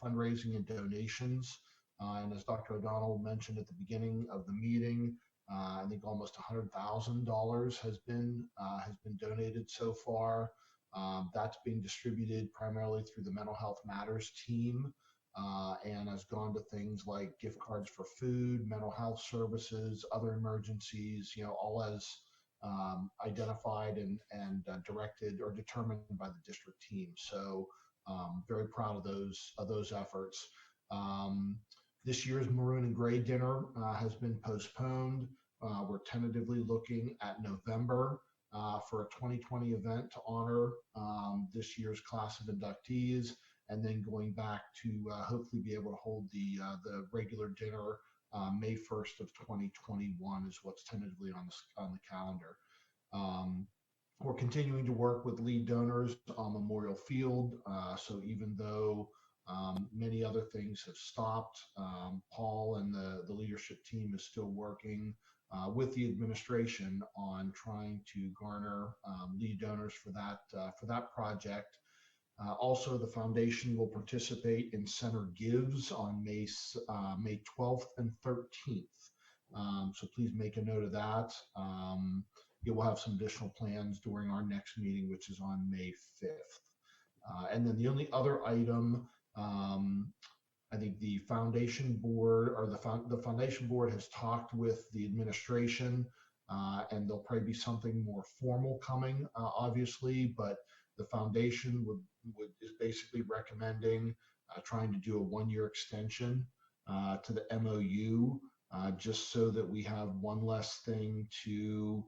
[SPEAKER 10] fundraising and donations. And as Dr. O'Donnell mentioned at the beginning of the meeting, I think almost $100,000 has been donated so far. That's being distributed primarily through the Mental Health Matters team, and has gone to things like gift cards for food, mental health services, other emergencies, all as identified and directed or determined by the district team. So very proud of those efforts. This year's Maroon and Gray dinner has been postponed. We're tentatively looking at November for a 2020 event to honor this year's class of inductees, and then going back to hopefully be able to hold the regular dinner May 1st of 2021 is what's tentatively on the calendar. We're continuing to work with lead donors on Memorial Field. So even though many other things have stopped, Paul and the leadership team is still working with the administration on trying to garner lead donors for that project. Also, the foundation will participate in Center Gives on May 12th and 13th. So please make a note of that. We'll have some additional plans during our next meeting, which is on May 5th. And then the only other item, I think the foundation board or the foundation board has talked with the administration and there'll probably be something more formal coming, obviously, but the foundation is basically recommending trying to do a 1-year extension to the MOU, just so that we have one less thing to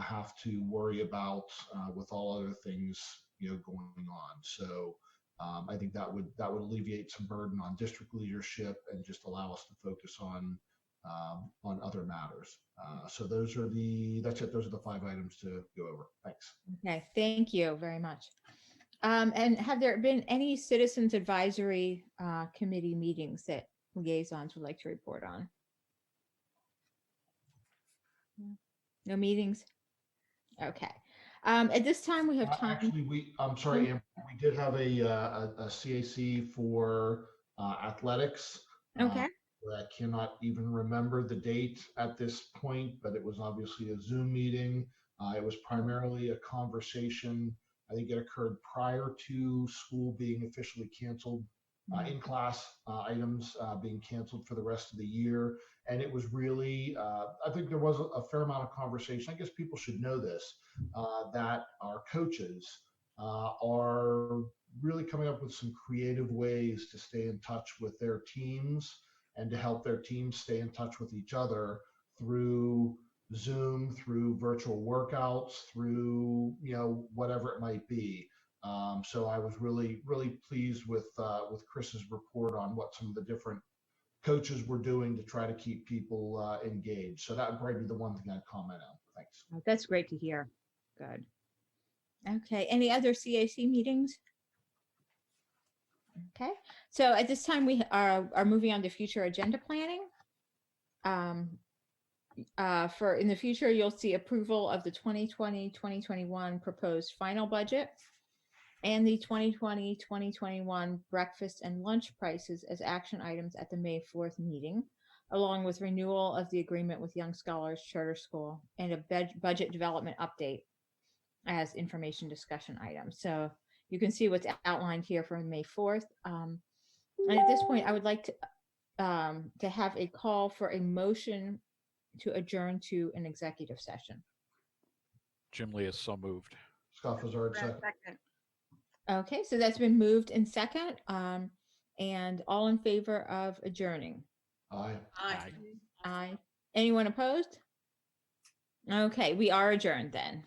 [SPEAKER 10] have to worry about with all other things, going on. So I think that would alleviate some burden on district leadership and just allow us to focus on other matters. So that's it. Those are the 5 items to go over. Thanks.
[SPEAKER 1] Okay, thank you very much. And have there been any citizens advisory committee meetings that liaisons would like to report on? No meethes? Okay. At this time, we have time.
[SPEAKER 10] Actually, I'm sorry, Amber, we did have a CAC for athletics.
[SPEAKER 1] Okay.
[SPEAKER 10] I cannot even remember the date at this point, but it was obviously a Zoom meeting. It was primarily a conversation. I think it occurred prior to school being officially canceled, in-class items being canceled for the rest of the year. And it was really, I think there was a fair amount of conversation. I guess people should know this, that our coaches are really coming up with some creative ways to stay in touch with their teams and to help their teams stay in touch with each other through Zoom, through virtual workouts, through, whatever it might be. So I was really, really pleased with Chris's report on what some of the different coaches were doing to try to keep people engaged. So that would probably be the one thing I'd comment on. Thanks.
[SPEAKER 1] Oh, that's great to hear. Good. Okay. Any other CAC meetings? Okay. So at this time, we are moving on to future agenda planning. For in the future, you'll see approval of the 2020-2021 proposed final budget and the 2020-2021 breakfast and lunch prices as action items at the May 4th meeting, along with renewal of the agreement with Young Scholars Charter School and a budget development update as information discussion items. So you can see what's outlined here for May 4th. And at this point, I would like to have a call for a motion to adjourn to an executive session.
[SPEAKER 6] Jim Lee is so moved.
[SPEAKER 10] Scott Fazard, second.
[SPEAKER 1] Okay, so that's been moved in second. And all in favor of adjourning?
[SPEAKER 10] Aye.
[SPEAKER 1] Aye. Anyone opposed? Okay, we are adjourned then.